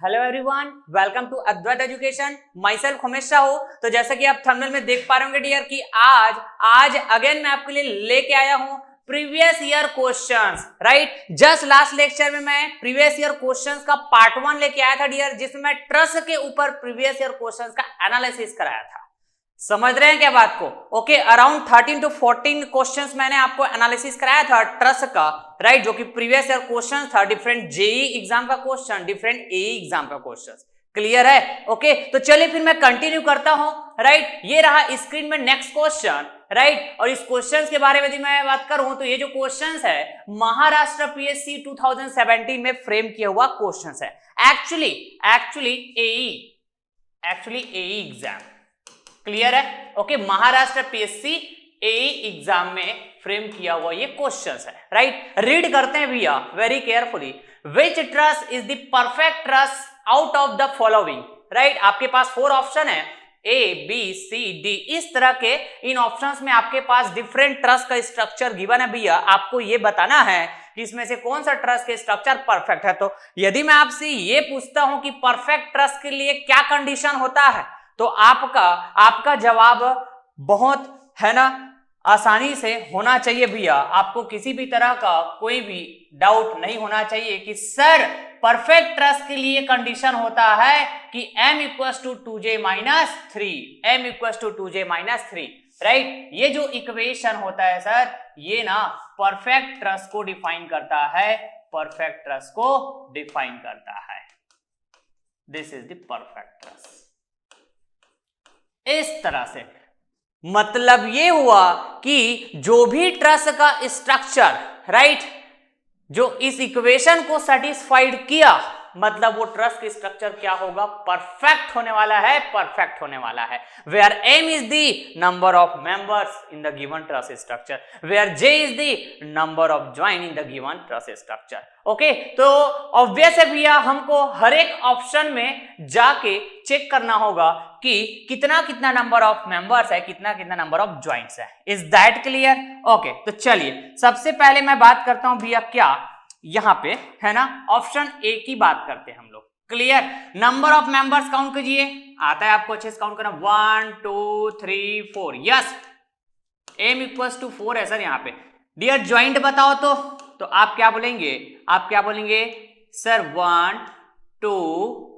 Hello everyone, welcome to Advait Education. Myself हमेशा हो। तो जैसा कि आप थंबनेल में देख पा रहे होंगे डियर कि आज अगेन मैं आपके लिए लेके आया हूं previous year questions, right. Just last lecture में मैं प्रीवियस ईयर क्वेश्चंस का पार्ट 1 लेके आया था डियर, जिसमें मैं ट्रस्ट के ऊपर प्रीवियस ईयर क्वेश्चंस का एनालिसिस कराया था। समझ रहे हैं क्या बात को? ओके, अराउंड 13 to 14 क्वेश्चंस मैंने आपको एनालिसिस कराया था ट्रस्ट का, राइट, जो कि प्रीवियस ईयर क्वेश्चन था, डिफरेंट जेई एग्जाम का क्वेश्चन, डिफरेंट एई एग्जाम का क्वेश्चन। क्लियर है? ओके, तो चलिए फिर मैं कंटिन्यू करता हूं, राइट। ये रहा स्क्रीन में नेक्स्ट क्वेश्चन, राइट। और इस क्वेश्चन के बारे में यदि मैं बात करूं तो ये जो क्वेश्चन है महाराष्ट्र पीएससी 2017 में फ्रेम किया हुआ क्वेश्चन है। Actually AE exam. क्लियर है? ओके, महाराष्ट्र पीएससी एई एग्जाम में फ्रेम किया हुआ ये क्वेश्चंस है, राइट। रीड करते हैं भैया very carefully. Which trust is the perfect trust out of the following, right. आपके पास 4 ऑप्शन है, ए बी सी डी। इस तरह के इन ऑप्शंस में आपके पास डिफरेंट ट्रस्ट का स्ट्रक्चर गिवन है भैया। आपको ये बताना है कि इसमें से कौन सा ट्रस्ट के स्ट्रक्चर परफेक्ट है। तो यदि मैं आपसे ये पूछता हूं कि परफेक्ट ट्रस्ट के लिए क्या कंडीशन होता है, तो आपका जवाब बहुत है ना आसानी से होना चाहिए भैया। आपको किसी भी तरह का कोई भी डाउट नहीं होना चाहिए कि सर परफेक्ट ट्रस्ट के लिए कंडीशन होता है कि m equals to 2j minus 3, right. ये जो इक्वेशन होता है सर, ये ना परफेक्ट ट्रस्ट को डिफाइन करता है, परफेक्ट ट्रस्ट को डिफाइन करता है। This is the perfect trust. इस तरह से मतलब ये हुआ कि जो भी ट्रस्ट का स्ट्रक्चर, राइट, जो इस इक्वेशन को सेटिस्फाइड किया, मतलब वो ट्रस्ट की स्ट्रक्चर क्या होगा? परफेक्ट होने वाला है, परफेक्ट होने वाला है। Where m is the number of members in the given truss structure, where j is the number of joints in the given truss structure. Okay, तो ऑब्वियस है भैया हमको हर एक ऑप्शन में जाके चेक करना होगा कि कितना कितना नंबर ऑफ मेंबर्स है, कितना कितना नंबर ऑफ ज्वाइंट्स है। Is that clear? ओके, तो चलिए सबसे पहले मैं बात करता हूं भैया क्या यहां पे है ना ऑप्शन ए की बात करते हैं हम लोग। Clear? Number of members count कीजिए, आता है आपको अच्छे से काउंट करना। 1 2 3 4। यस, m इक्वल्स टू 4 है सर यहाँ पे। डियर ज्वाइंट बताओ तो आप क्या बोलेंगे? आप क्या बोलेंगे सर? 1 2,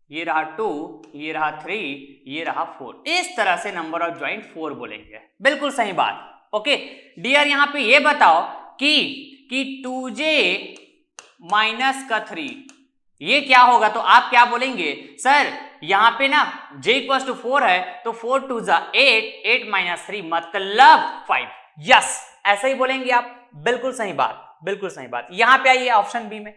ये रहा 2, ये रहा 3, ये रहा 4। इस तरह से नंबर ऑफ ज्वाइंट 4 बोलेंगे। बिल्कुल सही बात। ओके डियर, यहां पे ये बताओ कि 2j माइनस का 3 ये क्या होगा? तो आप क्या बोलेंगे सर? यहां पे ना j इक्वल टू 4 है, तो 4 2 जा 8 माइनस 3 मतलब 5। यस, ऐसा ही बोलेंगे आप। बिल्कुल सही बात, बिल्कुल सही बात। यहां पे आइए ऑप्शन बी में,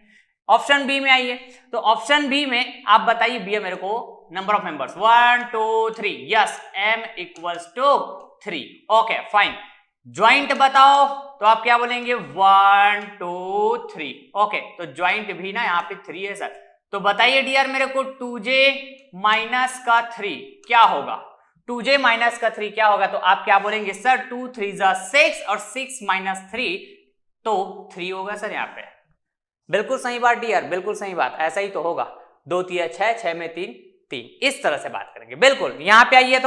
ऑप्शन बी में आइए। तो ऑप्शन बी में आप बताइए भैया मेरे को number of members. 1 2 3। Yes, m equals to 3। Okay fine. Joint बताओ तो आप क्या बोलेंगे? 1 2 3। ओके, तो ज्वाइंट भी ना यहाँ पे 3 है सर। तो बताइए डियर मेरे को 2j माइनस का 3 क्या होगा? 2j माइनस का 3 क्या होगा? तो आप क्या बोलेंगे सर? 2 3 जा 6 और 6 माइनस 3 तो 3 होगा सर यहाँ पे। बिल्कुल सही बात डियर, बिल्कुल सही बात, ऐसा ही तो होगा। 2 3 6, 6 में 3 3, इस तरह से बात करेंगे। बिल्कुल, यहाँ पे आइए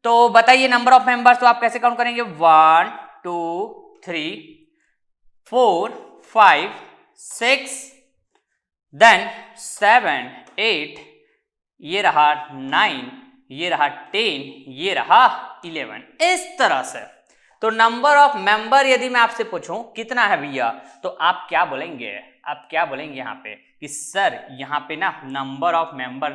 तो बताइए नंबर ऑफ मेंबर्स तो आप कैसे काउंट करेंगे? 1 2 3 4 5 6 देन 7 8, ये रहा 9, ये रहा 10, ये रहा 11। इस तरह से तो नंबर ऑफ मेंबर यदि मैं आपसे पूछूं कितना है भैया, तो आप क्या बोलेंगे? आप क्या बोलेंगे यहाँ पे कि सर यहाँ पे ना नंबर ऑफ मेंबर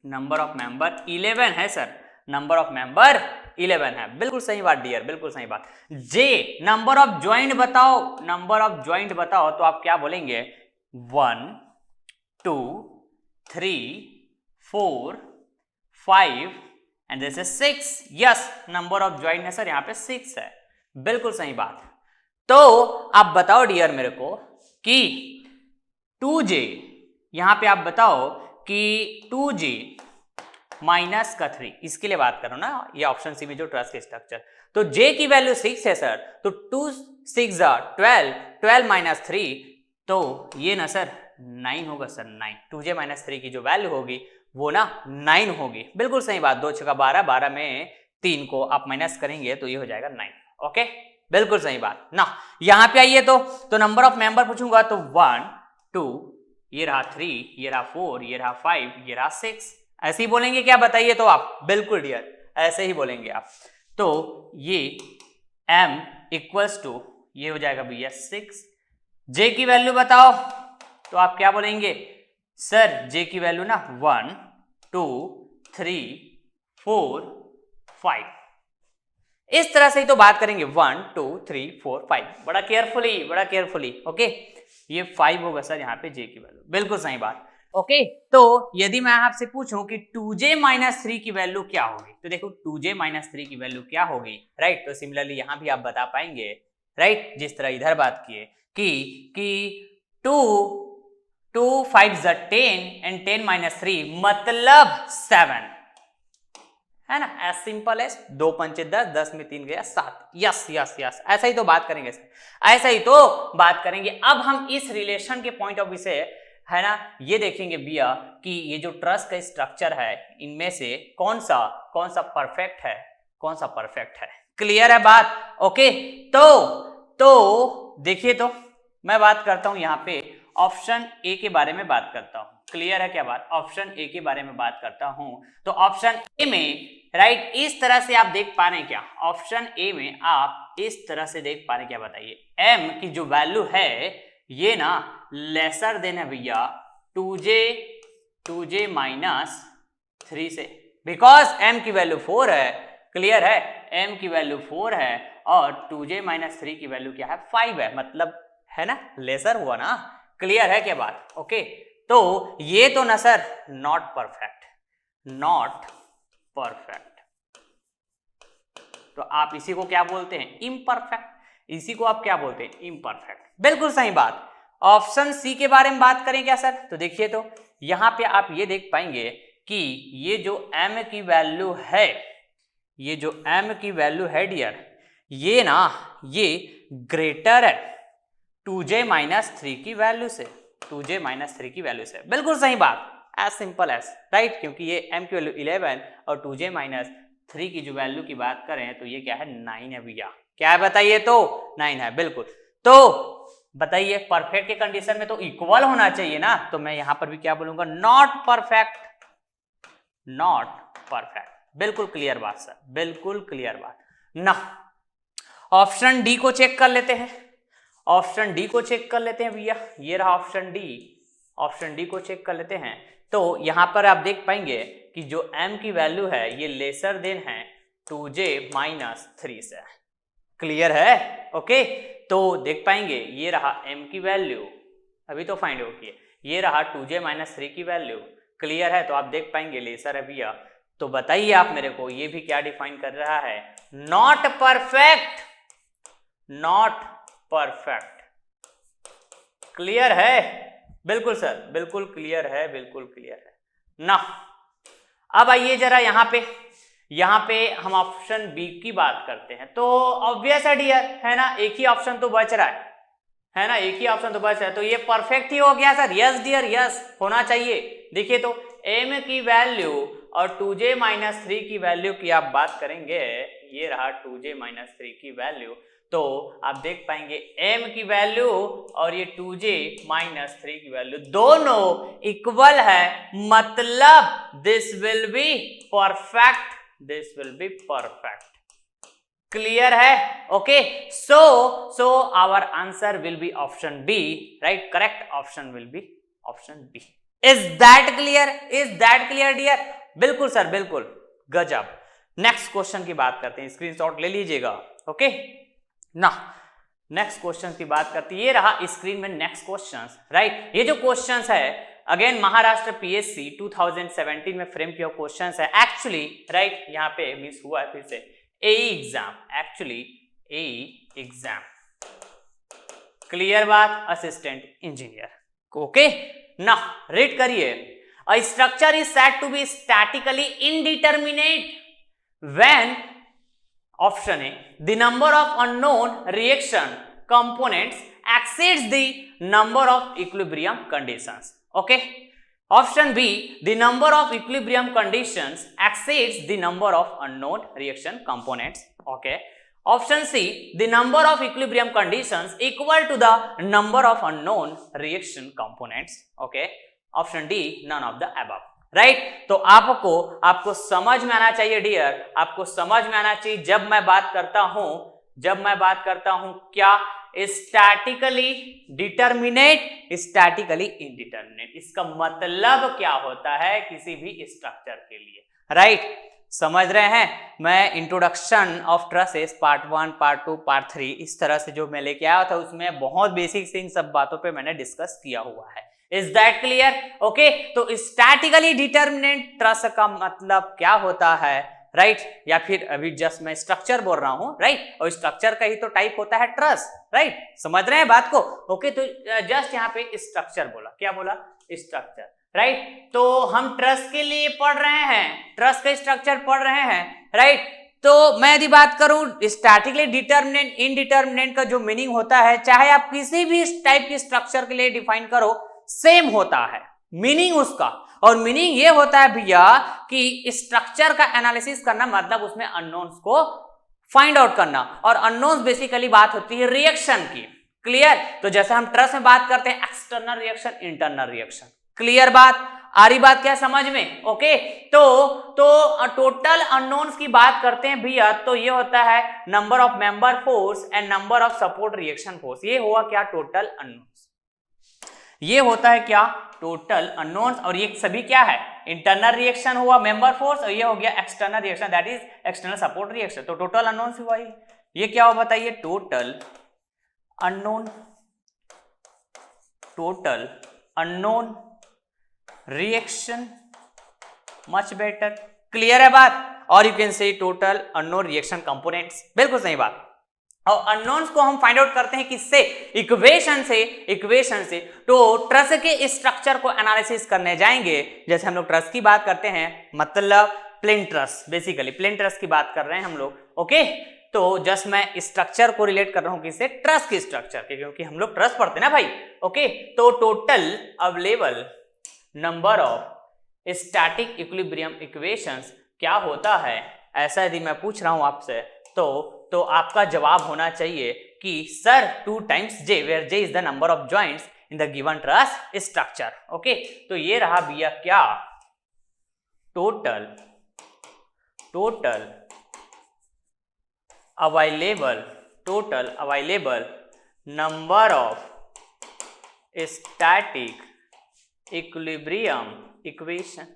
11 है सर। नंबर ऑफ मेंबर 11 है। बिल्कुल सही बात डियर, बिल्कुल सही बात। जे नंबर ऑफ ज्वाइंट बताओ, नंबर ऑफ ज्वाइंट बताओ तो आप क्या बोलेंगे? 1 2 3 4 5 and this is 6। Yes, number of joint है सर यहाँ पे 6 है। बिल्कुल सही बात। तो आप बताओ डियर मेरे को कि 2j, यहां पे आप बताओ कि 2j माइनस का 3, इसके लिए बात करो ना, ये ऑप्शन सी में जो ट्रस्ट के स्ट्रक्चर। तो j की वैल्यू 6 है सर, तो 2 6 12 12 माइनस 3, तो ये ना सर 9 होगा सर, 9। 2j माइनस 3 की जो वैल्यू होगी वो ना 9 होगी। बिल्कुल सही बात, 2 छक्का 12, 12 में 3 को आप माइनस करेंगे तो ये हो जाएगा 9। ओके, बिल्कुल सही बात ना। यहां पे आइए तो नंबर ऑफ मेंबर पूछूंगा तो 1 2, ये रहा 3, ये रहा 4, ये रहा 5, ये रहा 6। ऐसे ही बोलेंगे क्या बताइए तो आप? बिल्कुल डियर, ऐसे ही बोलेंगे आप। तो ये m इक्वल्स टू ये हो जाएगा भैया 6। j की वैल्यू बताओ तो आप क्या बोलेंगे सर? j की वैल्यू ना 1 2 3 4 5। इस तरह से ही तो बात करेंगे, 1 2 3 4 5। बड़ा केयरफुली। ओके, ये 5 होगा सर यहाँ पे j की वैल्यू। बिल्कुल सही बात। ओके, तो यदि मैं आपसे पूछूं कि 2j माइनस 3 की वैल्यू क्या होगी, तो देखो 2j माइनस 3 की वैल्यू क्या होगी, राइट। तो सिमिलरली यहां भी आप बता पाएंगे, राइट, जिस तरह इधर बात किए कि 2 5 10 एंड 10 माइनस 3 मतलब 7, है ना। एज सिंपल एज 2 पंचे 10, 10 में 3 गया 7। यस यस यस, ऐसा ही तो बात करेंगे सर, ऐसा ही तो बात करेंगे। अब हम इस रिलेशन के पॉइंट ऑफ व्यू से, है ना, ये देखेंगे भैया कि ये जो ट्रस्ट का स्ट्रक्चर है इनमें से कौन सा परफेक्ट है, कौन सा परफेक्ट है। क्लियर है बात? ओके, तो देखिए, तो मैं बात करता हूं यहां पे ऑप्शन ए के बारे में बात करता हूं। क्लियर है क्या बात? ऑप्शन ए के बारे में बात करता हूं। तो ऑप्शन ए में, राइट, इस तरह से आप देख पा रहे हैं क्या? ऑप्शन ए में आप इस तरह से देख पा रहे हैं क्या बताइए? m की जो वैल्यू है ये ना लेसर देन है भैया 2j माइनस 3 से, बिकॉज m की वैल्यू 4 है। क्लियर है? m की वैल्यू 4 है और 2j माइनस 3 की वैल्यू क्या है? 5 है, मतलब है ना, लेसर हुआ ना। क्लियर है क्या बात? ओके, तो ये तो ना सर नॉट परफेक्ट, तो आप इसी को क्या बोलते हैं? इम्परफेक्ट। इसी को आप क्या बोलते हैं? इम्परफेक्ट। बिल्कुल सही बात। ऑप्शन सी के बारे में बात करें क्या सर? तो देखिए, तो यहां पे आप ये देख पाएंगे कि ये जो m की वैल्यू है, ये जो m की वैल्यू है डियर, ये ना ये ग्रेटर है 2j माइनस 3 की वैल्यू से, 2j माइनस 3 की वैल्यू से। बिल्कुल सही बात, एज सिंपल एज, राइट, क्योंकि ये m की वैल्यू 11 और 2j माइनस 3 की जो वैल्यू की बात करें तो ये क्या है? 9 है भैया। क्या है बताइए? तो 9 है। बिल्कुल, तो बताइए परफेक्ट के कंडीशन में तो इक्वल होना चाहिए ना, तो मैं यहां पर भी क्या बोलूंगा? Not perfect. बिल्कुल क्लियर बात सर, बिल्कुल क्लियर बात ना। ऑप्शन डी को चेक कर लेते हैं, ऑप्शन डी को चेक कर लेते हैं भैया। ये रहा ऑप्शन डी, ऑप्शन डी को चेक कर लेते हैं। तो यहां पर आप देख पाएंगे कि जो m की वैल्यू है ये लेसर देन है 2j माइनस 3 से। क्लियर है? ओके, तो देख पाएंगे ये रहा m की वैल्यू, अभी तो फाइंड आउट किए, ये रहा 2j माइनस 3 की वैल्यू। क्लियर है? तो आप देख पाएंगे लेसर है भैया। तो बताइए आप मेरे को, ये भी क्या डिफाइन कर रहा है? Not perfect, not perfect. Clear है? बिल्कुल सर, बिल्कुल क्लियर है, बिल्कुल क्लियर है ना। अब आइए जरा यहां पे हम ऑप्शन बी की बात करते हैं। तो ऑब्वियस है डियर, है ना, एक ही ऑप्शन तो बच रहा है ना, एक ही ऑप्शन तो बच रहा है, तो ये परफेक्ट ही हो गया सर। यस डियर, यस होना चाहिए। देखिए, तो m की वैल्यू और 2j माइनस 3 की वैल्यू की आप बात करेंगे, ये रहा 2j माइनस 3 की वैल्यू, तो आप देख पाएंगे m की वैल्यू और ये 2j माइनस 3 की वैल्यू दोनों इक्वल है, मतलब this will be perfect, this will be perfect. Clear है? Okay, so our answer will be option B, right, correct option will be option B. Is that clear? Is that clear dear? बिल्कुल sir, बिल्कुल, गजब। Next question की बात करते हैं, screenshot ले लीजिएगा। ओके ना, नेक्स्ट क्वेश्चन की बात करते हैं। ये रहा स्क्रीन में नेक्स्ट क्वेश्चन, राइट। ये जो क्वेश्चन है अगेन महाराष्ट्र पीएससी 2017 में फ्रेम किया क्वेश्चन है एक्चुअली, राइट। यहाँ पे मिस हुआ है फिर से AE exam, actually AE exam. Clear बात? Assistant engineer. ओके ना, रीड करिए। A structure is said to be statically indeterminate when option A the number of unknown reaction components exceeds the number of equilibrium conditions. Okay. Option B, the number of equilibrium conditions exceeds the number of unknown reaction components. Okay. Option C, the number of equilibrium conditions equal to the number of unknown reaction components. Okay. Option D, none of the above. Right तो आपको समझ में आना चाहिए dear, आपको समझ में आना चाहिए जब मैं बात करता हूं क्या स्टैटिकली डिटरमिनेट, स्टैटिकली इनडिटरमिनेट, इसका मतलब क्या होता है किसी भी स्ट्रक्चर के लिए, राइट समझ रहे हैं। मैं introduction of trusses part 1, part 2, part 3 इस तरह से जो मैं लेके आया था उसमें बहुत बेसिक से इन सब बातों पे मैंने डिस्कस किया हुआ है। Is that clear? ओके, तो स्टैटिकली डिटरमिनेट ट्रस का मतलब क्या होता है, राइट या फिर अभी जस्ट मैं स्ट्रक्चर बोल रहा हूं, राइट और स्ट्रक्चर का ही तो टाइप होता है ट्रस, राइट समझ रहे हैं बात को। ओके, तो जस्ट यहाँ पे स्ट्रक्चर बोला, क्या बोला? Structure, right. तो हम ट्रस के लिए पढ़ रहे हैं, ट्रस का स्ट्रक्चर पढ़ रहे हैं, राइट। तो मैं यदि बात करूं स्टैटिकली डिटरमिनेट इनडिटरमिनेट का जो मीनिंग होता है, चाहे आप किसी भी टाइप के स्ट्रक्चर के लिए डिफाइन करो, सेम होता है मीनिंग उसका। और मीनिंग ये होता है भैया कि स्ट्रक्चर का एनालिसिस करना मतलब उसमें अननोन्स को फाइंड आउट करना, और अननोन्स बेसिकली बात होती है रिएक्शन की। क्लियर? तो जैसे हम ट्रस में बात करते हैं external reaction, internal reaction, clear बात आ रही बात क्या समझ में? ओके, तो टोटल अननोन्स की बात करते हैं भैया, तो ये होता है number of member force and number of support reaction force. ये हुआ क्या? Total unknowns. ये होता है क्या? Total unknowns. और ये सभी क्या है? इंटरनल रिएक्शन हुआ मेंबर फोर्स, और ये हो गया external reaction, that is external support reaction. तो टोटल अननोन्स हुआ ये क्या हुआ बताइए? Total unknown reaction, much better, clear है बात। और you can say total unknown reaction components, बिल्कुल सही बात। और अननोन्स को हम फाइंड आउट करते हैं किससे? इक्वेशन से। तो ट्रस के स्ट्रक्चर को एनालिसिस करने जाएंगे। जैसे हम लोग ट्रस की बात करते हैं, मतलब plane truss, basically plane truss की बात कर रहे हैं हम लोग। ओके, तो जस्ट मैं स्ट्रक्चर को रिलेट कर रहा हूं किससे? ट्रस के स्ट्रक्चर के, क्योंकि हम लोग ट्रस पढ़ते हैं ना भाई। ओके, तो total available number of static equilibrium equations क्या होता है, ऐसा यदि मैं पूछ रहा हूं आपसे, तो आपका जवाब होना चाहिए कि sir 2 times J, where J is the number of joints in the given truss structure. Okay, तो ये रहा भैया क्या? Total available number of static equilibrium equation.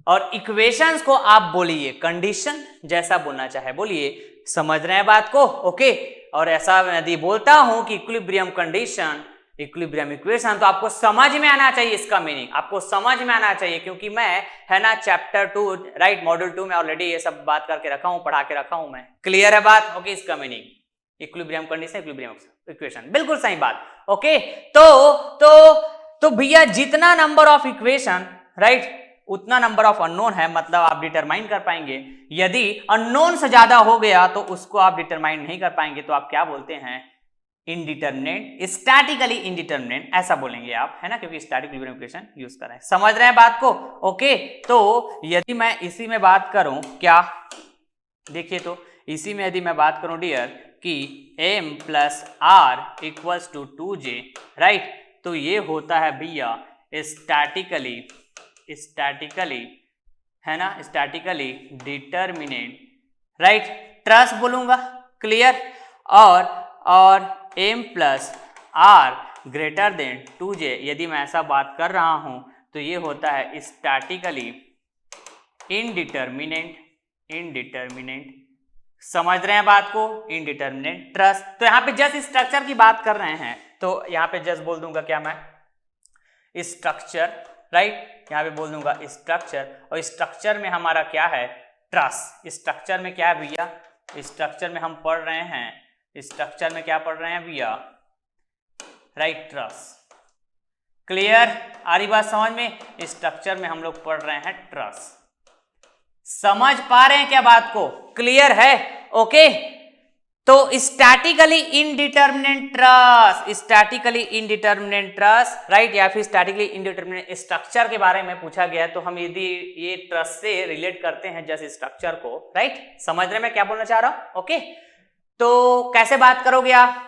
और इक्वेशंस को आप बोलिए कंडीशन, जैसा बोलना चाहे बोलिए, समझ रहे हैं बात को? ओके, और ऐसा यदि बोलता हूं कि इक्विलिब्रियम कंडीशन, इक्विलिब्रियम इक्वेशन, तो आपको समझ में आना चाहिए इसका मीनिंग, आपको समझ में आना चाहिए, क्योंकि मैं है ना चैप्टर 2, राइट मॉड्यूल 2 में ऑलरेडी ये सब बात करके रखा हूं, पढ़ा के रखा हूं मैं। क्लियर है बात? ओके, इसका meaning equilibrium condition, equilibrium equation, बिल्कुल सही बात। ओके, तो भैया जितना नंबर ऑफ इक्वेशन, राइट, उतना नंबर ऑफ अननोन है, मतलब आप डिटरमाइन कर पाएंगे। यदि अननोन से ज्यादा हो गया तो उसको आप डिटरमाइन नहीं कर पाएंगे, तो आप क्या बोलते हैं? इनडिटरमिनेट, स्टैटिकली इनडिटरमिनेट, ऐसा बोलेंगे आप, है ना, क्योंकि स्टैटिक इक्विलिब्रियम इक्वेशन यूज कर रहे हैं। समझ रहे हैं बात को? ओके, तो यदि मैं इसी में बात करूं, क्या देखिए, तो इसी में यदि मैं बात करूं डियर कि m + r equals to 2j, right, तो ये होता है भैया स्टैटिकली, है ना, स्टैटिकली डिटरमिनेट, राइट, ट्रस बोलूंगा, क्लियर। और m + r greater than 2j, यदि मैं ऐसा बात कर रहा हूं तो ये होता है स्टैटिकली इनडिटरमिनेट। समझ रहे हैं बात को? Indeterminate truss. तो यहां पे जस्ट स्ट्रक्चर की बात कर रहे हैं, तो यहां पे जस्ट बोल दूंगा क्या मैं? स्ट्रक्चर, राइट, यहां पे बोल दूंगा स्ट्रक्चर। और स्ट्रक्चर में हमारा क्या है? ट्रस। स्ट्रक्चर में क्या है भैया? स्ट्रक्चर में हम पढ़ रहे हैं, स्ट्रक्चर में क्या पढ़ रहे हैं भैया? Right, truss. क्लियर? आ रही बात समझ में? स्ट्रक्चर में हम लोग पढ़ रहे हैं ट्रस। समझ पा रहे हैं क्या बात को? क्लियर है? ओके, तो स्टैटिकली इनडिटर्मिनेट ट्रस, राइट, या फिर स्टैटिकली इनडिटर्मिनेट स्ट्रक्चर के बारे में पूछा गया है, तो हम यदि ये ट्रस से रिलेट करते हैं जस्ट स्ट्रक्चर को, राइट, समझ रहे मैं क्या बोलना चाह रहा हूं? ओके, तो कैसे बात करोगे आप?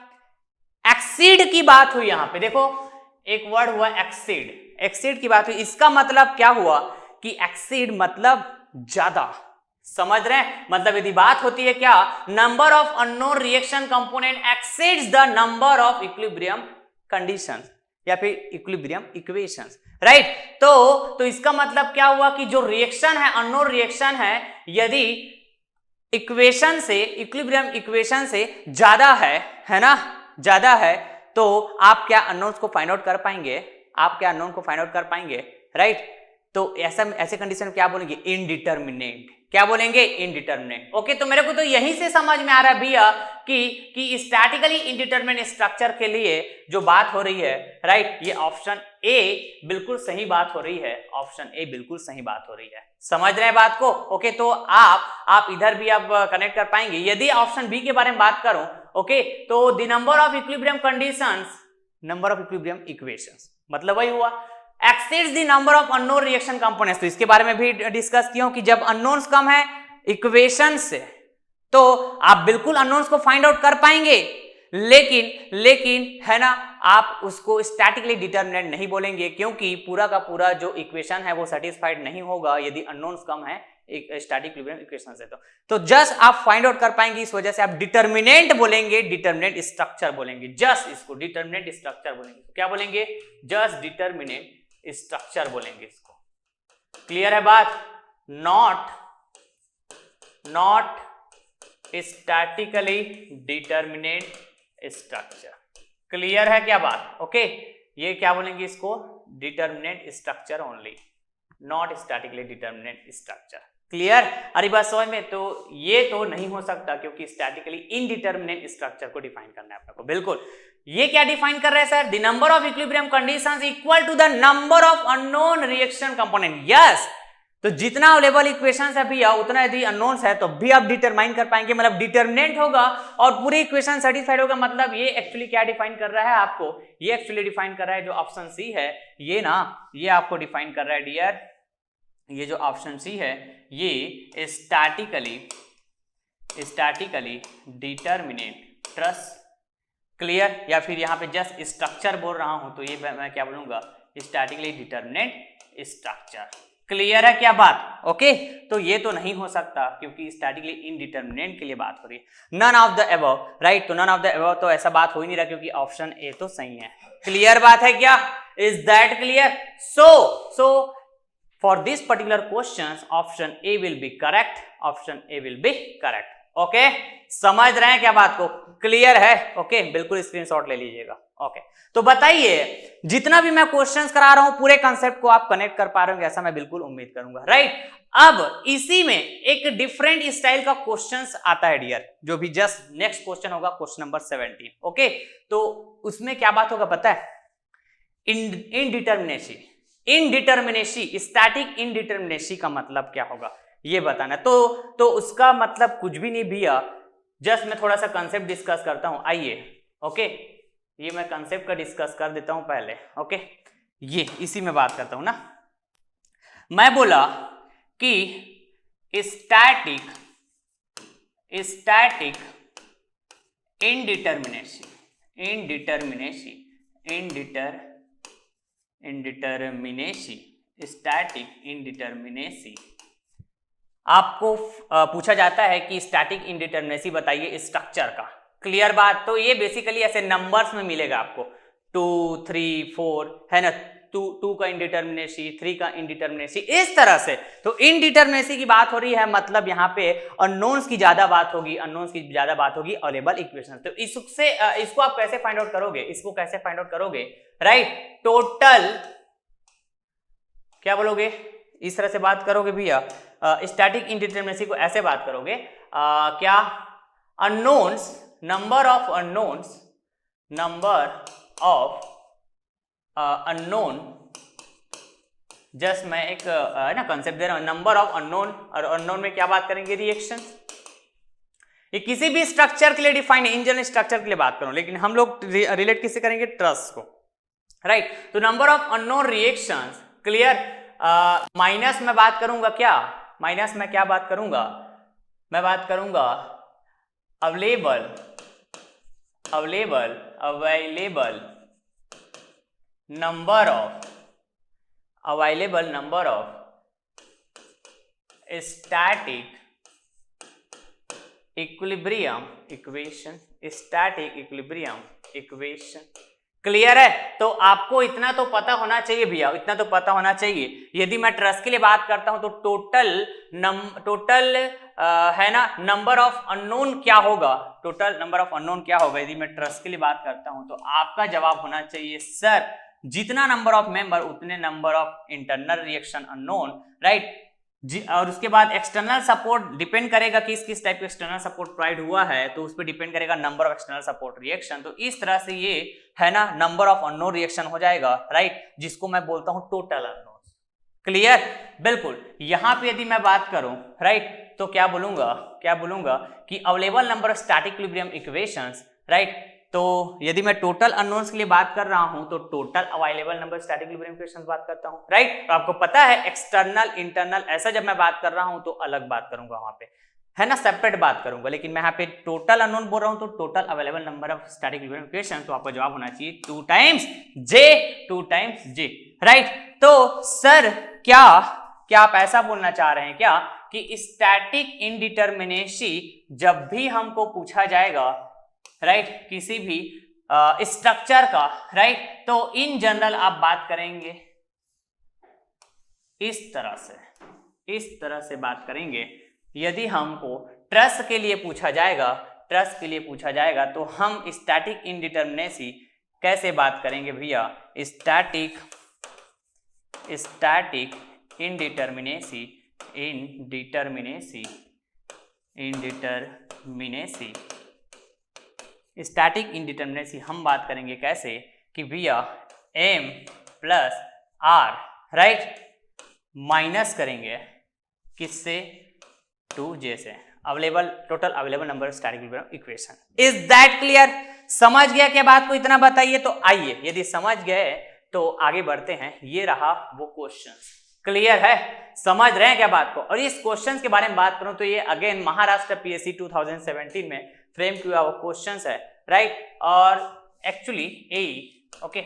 एक्सीड की बात हुई यहां पे, देखो एक वर्ड हुआ एक्सीड की बात हुई। इसका मतलब क्या हुआ कि एक्सीड मतलब ज्यादा, समझ रहे हैं? मतलब यदि बात होती है क्या, number of unknown reaction component exceeds the number of equilibrium conditions या फिर इक्विलिब्रियम इक्वेशंस, राइट। तो इसका मतलब क्या हुआ कि जो रिएक्शन है, अननोन रिएक्शन है, यदि इक्वेशन से, इक्विलिब्रियम इक्वेशन से ज्यादा है ना, ज्यादा है, तो आप क्या अननोन्स को फाइंड आउट कर पाएंगे? आप क्या अननोन को फाइंड आउट कर पाएंगे, राइट? तो ऐसे कंडीशन में क्या बोलेंगे? इनडिटर्मिनेट। क्या बोलेंगे? इनडिटर्मिनेट। ओके, तो मेरे को तो यहीं से समझ में आ रहा है भैया कि स्टैटिकली इनडिटर्मिनेट स्ट्रक्चर के लिए जो बात हो रही है, राइट, ये ऑप्शन ए बिल्कुल सही बात हो रही है, ऑप्शन ए बिल्कुल सही बात हो रही है। समझ रहे हैं बात को? ओके, तो आप इधर भी आप कनेक्ट कर पाएंगे। यदि ऑप्शन बी के बारे में बात करूं, ओके, तो the number of equilibrium conditions, number of equilibrium equations, मतलब वही हुआ exceeds the number of unknown reaction components. तो इसके बारे में भी डिस्कस किया हूं कि जब अननोन्स कम है इक्वेशन से, तो आप बिल्कुल अननोन्स को फाइंड आउट कर पाएंगे, लेकिन है ना, आप उसको स्टैटिकली डिटर्मिनेंट नहीं बोलेंगे, क्योंकि पूरा का पूरा जो इक्वेशन है वो सेटिस्फाइड नहीं होगा यदि अननोन्स कम है एक स्टैटिक इक्विलिब्रियम इक्वेशन से। तो जस्ट आप फाइंड आउट कर पाएंगे, इस वजह से आप डिटर्मिनेंट बोलेंगे, डिटर्मिनेंट स्ट्रक्चर बोलेंगे, जस्ट इसको डिटर्मिनेंट स्ट्रक्चर बोलेंगे। क्या बोलेंगे? जस्ट डिटर्मिनेंट स्ट्रक्चर बोलेंगे इसको। क्लियर है बात? Not statically determinant structure. Clear है क्या बात? ओके, ये क्या बोलेंगे इसको? Determinant structure only, not statically determinant structure. Clear? अरे बात समझ में? तो ये तो नहीं हो सकता, क्योंकि स्टैटिकली इनडिटर्मिनेट स्ट्रक्चर को डिफाइन करना है अपने को। बिल्कुल, ये क्या डिफाइन कर रहे हैं sir? The number of equilibrium conditions equal to the number of unknown reaction component. Yes, तो जितना अवेलेबल इक्वेशंस है भैया, उतना यदि अननोन्स है तो भी आप डिटरमाइन कर पाएंगे, मतलब डिटर्मिनेंट होगा और पूरी इक्वेशन सेटिस्फाइड होगा। मतलब ये एक्चुअली क्या डिफाइन कर रहा है आपको? ये एक्चुअली डिफाइन कर रहा है जो ऑप्शन सी है, ये ना, ये आपको डिफाइन कर रहा है डियर, ये जो ऑप्शन सी है ये स्टैटिकली डिटर्मिनेट ट्रस। क्लियर? या फिर यहाँ पे जस्ट स्ट्रक्चर बोल रहा हूं तो ये मैं क्या बोलूंगा? Statically determinate structure. क्लियर है क्या बात? ओके, तो ये तो नहीं हो सकता, क्योंकि स्टैटिकली इनडिटर्मिनेट के लिए बात हो रही है। None of the above, right, तो नन ऑफ द अबव तो ऐसा बात हो ही नहीं रहा, क्योंकि ऑप्शन ए तो सही है। क्लियर बात है क्या? Is that clear? So for this particular questions option A will be correct, option A will be correct। Okay, समझ रहे हैं क्या बात को? क्लियर है? ओके, बिल्कुल स्क्रीनशॉट ले लीजिएगा। ओके, तो बताइए, जितना भी मैं क्वेश्चंस करा रहा हूं पूरे कंसेप्ट को आप कनेक्ट कर पा रहे होंगे, ऐसा मैं बिल्कुल उम्मीद करूंगा, राइट। अब इसी में एक डिफरेंट स्टाइल का क्वेश्चंस आता है डियर, जो भी जस्ट नेक्स्ट क्वेश्चन होगा, क्वेश्चन नंबर 17। ओके, तो उसमें क्या बात होगा पता है? इनडिटर्मिनेसी, स्टैटिक इनडिटर्मिनेसी का मतलब क्या होगा ये बताना। तो उसका मतलब कुछ भी नहीं भैया, जस्ट मैं थोड़ा सा कंसेप्ट डिस्कस करता हूं, आइए। ओके, ये मैं कंसेप्ट का डिस्कस कर देता हूं पहले। ओके, ये इसी में बात करता हूं ना। मैं बोला कि स्टैटिक इनडिटर्मिनेसी स्टैटिक इनडिटर्मिनेसी। आपको पूछा जाता है कि स्टैटिक इनडिटर्मिनेसी बताइए स्ट्रक्चर का। क्लियर बात? तो ये बेसिकली ऐसे नंबर्स में मिलेगा आपको, 2, 3, 4 है ना, 2 का इनडिटर्मिनेसी, 3 का इनडिटर्मिनेसी, इस तरह से। तो इनडिटर्मिनेसी की बात हो रही है, मतलब यहाँ पे अननोन्स की ज्यादा बात होगी, अवेलेबल इक्वेशन। तो इसको आप कैसे फाइंड आउट करोगे? राइट, टोटल क्या बोलोगे? इस तरह से बात करोगे भैया, स्टैटिक इनडिटर्मिनेसी को ऐसे बात करोगे, क्या? Unknowns, number of unknown, just मैं एक ना कंसेप्ट दे रहा हूं, नंबर ऑफ अननोन, और अननोन में क्या बात करेंगे? रिएक्शन। ये किसी भी स्ट्रक्चर के लिए डिफाइन है, इन जनरल स्ट्रक्चर के लिए बात करूं, लेकिन हम लोग रिलेट किससे करेंगे, ट्रस्ट को, राइट। तो number of unknown reactions, clear. Minus में बात करूंगा क्या, माइनस में क्या बात करूंगा, मैं बात करूंगा available number of static equilibrium equation, clear है। तो आपको इतना तो पता होना चाहिए भैया, इतना तो पता होना चाहिए। यदि मैं ट्रस्ट के लिए बात करता हूं तो टोटल है ना नंबर ऑफ अननोन क्या होगा, टोटल नंबर ऑफ अननोन क्या होगा। यदि मैं ट्रस्ट के लिए बात करता हूं तो आपका जवाब होना चाहिए सर जितना नंबर ऑफ मेंबर उतने number of internal reaction unknown, right. और उसके बाद एक्सटर्नल सपोर्ट डिपेंड करेगा कि किस टाइप का एक्सटर्नल सपोर्ट प्रोवाइड हुआ है, तो उस पर डिपेंड करेगा number of external support reaction. तो इस तरह से ये है ना नंबर ऑफ अननोन रिएक्शन हो जाएगा, राइट, जिसको मैं बोलता हूं टोटल अननोन। क्लियर, बिल्कुल। यहां पे यदि मैं बात करूं, राइट, तो क्या बोलूंगा कि available number of static equilibrium equations, right. तो यदि मैं टोटल अननोन्स के लिए बात कर रहा हूं तो total available number static equilibrium equations बात करता हूं, राइट। तो आपको पता है एक्सटर्नल इंटरनल ऐसा जब मैं बात कर रहा हूं तो अलग बात करूंगा, वहां पे है ना सेपरेट बात करूंगा, लेकिन मैं यहाँ पे टोटल अननोन बोल रहा हूं तो total available number of static equilibrium equations, तो आपका जवाब होना चाहिए 2 टाइम्स J, राइट। तो सर क्या आप ऐसा बोलना चाह रहे हैं क्या कि स्टैटिक इंडिटरमिनेसी जब भी हमको पूछा जाएगा, राइट, किसी भी स्ट्रक्चर का, राइट, तो इन जनरल आप बात करेंगे इस तरह से बात करेंगे। यदि हमको ट्रस्ट के लिए पूछा जाएगा तो हम स्टैटिक इंडिटरमिनेसी कैसे बात करेंगे भैया, स्टैटिक इंडिटरमिनेसी स्टैटिक इंडिटरमिनेसी हम बात करेंगे कैसे कि भैया m plus r, right, minus करेंगे किससे, 2j से, total available number of static equilibrium equation. Is that clear? समझ गया क्या बात को, इतना बताइए। तो आइए यदि समझ गए तो आगे बढ़ते हैं। ये रहा वो क्वेश्चंस, क्लियर है, समझ रहे हैं क्या बात को। और इस क्वेश्चंस के बारे में बात करूं तो ये अगेन महाराष्ट्र पीएससी 2017 में फ्रेम किया हुआ क्वेश्चंस है, राइट। और actually okay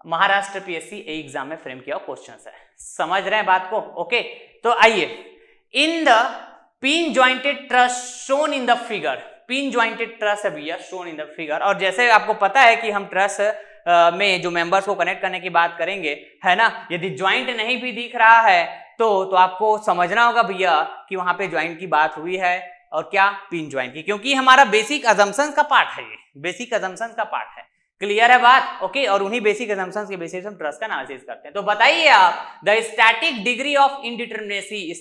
Maharashtra PSC exam में फ्रेम किया हुआ क्वेश्चंस है, समझ रहे हैं बात को, ओके। तो आइए, in the pin jointed truss shown in the figure, pin jointed truss है भैया शोन इन द फिगर। और जैसे आपको पता है कि हम ट्रस में जो मेंबर्स को कनेक्ट करने की बात करेंगे, है ना, यदि ज्वाइंट नहीं भी दिख रहा है तो आपको समझना होगा भैया कि वहां पे ज्वाइंट की बात हुई है और क्या, पिन ज्वाइंट की, क्योंकि हमारा बेसिक अजम्पशंस का पार्ट है, ये बेसिक अजम्पशंस का पार्ट है, क्लियर है बात, ओके। और उन्हीं बेसिक अजम्पशंस के बेसिस हम ट्रस्ट का एनालिसिस करते हैं। तो बताइए आप, the static degree of indeterminacy,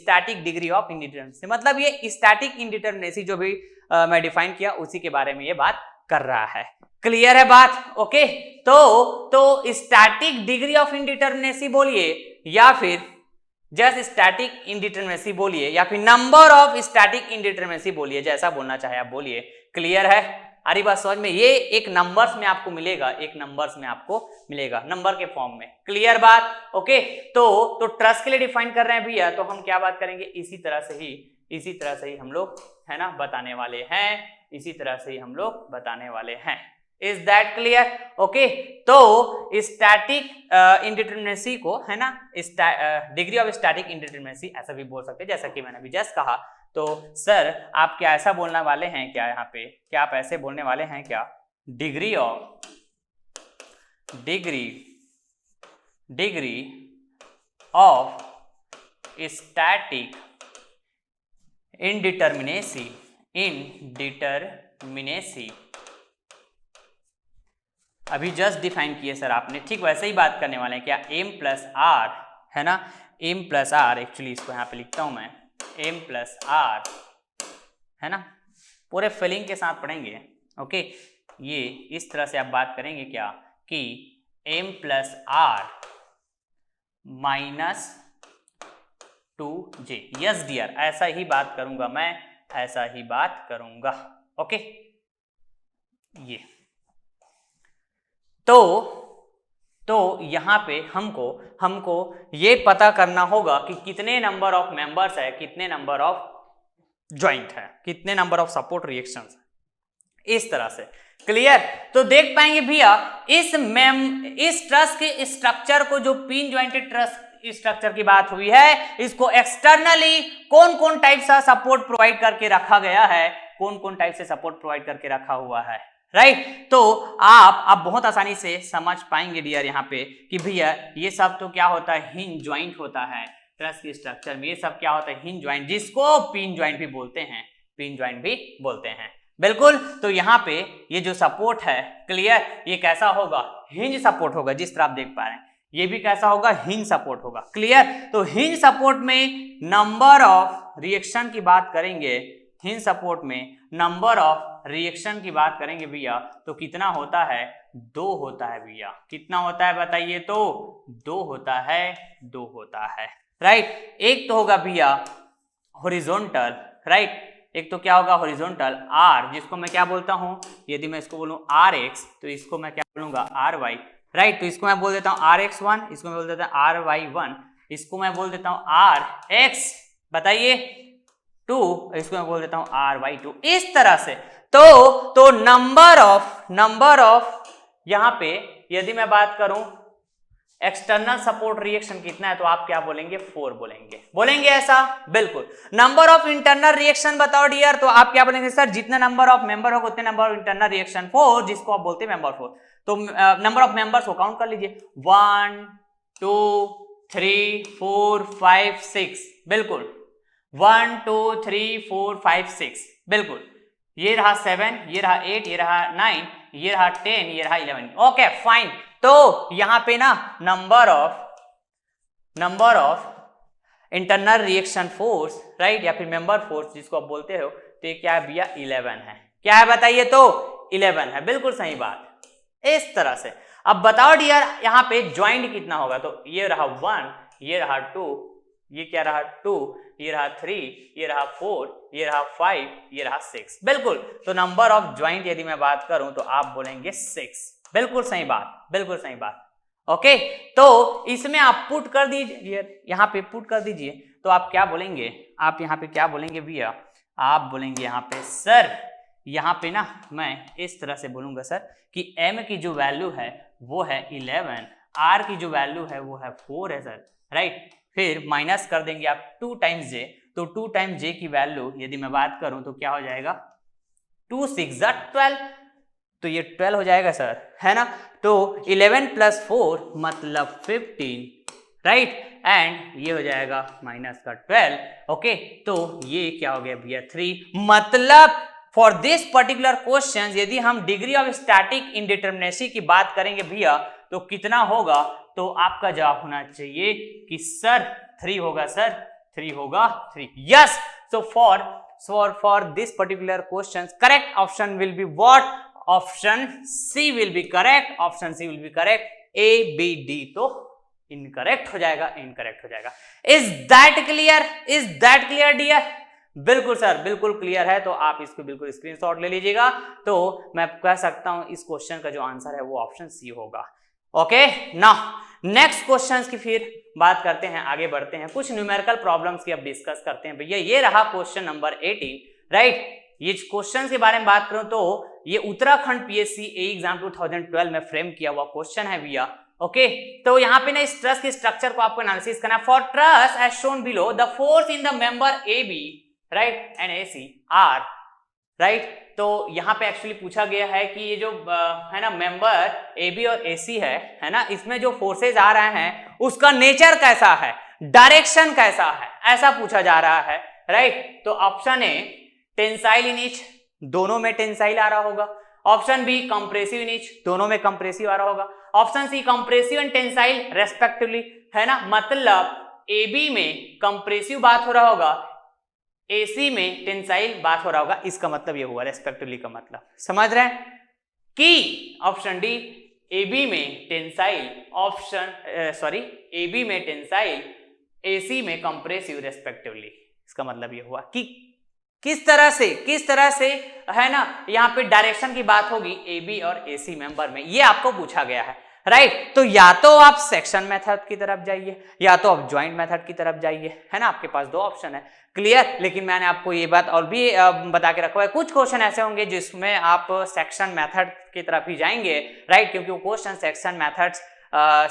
मतलब ये स्टैटिक इंडिटरमिनेसी जो भी मैं डिफाइन किया उसी के बारे में ये बात कर रहा है, क्लियर है बात, ओके। तो स्टैटिक डिग्री ऑफ इंडिटरमिनेसी बोलिए या फिर जस्ट स्टैटिक इंडिटरमिनेसी बोलिए या फिर नंबर ऑफ स्टैटिक इंडिटरमिनेसी बोलिए, जैसा बोलना चाहे आप बोलिए, क्लियर है। अरे बात समझ में, ये एक नंबर्स में आपको मिलेगा, नंबर के फॉर्म में, क्लियर बात, ओके। तो ट्रस्ट के लिए डिफाइन कर रहे हैं भैया, तो हम क्या बात करेंगे, इसी तरह से ही हम लोग है ना बताने वाले हैं, इज दैट क्लियर, ओके। तो स्टैटिक इंडिटरमिनेसी को है ना डिग्री ऑफ स्टैटिक इंडिटरमिनेसी ऐसा भी बोल सकते हैं, जैसा कि मैंने अभी जस्ट कहा। तो सर आप क्या ऐसा बोलने वाले हैं क्या, यहाँ पे क्या आप ऐसे बोलने वाले हैं क्या, डिग्री ऑफ स्टैटिक इंडिटरमिनेसी अभी जस्ट डिफाइन किए सर आपने, ठीक वैसे ही बात करने वाले हैं क्या, m प्लस आर, है ना, m प्लस आर, एक्चुअली इसको यहाँ पे लिखता हूं मैं, m प्लस आर, है ना, पूरे फिलिंग के साथ पढ़ेंगे, ओके। ये इस तरह से आप बात करेंगे क्या कि m plus R minus 2j, yes dear, ऐसा ही बात करूंगा मैं, ऐसा ही बात करूंगा। ओके, ये तो यहां पे हमको ये पता करना होगा कि कितने नंबर ऑफ मेंबर्स है, कितने नंबर ऑफ ज्वाइंट है, कितने नंबर ऑफ सपोर्ट रिएक्शंस है, इस तरह से। क्लियर? तो देख पाएंगे भैया इस ट्रस के स्ट्रक्चर को, जो पिन ज्वाइंटेड ट्रस स्ट्रक्चर की बात हुई है, इसको एक्सटर्नली कौन कौन टाइप का सपोर्ट प्रोवाइड करके रखा गया है, कौन कौन टाइप से सपोर्ट प्रोवाइड करके रखा हुआ है, राइट। तो आप बहुत आसानी से समझ पाएंगे डियर यहाँ पे कि भैया ये सब तो क्या होता है, हिंज ज्वाइंट होता है ट्रस के स्ट्रक्चर में। ये सब क्या होता है, हिंज ज्वाइंट, जिसको पिन ज्वाइंट भी बोलते हैं, पिन ज्वाइंट भी बोलते हैं। बिल्कुल। तो यहाँ पे ये जो सपोर्ट है, क्लियर, ये कैसा होगा, हिंज सपोर्ट होगा, जिस तरह आप देख पा रहे हैं। ये भी कैसा होगा, हिंज सपोर्ट होगा। क्लियर? तो हिंज सपोर्ट में नंबर ऑफ रिएक्शन की बात करेंगे, हिंज सपोर्ट में नंबर ऑफ रिएक्शन की बात करेंगे भैया, तो कितना होता है, 2 होता है भैया। कितना होता है बताइए, तो 2 होता है, 2 होता है, राइट। एक तो होगा भैया हॉरिजॉन्टल, राइट, एक तो क्या होगा हॉरिजॉन्टल आर, जिसको मैं क्या बोलता हूं, यदि मैं इसको बोलूं आर एक्स, तो इसको मैं क्या बोलूंगा, आर वाई, राइट। तो इसको मैं बोल देता हूं आर एक्स 1, इसको मैं बोल देता हूं आर वाई 1, इसको मैं बोल देता हूं आर एक्स, बताइए 2, इसको मैं बोल देता हूं आर वाई 2, इस तरह से। तो नंबर ऑफ यहां पे यदि मैं बात करूं एक्सटर्नल सपोर्ट रिएक्शन कितना है, तो आप क्या बोलेंगे, 4 बोलेंगे ऐसा, बिल्कुल। नंबर ऑफ इंटरनल रिएक्शन बताओ डियर, तो आप क्या बोलेंगे, सर जितने नंबर ऑफ मेंबर हो उतने नंबर ऑफ इंटरनल रिएक्शन, 4, जिसको आप बोलते हैं मेंबर 4। तो नंबर ऑफ मेंबर्स को काउंट कर लीजिए, 1 2 3 4 5 6, बिल्कुल, 1 2 3 4 5 6, बिल्कुल। ये रहा 7, ये रहा 8, ये रहा 9, ये रहा 10, ये रहा 11। Okay fine. तो यहां पे ना number of internal reaction force, right, या फिर मेंबर फोर्स जिसको आप बोलते हो, तो ये क्या है भैया, 11 है। क्या है बताइए, तो 11 है, बिल्कुल सही बात, इस तरह से। अब बताओ डियर यहां पे ज्वाइंट कितना होगा, तो ये रहा 1, ये रहा 2, ये क्या रहा 2, ये रहा 3, ये रहा 4, ये रहा 5, ये रहा 6, बिल्कुल। तो नंबर ऑफ ज्वाइंट यदि मैं बात करूं तो आप बोलेंगे 6, बिल्कुल सही बात, बिल्कुल सही बात। ओके, तो इसमें आप पुट कर दीजिए, यहाँ पे पुट कर दीजिए, तो आप क्या बोलेंगे, आप यहाँ पे क्या बोलेंगे भैया, आप बोलेंगे यहाँ पे सर, यहाँ पे ना मैं इस तरह से बोलूंगा सर कि m की जो वैल्यू है वो है 11, r की जो वैल्यू है वो है 4 है सर, राइट। फिर माइनस कर देंगे आप 2 टाइम्स j, तो 2 टाइम्स j की वैल्यू यदि मैं बात करूं तो क्या हो जाएगा, 2 6 12, तो ये 12 हो जाएगा सर, है ना। तो 11 + 4 मतलब 15, राइट, एंड ये हो जाएगा माइनस का 12। ओके, तो ये क्या हो गया भैया, 3। मतलब फॉर दिस पर्टिकुलर क्वेश्चन यदि हम डिग्री ऑफ स्टैटिक इंडिटरमिनेसी की बात करेंगे भैया, तो कितना होगा, तो आपका जवाब होना चाहिए कि सर 3 होगा, सर 3 होगा, 3। Yes, so for this particular question correct option will be what, option C will be correct, option C will be correct, A B D तो इनकरेक्ट हो जाएगा, इनकरेक्ट हो जाएगा। Is that clear dear? बिल्कुल sir, बिल्कुल clear है। तो आप इसको बिल्कुल स्क्रीनशॉट ले लीजिएगा। तो मैं कह सकता हूं इस क्वेश्चन का जो आंसर है वो ऑप्शन सी होगा। ओके, नाउ नेक्स्ट क्वेश्चन की फिर बात करते हैं, आगे बढ़ते हैं, कुछ न्यूमेरिकल प्रॉब्लम्स की अब डिस्कस करते हैं भैया। ये रहा क्वेश्चन नंबर 18, राइट। ये क्वेश्चन के बारे में बात करूं तो ये उत्तराखंड पीएससी एग्जाम 2012 में फ्रेम किया हुआ क्वेश्चन है भैया। ओके, तो यहाँ पे ना इस ट्रस के स्ट्रक्चर को आपको एनालिसिस करना है। For truss as shown below, the force in the member A B, right, and A C are, right. तो यहाँ पे एक्चुअली पूछा गया है कि ये जो है ना मेंबर ए बी और ए सी है ना, इसमें जो फोर्सेज आ रहे हैं उसका नेचर कैसा है, डायरेक्शन कैसा है, ऐसा पूछा जा रहा है, राइट। तो option A tensile in each, दोनों में टेंसाइल आ रहा होगा। Option B compressive in each, दोनों में कंप्रेसिव आ रहा होगा। Option C compressive and tensile respectively, है ना, मतलब ए बी में कंप्रेसिव बात हो रहा होगा, एसी में टेंसाइल बात हो रहा होगा। इसका मतलब ये हुआ रेस्पेक्टिवली का मतलब, समझ रहे हैं कि ऑप्शन डी ए बी में टेंसाइल, ए बी में टेंसाइल, एसी में कंप्रेसिव रेस्पेक्टिवली। इसका मतलब ये हुआ कि किस तरह से है ना, यहाँ पे डायरेक्शन की बात होगी ए बी और ए सी मेंबर में, ये आपको पूछा गया है, राइट। तो या तो आप सेक्शन मेथड की तरफ जाइए या तो आप ज्वाइंट मेथड की तरफ जाइए, है ना, आपके पास दो ऑप्शन है, क्लियर। लेकिन मैंने आपको ये बात और भी बता के रखा है, कुछ क्वेश्चन ऐसे होंगे जिसमें आप सेक्शन मेथड की तरफ ही जाएंगे, राइट, क्योंकि वो क्वेश्चन सेक्शन मेथड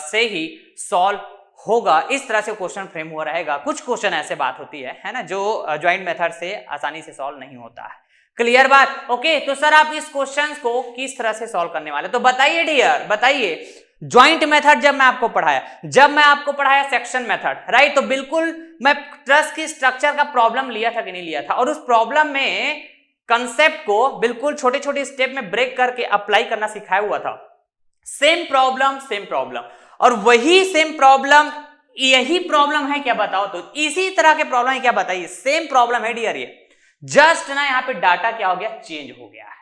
से ही सॉल्व होगा, इस तरह से क्वेश्चन फ्रेम हुआ रहेगा। कुछ क्वेश्चन ऐसे बात होती है ना, जो ज्वाइंट मेथड से आसानी से सॉल्व नहीं होता है, क्लियर बात, ओके। तो सर आप इस क्वेश्चन को किस तरह से सॉल्व करने वाले, तो बताइए डियर, बताइए। ज्वाइंट मेथड जब मैं आपको पढ़ाया सेक्शन मेथड, राइट, तो बिल्कुल मैं ट्रस की स्ट्रक्चर का प्रॉब्लम लिया था कि नहीं लिया था, और उस प्रॉब्लम में कंसेप्ट को बिल्कुल छोटे छोटे स्टेप में ब्रेक करके अप्लाई करना सिखाया हुआ था। सेम प्रॉब्लम, और वही सेम प्रॉब्लम, यही प्रॉब्लम है क्या बताओ, तो इसी तरह के प्रॉब्लम है क्या बताइए, सेम प्रॉब्लम है डियर। ये जस्ट ना यहाँ पे डाटा क्या हो गया, चेंज हो गया है,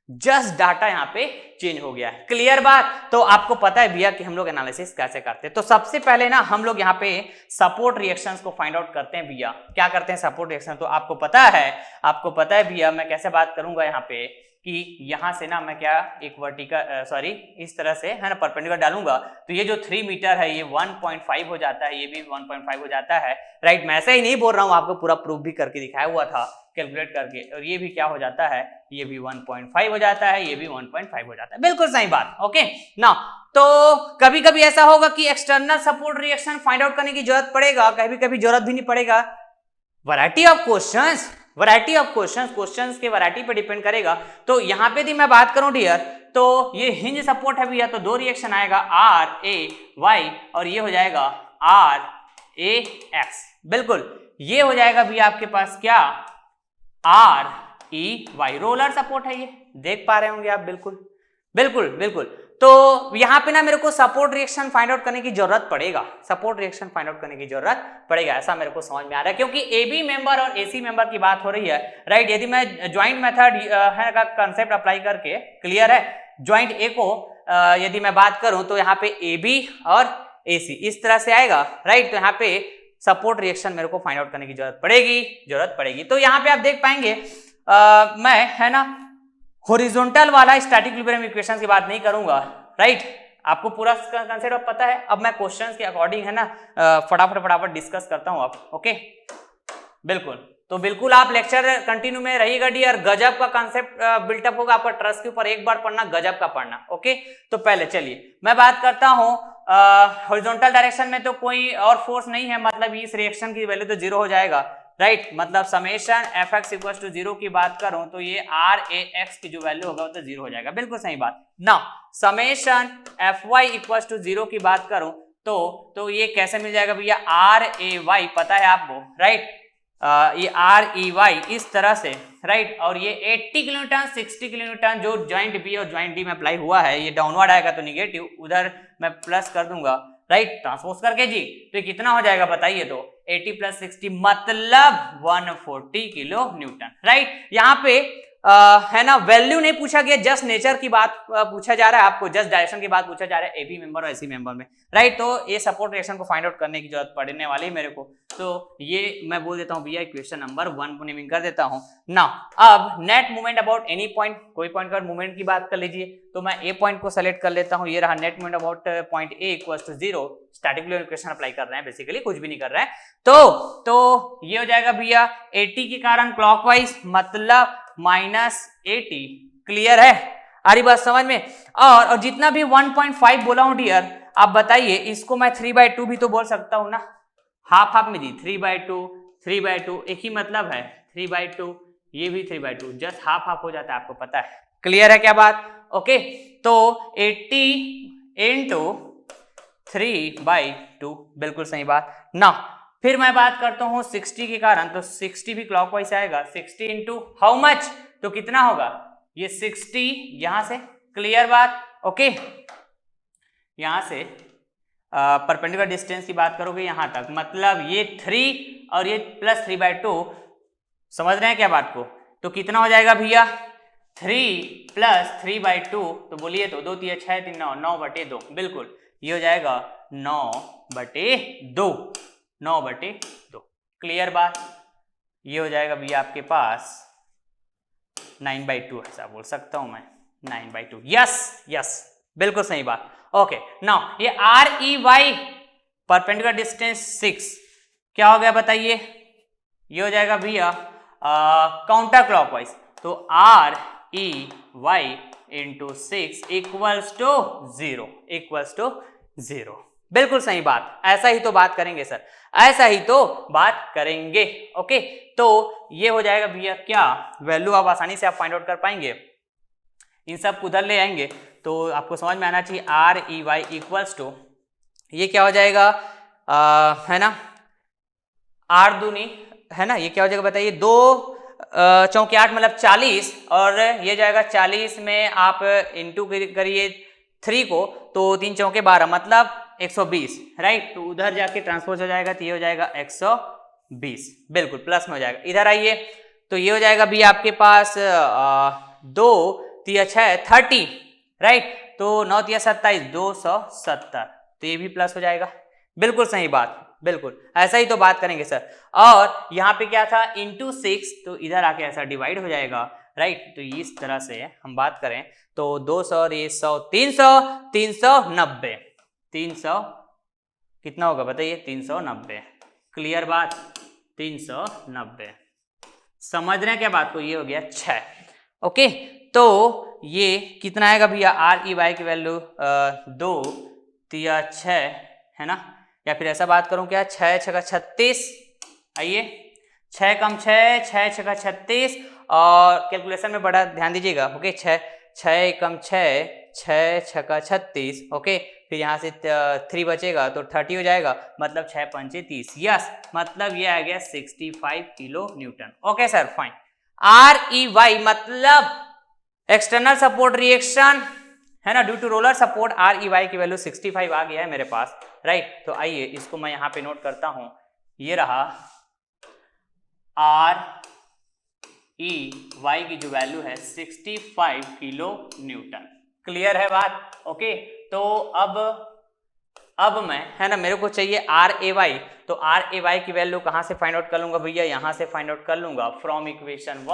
जस्ट डाटा यहाँ पे चेंज हो गया है, क्लियर बात। तो आपको पता है भैया कि हम लोग एनालिसिस कैसे करते हैं, तो सबसे पहले ना हम लोग यहाँ पे सपोर्ट रिएक्शंस को फाइंड आउट करते हैं भैया। क्या करते हैं सपोर्ट रिएक्शन, तो आपको पता है भैया, मैं कैसे बात करूंगा यहाँ पे कि यहां से ना मैं क्या एक वर्टिकल इस तरह से है ना परपेंडिकुलर डालूंगा, तो ये जो 3 मीटर है ये 1.5 हो जाता है, ये भी 1.5 हो जाता है, राइट। मैं ऐसे ही नहीं बोल रहा हूं, आपको पूरा प्रूफ भी करके दिखाया हुआ था कैलकुलेट करके, और ये भी क्या हो जाता है, ये भी 1.5 हो जाता है, ये भी 1.5 हो जाता है, बिल्कुल सही बात, ओके ना। तो कभी कभी ऐसा होगा कि external support reaction find out करने की जरूरत पड़ेगा, कभी कभी जरूरत भी नहीं पड़ेगा, वैरायटी ऑफ क्वेश्चंस के वैरायटी पे डिपेंड करेगा। तो यहां पे भी मैं बात करूं डियर, तो ये हिंज सपोर्ट है भैया, तो दो रिएक्शन आएगा आर ए वाई, और ये हो जाएगा आर ए एक्स, बिल्कुल ये हो जाएगा भैया आपके पास क्या, R E Y, roller support है, ये देख पा रहे होंगे आप, बिल्कुल। तो यहां पे ना मेरे को सपोर्ट रिएक्शन फाइंड आउट करने की जरूरत पड़ेगा, ऐसा मेरे को समझ में आ रहा है, क्योंकि ए बी मेंबर और ए सी मेंबर की बात हो रही है, राइट। यदि मैं ज्वाइंट मेथड है का कंसेप्ट अप्लाई करके, क्लियर है, ज्वाइंट ए को यदि मैं बात करूं तो यहाँ पे ए बी और ए सी इस तरह से आएगा, राइट। तो यहाँ पे सपोर्ट रिएक्शन मेरे को फाइंड आउट करने की जरूरत पड़ेगी। तो यहाँ पे आप देख पाएंगे मैं है ना हॉरिजॉन्टल वाला स्टैटिक इक्विलिब्रियम इक्वेशंस की बात नहीं करूंगा, राइट। आपको पूरा कंसेप्ट पता है, अब मैं क्वेश्चंस के अकॉर्डिंग है ना फटाफट डिस्कस करता हूं आप, ओके, बिल्कुल। तो बिल्कुल आप लेक्चर कंटिन्यू में रहिएगा डियर, गजब का कंसेप्ट बिल्टअप होगा आपका, ट्रस्ट के ऊपर एक बार पढ़ना, गजब का पढ़ना, ओके। तो पहले चलिए मैं बात करता हूं हॉरिजॉन्टल डायरेक्शन में तो कोई और फोर्स नहीं है, मतलब इस रिएक्शन की वैल्यू तो 0 हो जाएगा, राइट। मतलब summation F X equal to 0 की बात करूं तो ये आर ए एक्स की जो वैल्यू होगा वो तो 0 हो जाएगा, बिल्कुल सही बात ना। Summation F Y equal to 0 की बात करूं तो ये कैसे मिल जाएगा भैया, आर ए वाई पता है आपको, राइट। ये आर ई वाई इस तरह से, राइट, और ये 80 किलोन्यूटन 60 किलोन्यूटन जो ज्वाइंट बी और ज्वाइंट डी में अप्लाई हुआ है, ये डाउनवर्ड आएगा तो निगेटिव, उधर मैं प्लस कर दूंगा, राइट, ट्रांसपोज करके जी, तो कितना हो जाएगा बताइए, तो 80 + 60 मतलब 140 किलो न्यूटन, राइट। यहाँ पे है ना वैल्यू नहीं पूछा गया, जस्ट नेचर की बात पूछा जा रहा है आपको, जस्ट डायरेक्शन की बात पूछा जा रहा है एबी मेंबर और एसी मेंबर में, राइट। तो ये सपोर्ट रिएक्शन को फाइंड आउट करने की जरूरत पड़ने वाली है मेरे को, तो ये मैं बोल देता हूँ भैया इक्वेशन नंबर 1 नेमिंग कर देता हूँ ना। अब net movement about any point, कोई पॉइंट का मूवमेंट की बात कर लीजिए, तो मैं ए पॉइंट को सेलेक्ट कर लेता हूँ, ये रहा net movement about point A equal to 0, static equation apply कर रहे हैं, बेसिकली कुछ भी नहीं कर रहे हैं, तो ये हो जाएगा भैया 80 के कारण क्लॉकवाइज मतलब -80, क्लियर है, आ रही बात समझ में। और जितना भी 1.5 बोला हूं डियर, आप बताइए इसको मैं 3/2 भी तो बोल सकता हूं ना, हाफ में जी, 3/2 एक ही मतलब है, 3/2 ये भी 3/2, जस्ट हाफ हो जाता है, आपको पता है, क्लियर है क्या बात, ओके। तो 80 × 3/2 बिल्कुल सही बात ना। फिर मैं बात करता हूं 60 के कारण, तो 60 भी क्लॉकवाइज आएगा, 60 × हाउ मच, तो कितना होगा ये 60 यहां से, क्लियर बात, ओके। यहां से परपेंडिकुलर डिस्टेंस की बात करोगे यहां तक, मतलब ये 3 और ये +3/2, समझ रहे हैं क्या बात को, तो कितना हो जाएगा भैया 3 + 3/2, तो बोलिए तो 2 × 3 = 6 × 3 = 9, 9/2, बिल्कुल ये हो जाएगा 9/2, 9/2, क्लियर बात। ये हो जाएगा भैया आपके पास 9/2, ऐसा बोल सकता हूं मैं 9/2। यस यस, बिल्कुल सही बात। ओके नाउ ये R E Y perpendicular distance 6 क्या हो गया बताइए? ये हो जाएगा भैया काउंटर क्लॉकवाइज, तो R E Y into 6 equals to 0। बिल्कुल सही बात, ऐसा ही तो बात करेंगे सर, ऐसा ही तो बात करेंगे। ओके, तो ये हो जाएगा भैया क्या वैल्यू, आप आसानी से आप फाइंड आउट कर पाएंगे। इन सब उधर ले आएंगे तो आपको समझ में आना चाहिए R E Y equals to, ये क्या हो जाएगा है ना, आर दूनी है ना, ये क्या हो जाएगा बताइए, 2 चौके 8 मतलब 40, और ये जाएगा 40 में आप इंटू करिए 3 को, तो 3 चौके 12 मतलब 120, राइट। तो उधर जाके ट्रांसपोज हो जाएगा, तो ये हो जाएगा 120, बिल्कुल प्लस में हो जाएगा। इधर आइए तो ये हो जाएगा भी आपके पास 2 3 6 30, राइट, तो 9 3 27 270, तो ये भी प्लस हो जाएगा। बिल्कुल सही बात, बिल्कुल ऐसा ही तो बात करेंगे सर। और यहाँ पे क्या था इंटू 6, तो इधर आके ऐसा डिवाइड हो जाएगा, राइट। तो इस तरह से हम बात करें तो 200 और ये 100 300 390, 300 कितना होगा बताइए, 390। क्लियर बात, 390। समझ रहे हैं क्या बात को? ये हो गया 6। ओके, तो ये कितना आएगा भैया आर ई वाई की वैल्यू 2 3 6 है ना, या फिर ऐसा बात करूं क्या 6 6 36, आइए 6 कम 6 6 6 36, और कैलकुलेशन में बड़ा ध्यान दीजिएगा। ओके, 6 6 कम 6 6 6 36, ओके, फिर यहाँ से 3 बचेगा तो 30 हो जाएगा, मतलब 6 पंचे 30, यस, मतलब ये आ गया 65 kilo newton. Okay sir fine. R E Y मतलब एक्सटर्नल सपोर्ट रिएक्शन है ना, due to roller support, R E Y की वैल्यू 65 आ गया है मेरे पास, राइट। तो आइए इसको मैं यहाँ पे नोट करता हूं, ये रहा आर ई वाई की जो वैल्यू है 65 किलो न्यूटन। क्लियर है बात? ओके, तो अब मैं है ना, मेरे को चाहिए आर ए वाई, तो आर ए वाई की वैल्यू कहां से फाइंड आउट कर लूंगा भैया, यहां से फाइंड आउट कर लूंगा फ्रॉम इक्वेशन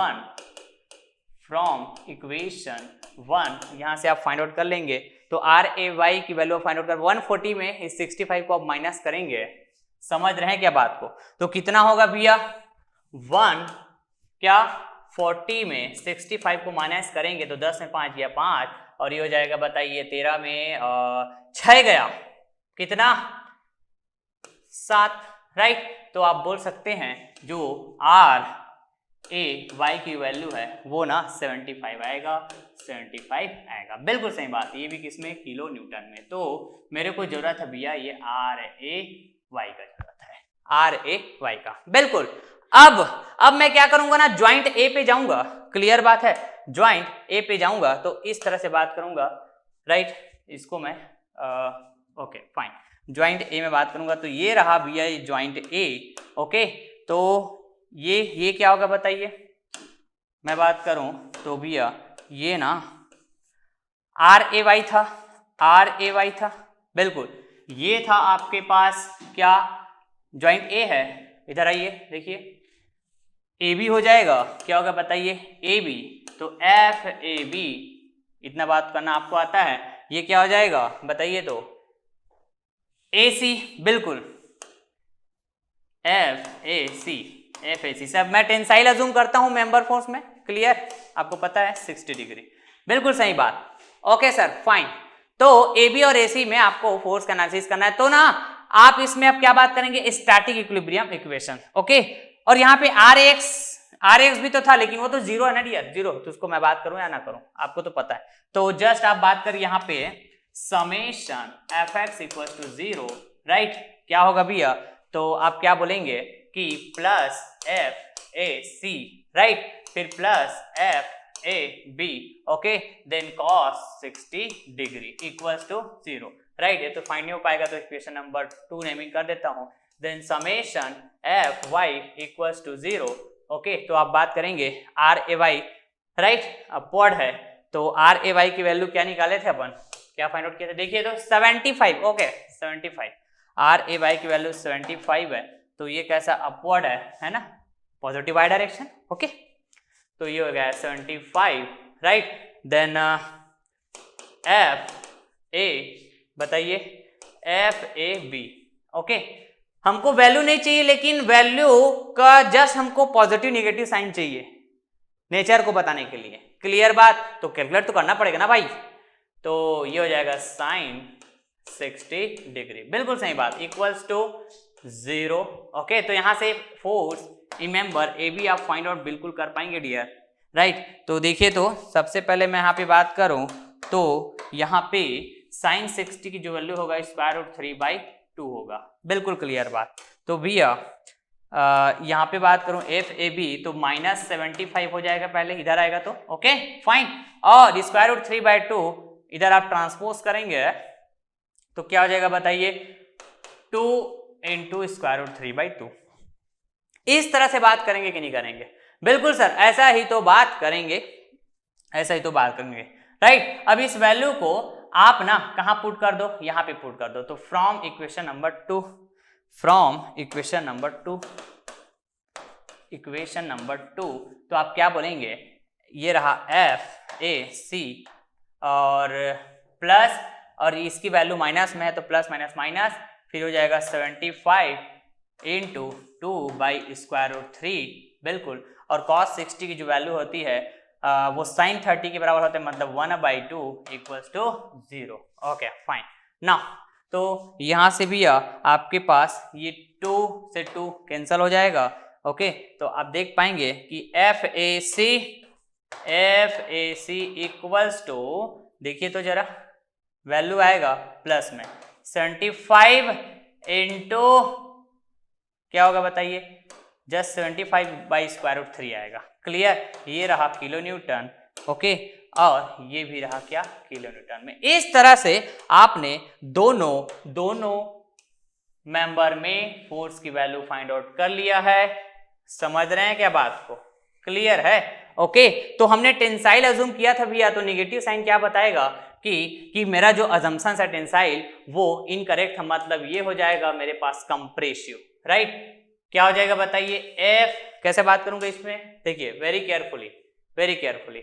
1 यहां से आप फाइंड आउट कर लेंगे। तो आर ए वाई की वैल्यू फाइंड आउट कर 140 में इस 65 को आप माइनस करेंगे, समझ रहे हैं क्या बात को? तो कितना होगा भैया 40 में 65 को माइनस करेंगे तो 10 में 5 गया 5, और ये हो जाएगा बताइए 13 में 6 गया, कितना 7, राइट। तो आप बोल सकते हैं जो आर ए वाई की वैल्यू है वो ना 75 आएगा, 75 आएगा। बिल्कुल सही बात, ये भी किसमें, किलो न्यूटन में। तो मेरे को जरूरत है भैया ये आर ए वाई का जरूरत है, आर ए वाई का, बिल्कुल। अब मैं क्या करूंगा ना, ज्वाइंट ए पे जाऊंगा, क्लियर बात है, ज्वाइंट ए पे जाऊंगा तो इस तरह से बात करूंगा, राइट। इसको मैं ओके फाइन, ज्वाइंट ए में बात करूंगा, तो ये रहा भैया ये ज्वाइंट ए। ओके, तो ये क्या होगा बताइए, मैं बात करूं तो भैया ये ना आर ए वाई था, आर ए वाई था, बिल्कुल। ये था आपके पास क्या, ज्वाइंट ए है, इधर आइए देखिए, ए बी हो जाएगा, क्या होगा बताइए ए बी, तो एफ ए बी, इतना बात करना आपको आता है, ये क्या हो जाएगा बताइए, तो ए सी, बिल्कुल एफ ए सी। सब मैं टेंसाइल अज्यूम करता हूं मेंबर फोर्स में, क्लियर, आपको पता है 60 डिग्री, बिल्कुल सही बात। ओके सर फाइन, तो ए बी और ए सी में आपको फोर्स का एनालिसिस करना है, तो ना आप इसमें अब क्या बात करेंगे, स्टैटिक इक्विलिब्रियम इक्वेशन। ओके, और यहाँ पे आर एक्स भी तो था, लेकिन वो तो जीरो है ना डियर, जीरो, तो उसको मैं बात करूं या ना करूं आपको तो पता है। तो जस्ट आप बात कर यहाँ पे summation F X equal to 0, right, क्या होगा भैया, तो आप क्या बोलेंगे कि plus F A C, right, फिर plus F A B, okay, then cos 60 degree equals to 0, right. ये तो फाइंड नहीं हो पाएगा, तो इक्वेशन नंबर 2 नेमिंग कर देता हूं, then summation F Y equals to 0, okay. तो आप बात करेंगे R A Y, right, upward है, तो आर ए वाई की वैल्यू क्या निकाले थे अपन, क्या फाइंड आउट किए थे, देखिए तो 75, ओके 75, आर ए वाई की वैल्यू 75 है, तो ये कैसा अपवर्ड है ना, पॉजिटिव वाई डायरेक्शन। ओके, तो ये हो गया 75, राइट। देन एफ ए, बताइए एफ ए बी। ओके, हमको वैल्यू नहीं चाहिए, लेकिन वैल्यू का जस्ट हमको पॉजिटिव नेगेटिव साइन चाहिए नेचर को बताने के लिए। क्लियर बात? तो कैलकुलेट तो करना पड़ेगा ना भाई। तो ये हो जाएगा साइन 60 डिग्री, बिल्कुल सही बात, इक्वल्स टू 0। ओके, तो यहां से फोर्स रिमेंबर ए बी आप फाइंड आउट बिल्कुल कर पाएंगे डियर, राइट। तो देखिए, तो सबसे पहले मैं यहाँ पे बात करूं तो यहाँ पे साइन 60 की जो वैल्यू होगा √3/2 होगा, बिल्कुल क्लियर बात। तो भैया यहाँ पे बात करूं एफ ए बी तो -75 हो जाएगा, पहले इधर आएगा तो ओके फाइन, और √3/2 इधर आप ट्रांसपोज करेंगे तो क्या हो जाएगा बताइए, 2 × √3/2। इस तरह से बात करेंगे कि नहीं करेंगे? बिल्कुल सर, ऐसा ही तो बात करेंगे, ऐसा ही तो बात करेंगे, राइट। अब इस वैल्यू को आप ना कहां पुट कर दो, यहां पे पुट कर दो। तो from equation number 2, equation number 2 तो आप क्या बोलेंगे, ये रहा एफ ए सी और प्लस, और इसकी वैल्यू माइनस में है तो प्लस माइनस माइनस, फिर हो जाएगा 75 × 2/√3, बिल्कुल। और cos 60 की जो वैल्यू होती है वो sin 30 के बराबर होते हैं, मतलब 1/2 = 0। Okay fine. नाउ तो यहां से भी आपके पास ये 2 से 2 कैंसिल हो जाएगा। ओके, तो आप देख पाएंगे कि F A C equals to, देखिए तो जरा वैल्यू आएगा प्लस में 75 इंटू क्या होगा बताइए, जस्ट 75/√3 आएगा। क्लियर? ये रहा किलो न्यूटन। ओके, और ये भी रहा क्या, किलो न्यूटन में। इस तरह से आपने दोनों मेंबर में फोर्स की वैल्यू फाइंड आउट कर लिया है। समझ रहे हैं क्या बात को? क्लियर है? ओके, तो हमने टेंसाइल अज्यूम किया था भैया, तो नेगेटिव साइन क्या बताएगा कि मेरा जो अजम्पशन है टेंसाइल वो इनकरेक्ट है, मतलब ये हो जाएगा मेरे पास कंप्रेसिव, राइट। क्या हो जाएगा बताइए, एफ, कैसे बात करूंगा इसमें, देखिए वेरी केयरफुली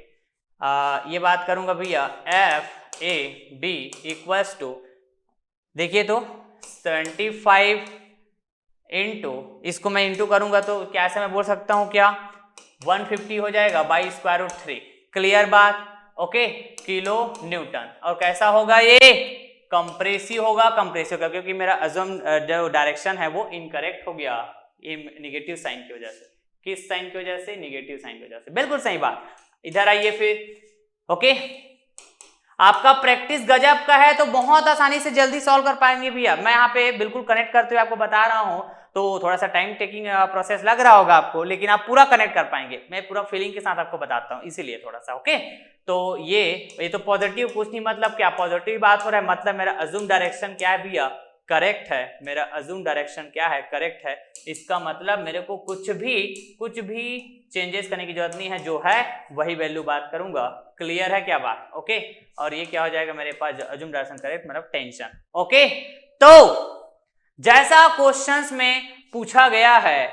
ये बात करूंगा भैया, F A B equals to, देखिए तो 75 इंटू, इसको मैं इंटू करूंगा तो कैसे मैं बोल सकता हूं क्या, 150 हो जाएगा /√3। क्लियर बात? Okay, kilo Newton. और कैसा होगा ये, कंप्रेसिव होगा, क्योंकि मेरा अजम जो डायरेक्शन है वो इनकरेक्ट हो गया, ये नेगेटिव साइन की वजह से। किस साइन की वजह से? नेगेटिव साइन की वजह से। बिल्कुल सही बात। इधर आइए फिर। ओके, आपका प्रैक्टिस गजब का है तो बहुत आसानी से जल्दी सॉल्व कर पाएंगे भैया। मैं यहाँ पे बिल्कुल कनेक्ट करते हुए आपको बता रहा हूँ, तो थोड़ा सा टाइम टेकिंग प्रोसेस लग रहा होगा आपको, लेकिन आप पूरा कनेक्ट कर पाएंगे। मैं पूरा फीलिंग के साथ आपको बताता हूँ, इसीलिए थोड़ा सा। ओके, तो ये तो पॉजिटिव कुछ नहीं, मतलब क्या पॉजिटिव बात हो रहा है, मतलब मेरा अज्यूम डायरेक्शन क्या है भैया, करेक्ट है। मेरा अज्यूम डायरेक्शन क्या है, करेक्ट है। इसका मतलब मेरे को कुछ भी चेंजेस करने की जरूरत नहीं है, जो है वही वैल्यू बात करूंगा। क्लियर है क्या बात? ओके, और ये क्या हो जाएगा मेरे पास, अज्यूम डायरेक्शन करेक्ट मतलब टेंशन। ओके, तो जैसा क्वेश्चंस में पूछा गया है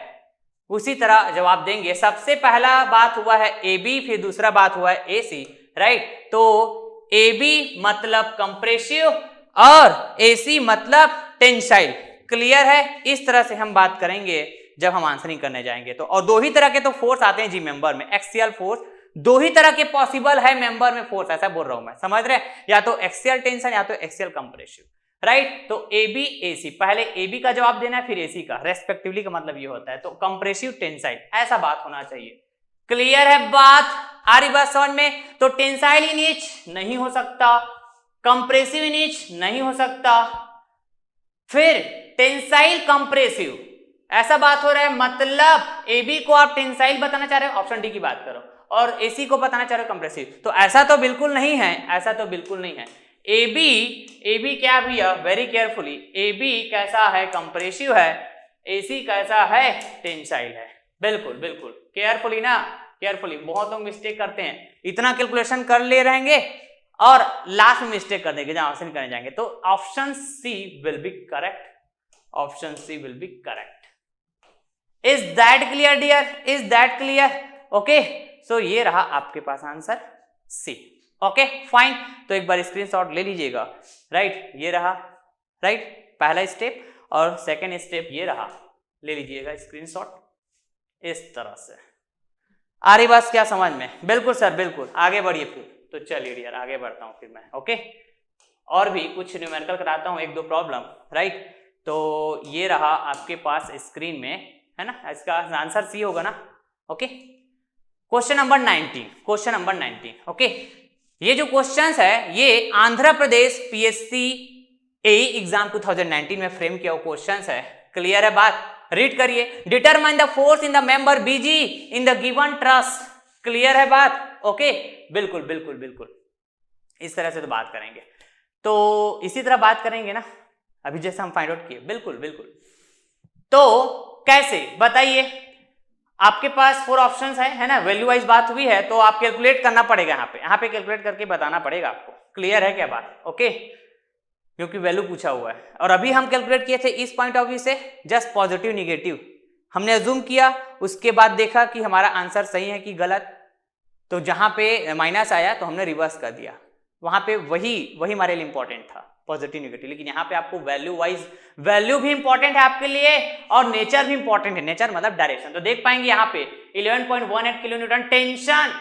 उसी तरह जवाब देंगे। सबसे पहला बात हुआ है ए बी, फिर दूसरा बात हुआ है ए सी, राइट। तो ए बी मतलब कंप्रेसिव और ए सी मतलब टेंसाइल। क्लियर है? इस तरह से हम बात करेंगे जब हम आंसरिंग करने जाएंगे तो। और दो ही तरह के तो फोर्स आते हैं जी मेंबर में, एक्सियल फोर्स, दो ही तरह के पॉसिबल है मेंबर में फोर्स, ऐसा बोल रहा हूं मैं, समझ रहे? या तो एक्सियल टेंशन या तो एक्सियल कंप्रेसिव, राइट। तो ए बी ए सी, पहले ए बी का जवाब देना है फिर ए सी का, रेस्पेक्टिवली का मतलब ये होता है। तो कंप्रेसिव टेंसाइल, ऐसा बात होना चाहिए। क्लियर है बात? आ रही बात समझ में? तो टेंसाइल इन ईच नहीं हो सकता, कंप्रेसिव इन ईच नहीं हो सकता, फिर टेंसाइल कंप्रेसिव, ऐसा बात हो रहा है। मतलब ए बी को आप टेंसाइल बताना चाह रहे हो, ऑप्शन डी की बात करो, और ए सी को बताना चाह रहे हो कंप्रेसिव। तो ऐसा तो बिल्कुल नहीं है, ऐसा तो बिल्कुल नहीं है। ए बी क्या भैया, वेरी केयरफुली, ए बी कैसा है, कंप्रेसिव है, ए सी कैसा है, टेंसाइल है। बिल्कुल बिल्कुल केयरफुली ना, केयरफुली। बहुत लोग मिस्टेक करते हैं, इतना कैलकुलेशन कर ले रहेंगे और लास्ट में मिस्टेक कर देंगे जब आंसर करने जाएंगे। तो option C will be correct, option C will be correct. Is that clear dear? Is that clear? Okay, so ये रहा आपके पास आंसर सी। ओके फाइन, तो एक बार स्क्रीनशॉट ले लीजिएगा। राइट, ये रहा राइट पहला स्टेप, और सेकंड स्टेप ये रहा, ले लीजिएगा स्क्रीनशॉट इस तरह से। आ रही बात क्या समझ में? बिल्कुल सर बिल्कुल, आगे बढ़िए फिर। तो चलिए डियर आगे बढ़ता हूं फिर मैं। ओके, और भी कुछ न्यूमेरिकल कराता हूं, एक दो प्रॉब्लम। राइट, तो ये रहा आपके पास स्क्रीन में, है ना, इसका आंसर सी होगा ना। Okay, question number 19, question number 19। Okay, ये जो क्वेश्चंस है ये आंध्र प्रदेश पीएससी एई एग्जाम 2019 में फ्रेम किया हुआ क्वेश्चंस है। क्लियर है बात? रीड करिए। Determine the force in the member BG in the given truss. Clear है बात? ओके, बिल्कुल बिल्कुल बिल्कुल, इस तरह से तो बात करेंगे। तो इसी तरह बात करेंगे ना अभी जैसे हम फाइंड आउट किए। बिल्कुल बिल्कुल, तो कैसे बताइए? आपके पास 4 ऑप्शंस है ना, वैल्यू वाइज बात हुई है, तो आप कैलकुलेट करना पड़ेगा यहाँ पे कैलकुलेट करके बताना पड़ेगा आपको। क्लियर है क्या बात? ओके, क्योंकि वैल्यू पूछा हुआ है, और अभी हम कैलकुलेट किए थे इस पॉइंट ऑफ व्यू से, जस्ट पॉजिटिव निगेटिव हमने अज्यूम किया, उसके बाद देखा कि हमारा आंसर सही है कि गलत, तो जहां पे माइनस आया तो हमने रिवर्स कर दिया, वहां पे वही हमारे लिए इंपॉर्टेंट था, पॉजिटिव निगेटिव। लेकिन यहाँ पे आपको वैल्यू वाइज, वैल्यू भी इंपॉर्टेंट है आपके लिए और नेचर भी इंपॉर्टेंट है। नेचर मतलब डायरेक्शन। तो देख पाएंगे यहाँ पे 11.18 kilo newton tension,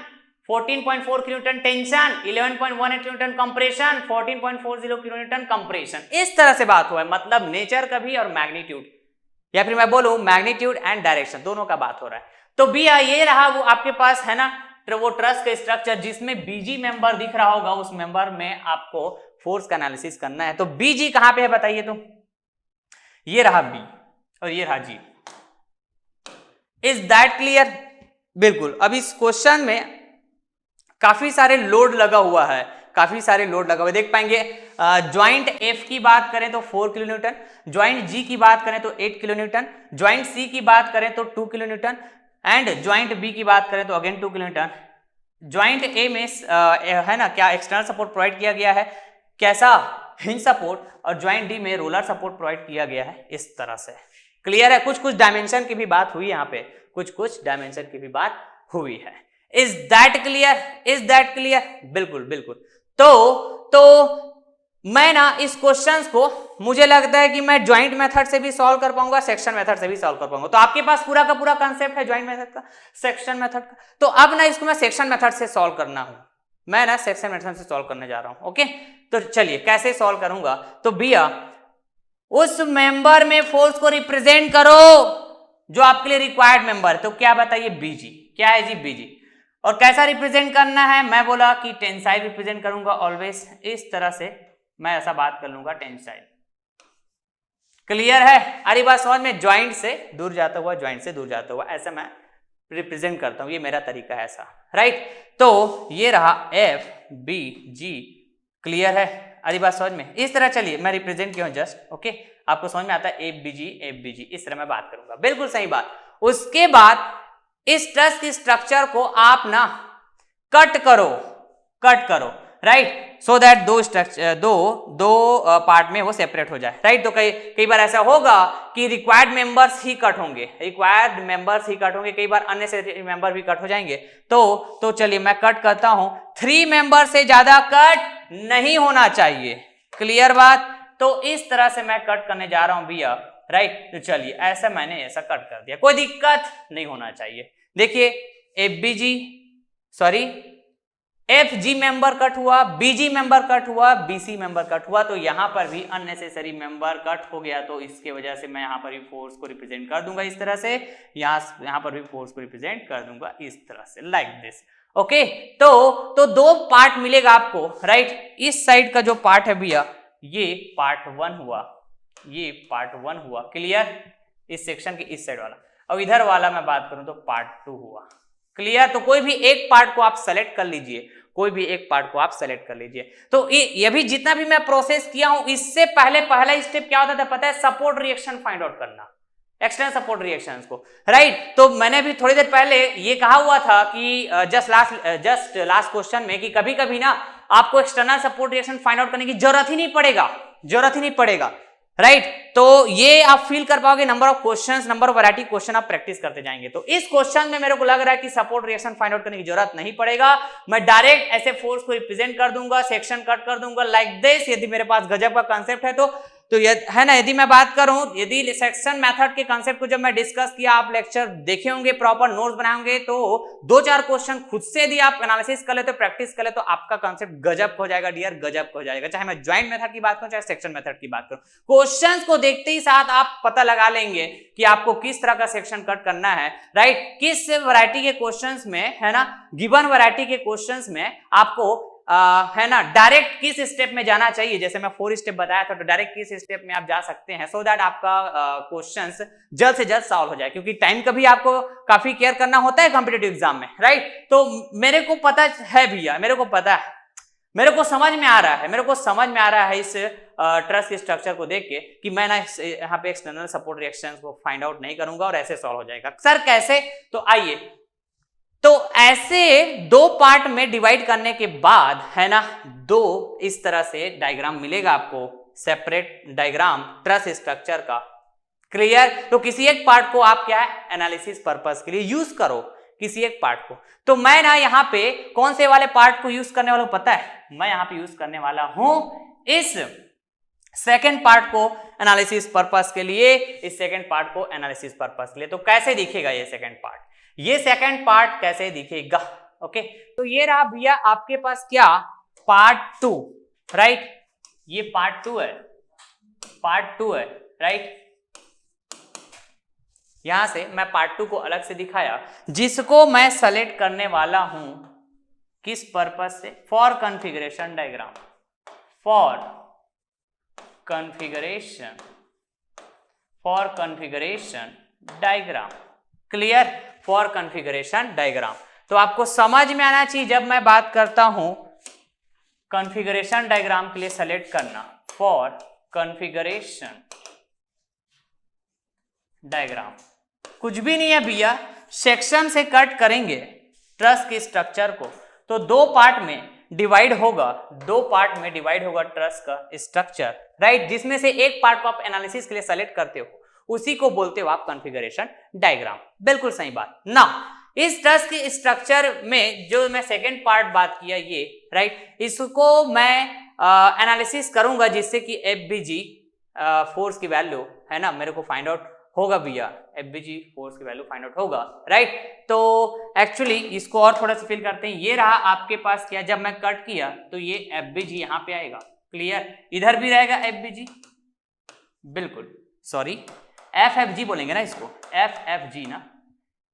14.4 kilo newton tension, 11.18 kilo Newton compression, 14.40 kilo Newton compression. इस तरह से बात हुआ है, मतलब नेचर का भी और मैग्नीट्यूड, या फिर मैं बोलूं मैग्नीट्यूड एंड डायरेक्शन, दोनों का बात हो रहा है। तो बी ये रहा वो आपके पास है ना, वो ट्रस का स्ट्रक्चर जिसमें बीजी मेंबर दिख रहा होगा, उस मेंबर में आपको फोर्स का एनालिसिस करना है। तो बीजी कहां पे है बताइए? तो ये रहा बी और ये रहा जी। Is that clear? बिल्कुल। अब इस क्वेश्चन में काफी सारे लोड लगा हुआ है, काफी सारे लोड लगा हुआ है। देख पाएंगे ज्वाइंट एफ की बात करें तो 4 किलो न्यूटन, ज्वाइंट जी की बात करें तो 8 किलो न्यूटन, ज्वाइंट सी की बात करें तो 2 kilo newton, and joint B की बात करें तो again 2 kilo newton. Joint A में है ना क्या एक्सटर्नल सपोर्ट प्रोवाइड किया गया है, कैसा हिंज सपोर्ट, और ज्वाइंट डी में रोलर सपोर्ट प्रोवाइड किया गया है इस तरह से। क्लियर है? कुछ कुछ डायमेंशन की भी बात हुई यहाँ पे, कुछ कुछ डायमेंशन की भी बात हुई है। Is that clear? Is that clear? बिल्कुल बिल्कुल। तो मैं ना इस क्वेश्चंस को मुझे लगता है कि मैं ज्वाइंट मेथड से भी सॉल्व कर पाऊंगा, सेक्शन मेथड से भी सॉल्व कर पाऊंगा। तो आपके पास पूरा का पूरा कांसेप्ट है ज्वाइंट मेथड का, सेक्शन मेथड का। तो अब ना इसको मैं सेक्शन मेथड से सॉल्व करना हूं, मैं ना सेक्शन मेथड से सॉल्व करने जा रहा हूं। ओके, तो चलिए कैसे सॉल्व करूंगा? तो भैया उस मेंबर में फोर्स को रिप्रेजेंट करो जो आपके लिए रिक्वायर्ड मेंबर है। तो क्या बताइए? बीजी। क्या है जी? बीजी। और कैसा रिप्रेजेंट करना है? मैं बोला कि टेंसाइल रिप्रेजेंट करूंगा ऑलवेज, इस तरह से मैं ऐसा बात कर लूंगा, टेंसाइल। क्लियर है? अरे बात समझ में? ज्वाइंट से दूर जाता हुआ, ज्वाइंट से दूर जाता हुआ, ऐसा मैं रिप्रेजेंट करता हूं, ये मेरा तरीका है ऐसा। राइट, तो ये रहा एफ बी जी। क्लियर है? अरे बात समझ में? इस तरह चलिए मैं रिप्रेजेंट किया हूं जस्ट। ओके, आपको समझ में आता है? एफ बी जी, इस तरह मैं बात करूंगा। बिल्कुल सही बात। उसके बाद इस ट्रस की स्ट्रक्चर को आप ना कट करो राइट, सो दैट दो पार्ट में वो सेपरेट हो जाए। राइट, तो कई बार ऐसा होगा कि रिक्वायर्ड मेंबर्स ही कट होंगे, कई बार अननेसेसरी मेंबर भी कट हो जाएंगे। तो चलिए मैं कट करता हूं। 3 मेंबर से ज्यादा कट नहीं होना चाहिए। क्लियर बात? तो इस तरह से मैं कट करने जा रहा हूं भैया। राइट, तो चलिए ऐसा मैंने ऐसा कट कर दिया, कोई दिक्कत नहीं होना चाहिए। देखिए एफ जी मेंबर कट हुआ, बीजी मेंबर कट हुआ, बीसी मेंबर कट हुआ, तो यहां पर भी अननेसेसरी मेंबर कट हो गया। तो इसके वजह से मैं यहां पर भी फोर्स को रिप्रेजेंट कर दूंगा इस तरह से, यहां पर भी फोर्स को रिप्रेजेंट कर दूंगा इस तरह से, लाइक दिस। ओके, तो 2 पार्ट मिलेगा आपको। राइट, इस साइड का जो पार्ट है भैया, ये पार्ट 1 हुआ, ये पार्ट 1 हुआ। क्लियर? इस सेक्शन के इस साइड वाला। अब इधर वाला मैं बात करूं तो पार्ट 2 हुआ। क्लियर? तो कोई भी एक पार्ट को आप सेलेक्ट कर लीजिए, तो ये भी जितना भी मैं प्रोसेस किया हूं, इससे पहला स्टेप क्या होता था पता है? सपोर्ट रिएक्शन फाइंड आउट करना, एक्सटर्नल सपोर्ट रिएक्शंस को। राइट, तो मैंने भी थोड़ी देर पहले ये कहा हुआ था कि जस्ट लास्ट क्वेश्चन में कि कभी-कभी ना आपको external support reaction find out करने की जरूरत ही नहीं पड़ेगा। राइट तो ये आप फील कर पाओगे, number of questions, number of variety question आप प्रैक्टिस करते जाएंगे। तो इस क्वेश्चन में मेरे को लग रहा है कि सपोर्ट रिएक्शन फाइंड आउट करने की जरूरत नहीं पड़ेगा, मैं डायरेक्ट ऐसे फोर्स को रिप्रेजेंट कर दूंगा, सेक्शन कट कर दूंगा लाइक दिस। यदि मेरे पास गजब का कंसेप्ट है तो है ना, यदि मैं बात करूं, यदि सेक्शन मेथड के कंसेप्ट को जब मैं डिस्कस किया, आप लेक्चर देखे होंगे, प्रॉपर नोट्स बनाए होंगे, तो 2-4 क्वेश्चन खुद से यदि आप एनालिसिस कर लेते, प्रैक्टिस कर ले, तो आपका कंसेप्ट गजब हो जाएगा डियर, गजब हो जाएगा। चाहे मैं ज्वाइंट मेथड की बात करूं, चाहे सेक्शन मेथड की बात करूं, क्वेश्चंस को देखते ही साथ आप पता लगा लेंगे कि आपको किस तरह का सेक्शन कट करना है, राइट, किस वैरायटी के क्वेश्चंस में, है ना, गिवन वैरायटी के क्वेश्चंस में आपको है ना डायरेक्ट किस स्टेप में जाना चाहिए। जैसे मैं 4 स्टेप बताया था, तो डायरेक्ट किस स्टेप में आप जा सकते हैं, सो दैट आपका क्वेश्चंस जल्द से जल्द सॉल्व हो जाए, क्योंकि टाइम का भी आपको काफी केयर करना होता है कॉम्पिटिटिव एग्जाम में, राइट। तो मेरे को पता है भैया, मेरे को पता है, मेरे को समझ में आ रहा है, मेरे को समझ में आ रहा है इस ट्रस्ट के स्ट्रक्चर को देख के कि मैं ना यहाँ पे एक्सटर्नल सपोर्ट रिएक्शंस को फाइंड आउट नहीं करूंगा और ऐसे सॉल्व हो जाएगा। सर कैसे? तो आइए, तो ऐसे 2 पार्ट में डिवाइड करने के बाद, है ना, 2 इस तरह से डायग्राम मिलेगा आपको, सेपरेट डायग्राम ट्रस्ट स्ट्रक्चर का, क्लियर। तो किसी एक पार्ट को आप क्या है एनालिसिस पर्पस के लिए यूज करो, किसी एक पार्ट को। तो मैं ना यहाँ पे कौन से वाले पार्ट को यूज करने वाला हूं पता है? मैं यहाँ पे यूज करने वाला हूं इस सेकेंड पार्ट को एनालिसिस पर्पस के लिए, इस सेकेंड पार्ट को एनालिसिस पर्पस के लिए। तो कैसे दिखेगा ये सेकेंड पार्ट? ये सेकंड पार्ट कैसे दिखेगा? ओके, तो ये रहा भैया आपके पास क्या, पार्ट 2, राइट, ये पार्ट 2 है, पार्ट 2 है, राइट। यहां से मैं पार्ट 2 को अलग से दिखाया, जिसको मैं सेलेक्ट करने वाला हूं किस पर्पस से, for configuration diagram, for configuration, for configuration diagram, clear, for configuration diagram. तो आपको समझ में आना चाहिए जब मैं बात करता हूं कॉन्फ़िगरेशन डायग्राम के लिए सेलेक्ट करना, फॉर कॉन्फ़िगरेशन डायग्राम, कुछ भी नहीं है भैया, सेक्शन से कट करेंगे ट्रस के स्ट्रक्चर को, तो 2 पार्ट में डिवाइड होगा, 2 पार्ट में डिवाइड होगा ट्रस का स्ट्रक्चर, राइट, जिसमें से एक पार्ट को आप एनालिसिस के लिए सेलेक्ट करते हो, उसी को बोलते हो आप कॉन्फ़िगरेशन डायग्राम। बिल्कुल सही बात ना। इस ट्रस के स्ट्रक्चर में जो मैं सेकेंड पार्ट बात किया ये, राइट, इसको मैं एनालिसिस करूंगा जिससे कि FBG फोर्स की वैल्यू, है ना, मेरे को फाइंड आउट होगा भैया, FBG फोर्स की वैल्यू फाइंड आउट होगा, राइट। तो एक्चुअली इसको और थोड़ा सा फिल करते हैं। ये रहा आपके पास क्या, जब मैं कट किया तो ये FBG यहां पे आएगा, क्लियर, इधर भी रहेगा FBG, बिल्कुल, सॉरी FFG बोलेंगे ना इसको, FFG ना,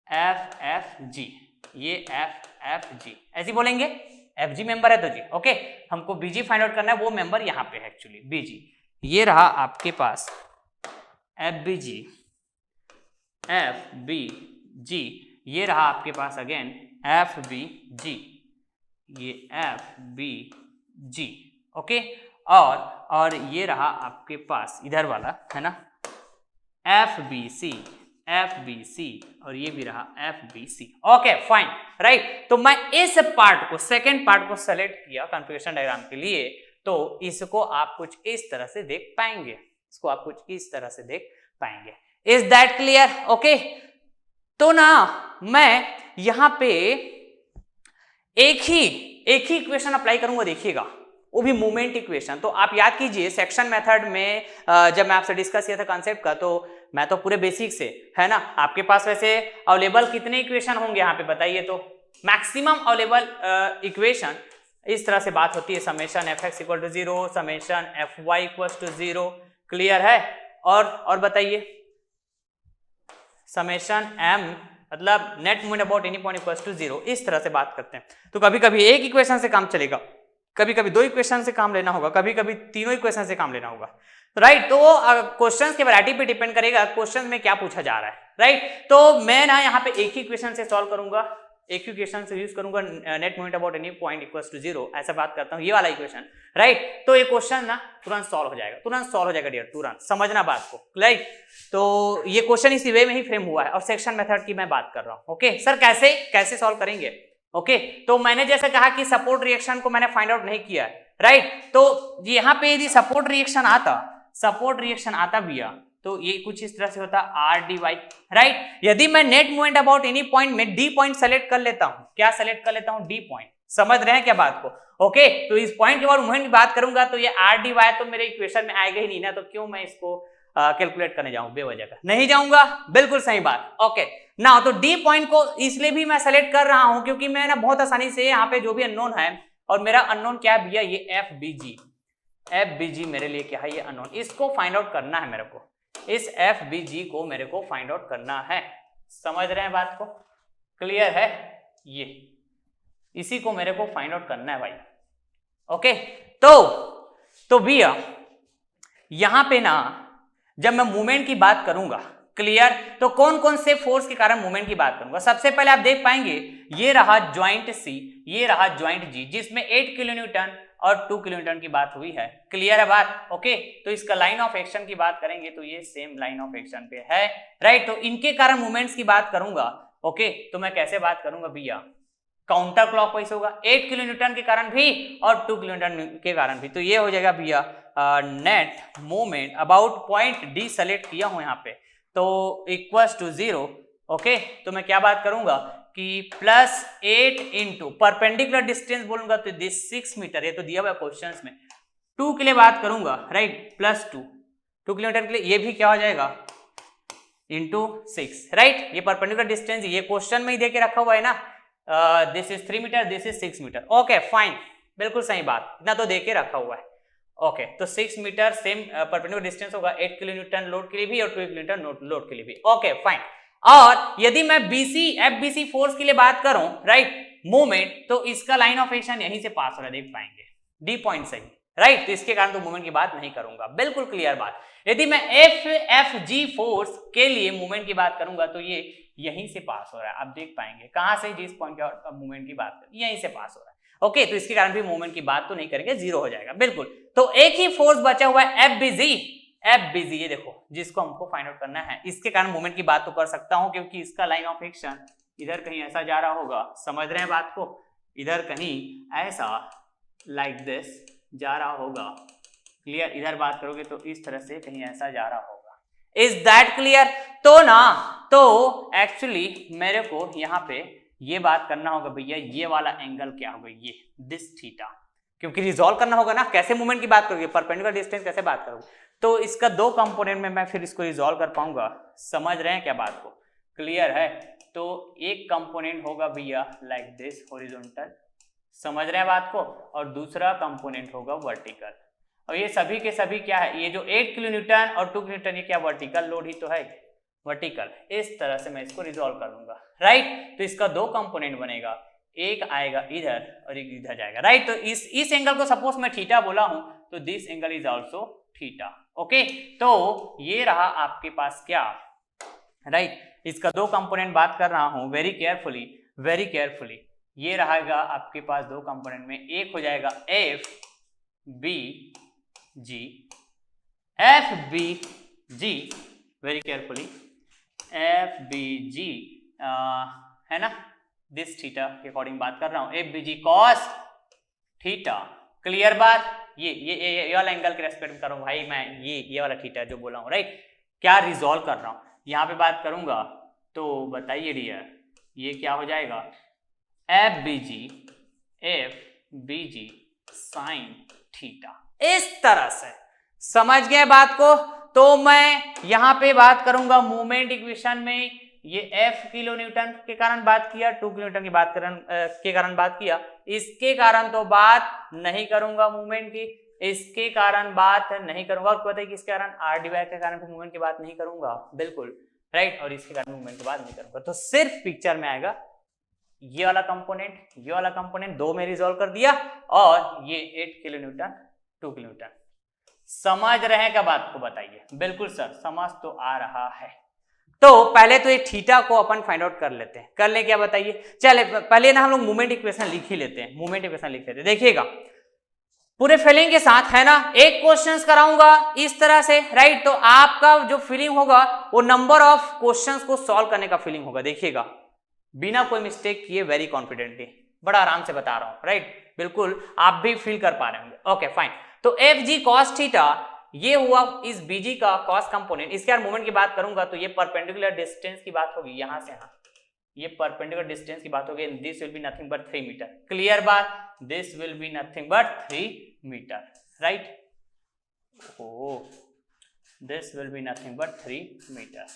FFG, ये FFG ऐसे बोलेंगे, FG मेंबर है तो जी, ओके, हमको BG फाइंड आउट करना है, वो मेंबर यहां पे है एक्चुअली BG। ये रहा आपके पास FBG, FBG, ये रहा आपके पास अगेन FBG, ये FBG, ओके, और ये रहा आपके पास इधर वाला, है ना, FBC, FBC, और ये भी रहा FBC, ओके फाइन, राइट। तो मैं इस पार्ट को, सेकेंड पार्ट को सेलेक्ट किया कॉन्फ़िगरेशन डायग्राम के लिए, तो इसको आप कुछ इस तरह से देख पाएंगे, इसको आप कुछ इस तरह से देख पाएंगे। Is that clear? ओके, तो ना मैं यहां पे एक ही इक्वेशन अप्लाई करूंगा, देखिएगा, वो भी मोमेंट इक्वेशन। तो आप याद कीजिए सेक्शन मेथड में जब मैं आपसे डिस्कस किया था कॉन्सेप्ट का, तो मैं तो पूरे बेसिक से, है ना, आपके पास वैसे अवेलेबल कितने इक्वेशन होंगे यहाँ पे बताइए? तो मैक्सिमम अवेलेबल इक्वेशन इस तरह से बात होती है, summation fx equal to 0, summation fy equal to 0, clear है। और बताइए, समेशन m मतलब net moment about any point equal to 0, इस तरह से बात करते हैं। तो कभी कभी एक इक्वेशन से काम चलेगा, कभी कभी 2 इक्वेशन से काम लेना होगा, कभी कभी 3 इक्वेशन से काम लेना होगा, राइट। तो क्वेश्चंस की वैरायटी पे डिपेंड करेगा क्वेश्चन में क्या पूछा जा रहा है, राइट। तो मैं ना यहाँ पे एक ही इक्वेशन से सॉल्व करूंगा, एक ही इक्वेशन से यूज करूंगा, net moment about any point equals to 0, ऐसा बात करता हूं, ये वाला इक्वेशन, राइट। तो ये क्वेश्चन ना तुरंत सॉल्व हो जाएगा, तुरंत सॉल्व हो जाएगा डियर, तुरंत समझना बात को, राइट। तो ये क्वेश्चन इसी वे में ही फ्रेम हुआ है, और सेक्शन मेथड की मैं बात कर रहा हूं। ओके सर, कैसे सॉल्व करेंगे? ओके, तो मैंने जैसे कहा कि सपोर्ट रिएक्शन को मैंने फाइंड आउट नहीं किया है, राइट। तो यहाँ पे यदि सपोर्ट रिएक्शन आता सपोर्ट रिएक्शन आता भैया तो ये कुछ इस तरह से होता आर डी वाई, राइट। यदि मैं net movement about any point में डी पॉइंट सेलेक्ट कर लेता हूं, क्या सेलेक्ट कर लेता हूं? D point. समझ रहे हैं क्या बात को? ओके, तो इस पॉइंट के बाद मूवमेंट की बात करूंगा तो ये आर डी वाई तो मेरे इक्वेशन में आएगा ही नहीं ना, तो क्यों मैं इसको कैलकुलेट करने जाऊं बेवजह का? नहीं जाऊंगा, बिल्कुल सही बात। ओके ना, तो डी पॉइंट को इसलिए भी मैं सेलेक्ट कर रहा हूं क्योंकि मैं ना बहुत आसानी से यहाँ पे जो भी अननोन है, और मेरा अननोन क्या है भैया? ये एफ बी जी मेरे लिए क्या है? ये अननोन। इसको फाइंड आउट करना है मेरे को, इस एफ बी जी को मेरे को फाइंड आउट करना है। समझ रहे हैं बात को? क्लियर है? ये इसी को मेरे को फाइंड आउट करना है भाई। ओके, तो भैया यहां पे ना जब मैं मूवमेंट की बात करूंगा, क्लियर, तो कौन कौन से फोर्स के कारण मूवमेंट की बात करूंगा? सबसे पहले आप देख पाएंगे ये रहा ज्वाइंट सी, ये रहा ज्वाइंट जी, जिसमें 8 किलो न्यूटन और 2 किलो न्यूटन की बात हुई है। क्लियर है बात? ओके, तो इसका लाइन ऑफ एक्शन की बात करेंगे तो ये सेम लाइन ऑफ एक्शन पे है, राइट। तो इनके कारण मूवमेंट्स की बात करूंगा, ओके, तो मैं कैसे बात करूंगा भैया? काउंटर क्लॉकवाइज होगा, 8 किलो न्यूटन के कारण भी और 2 किलो न्यूटन के कारण भी। तो ये हो जाएगा भैया net movement about point D select किया हूं यहाँ पे, तो इक्वल्स टू 0। ओके, तो मैं क्या बात करूंगा कि +8 इंटू परपेंडिकुलर डिस्टेंस बोलूंगा तो दिस 6 मीटर, ये तो दिया हुआ क्वेश्चन में। 2 के लिए बात करूंगा, राइट, +2 किलोमीटर के लिए, ये भी क्या हो जाएगा? Into 6, right. ये परपेंडिकुलर डिस्टेंस ये क्वेश्चन में ही दे के रखा हुआ है ना, this is 3 meter, this is 6 meter. Okay fine, बिल्कुल सही बात, इतना तो देके रखा हुआ है। ओके, तो 6 मीटर सेम परपेंडिकुलर डिस्टेंस होगा 8 किलो न्यूटन लोड के लिए भी और 2 किलो न्यूटन लोड के लिए भी। Okay fine. और यदि मैं एफबीसी फोर्स के लिए बात करूं, राइट, मूवमेंट, तो इसका लाइन ऑफ एक्शन यहीं से पास हो रहा है, देख पाएंगे डी पॉइंट से ही, राइट। तो इसके कारण तो मूवमेंट की बात नहीं करूंगा, बिल्कुल क्लियर बात। यदि मैं एफ जी फोर्स के लिए मूवमेंट की बात करूंगा तो ये यहीं से पास हो रहा है, आप देख पाएंगे। कहां से? जिस पॉइंट का मूवमेंट की बात करें यहीं से पास हो रहा है। ओके, तो इसके कारण भी मूवमेंट की बात तो नहीं करेंगे, 0 हो जाएगा, बिल्कुल। तो एक ही फोर्स बचा हुआ है एफबीजी, ये देखो, जिसको हमको फाइंड आउट करना है। इसके कारण मूवमेंट की बात तो कर सकता हूं क्योंकि इसका लाइन ऑफ एक्शन इधर कहीं ऐसा जा रहा होगा, समझ रहे हैं बात को? इधर कहीं ऐसा लाइक दिस जा रहा होगा, क्लियर। इधर बात करोगे तो इस तरह से कहीं ऐसा जा रहा होगा। Is that clear? तो ना, तो एक्चुअली मेरे को यहाँ पे ये बात करना होगा भैया, ये वाला एंगल क्या होगा? ये दिस थीटा, क्योंकि रिजॉल्व करना होगा ना, कैसे मूवमेंट की बात करोगे, परपेंडिकुलर डिस्टेंस कैसे बात करोगे? तो इसका 2 कंपोनेंट में मैं फिर इसको रिजॉल्व कर पाऊंगा। समझ रहे हैं क्या बात को? क्लियर है? तो एक कंपोनेंट होगा भैया लाइक दिस हॉरिजॉन्टल, समझ रहे हैं बात को, और दूसरा कंपोनेंट होगा वर्टिकल। और ये सभी के सभी क्या है? ये जो 8 किलो न्यूटन और 2 किलो न्यूटन, ये क्या वर्टिकल लोड ही तो है, वर्टिकल। इस तरह से मैं इसको रिजॉल्व कर लूंगा, राइट। तो इसका 2 कंपोनेंट बनेगा, एक आएगा इधर और एक इधर जाएगा, राइट। तो इस एंगल को सपोज मैं थीटा बोला हूं तो this angle is also theta. Okay, तो ये रहा आपके पास क्या, राइट। इसका 2 कंपोनेंट बात कर रहा हूं, वेरी केयरफुली। ये रहेगा आपके पास 2 कंपोनेंट में, एक हो जाएगा एफ बी जी, वेरी केयरफुली, एफ बी जी है ना, दिस थीटा के अकॉर्डिंग बात कर रहा हूं, एफ बी जी कॉस थीटा। क्लियर बात? ये वाला एंगल के रेस्पेक्ट में कर रहा हूं भाई मैं, ये वाला थीटा जो बोला हूं, राइट। क्या रिजॉल्व कर रहा हूं, यहां पे बात करूंगा तो बताइए डियर, ये क्या हो जाएगा? F B G sine theta. इस तरह से समझ गए बात को? तो मैं यहां पे बात करूंगा मूवमेंट इक्वेशन में, ये एफ किलो न्यूटन के कारण बात किया, 2 किलो न्यूटन की बात के कारण बात किया, इसके कारण तो बात नहीं करूंगा मूवमेंट की, इसके कारण बात नहीं करूंगा, और पता है किसके कारण? आर डी वाई के कारण मूवमेंट की बात नहीं करूंगा, बिल्कुल राइट। और इसके कारण मूवमेंट की बात नहीं करूंगा, तो सिर्फ पिक्चर में आएगा ये वाला कंपोनेंट 2 में रिजॉल्व कर दिया, और ये 8 किलो न्यूटन 2 किलो न्यूटन। समझ रहे हैं क्या बात को? बताइए। बिल्कुल सर, समझ तो आ रहा है। तो पहले तो ये थीटा को अपन फाइंड आउट कर लेते हैं, कर ले क्या बताइए? चले पहले ना हम लोग मूवमेंट इक्वेशन लिख ही लेते हैं, देखिएगा पूरे फीलिंग के साथ, है ना। एक क्वेश्चंस कराऊंगा इस तरह से, राइट। तो आपका जो फीलिंग होगा वो नंबर ऑफ क्वेश्चंस को सॉल्व करने का फीलिंग होगा, देखिएगा, बिना कोई मिस्टेक किए, वेरी कॉन्फिडेंटली, बड़ा आराम से बता रहा हूं, राइट। बिल्कुल आप भी फील कर पा रहे होंगे। Okay fine. तो एफ जी कॉस थीटा ये हुआ इस बीजी का कॉस कंपोनेंट। इसके यार मोमेंट की बात करूंगा तो ये परपेंडिकुलर डिस्टेंस की बात होगी, यहां से यहां ये परपेंडिकुलर डिस्टेंस की बात होगी। This will be nothing but 3 meter. Clear बात, this will be nothing but 3 meter, right. This will be nothing but 3 meter.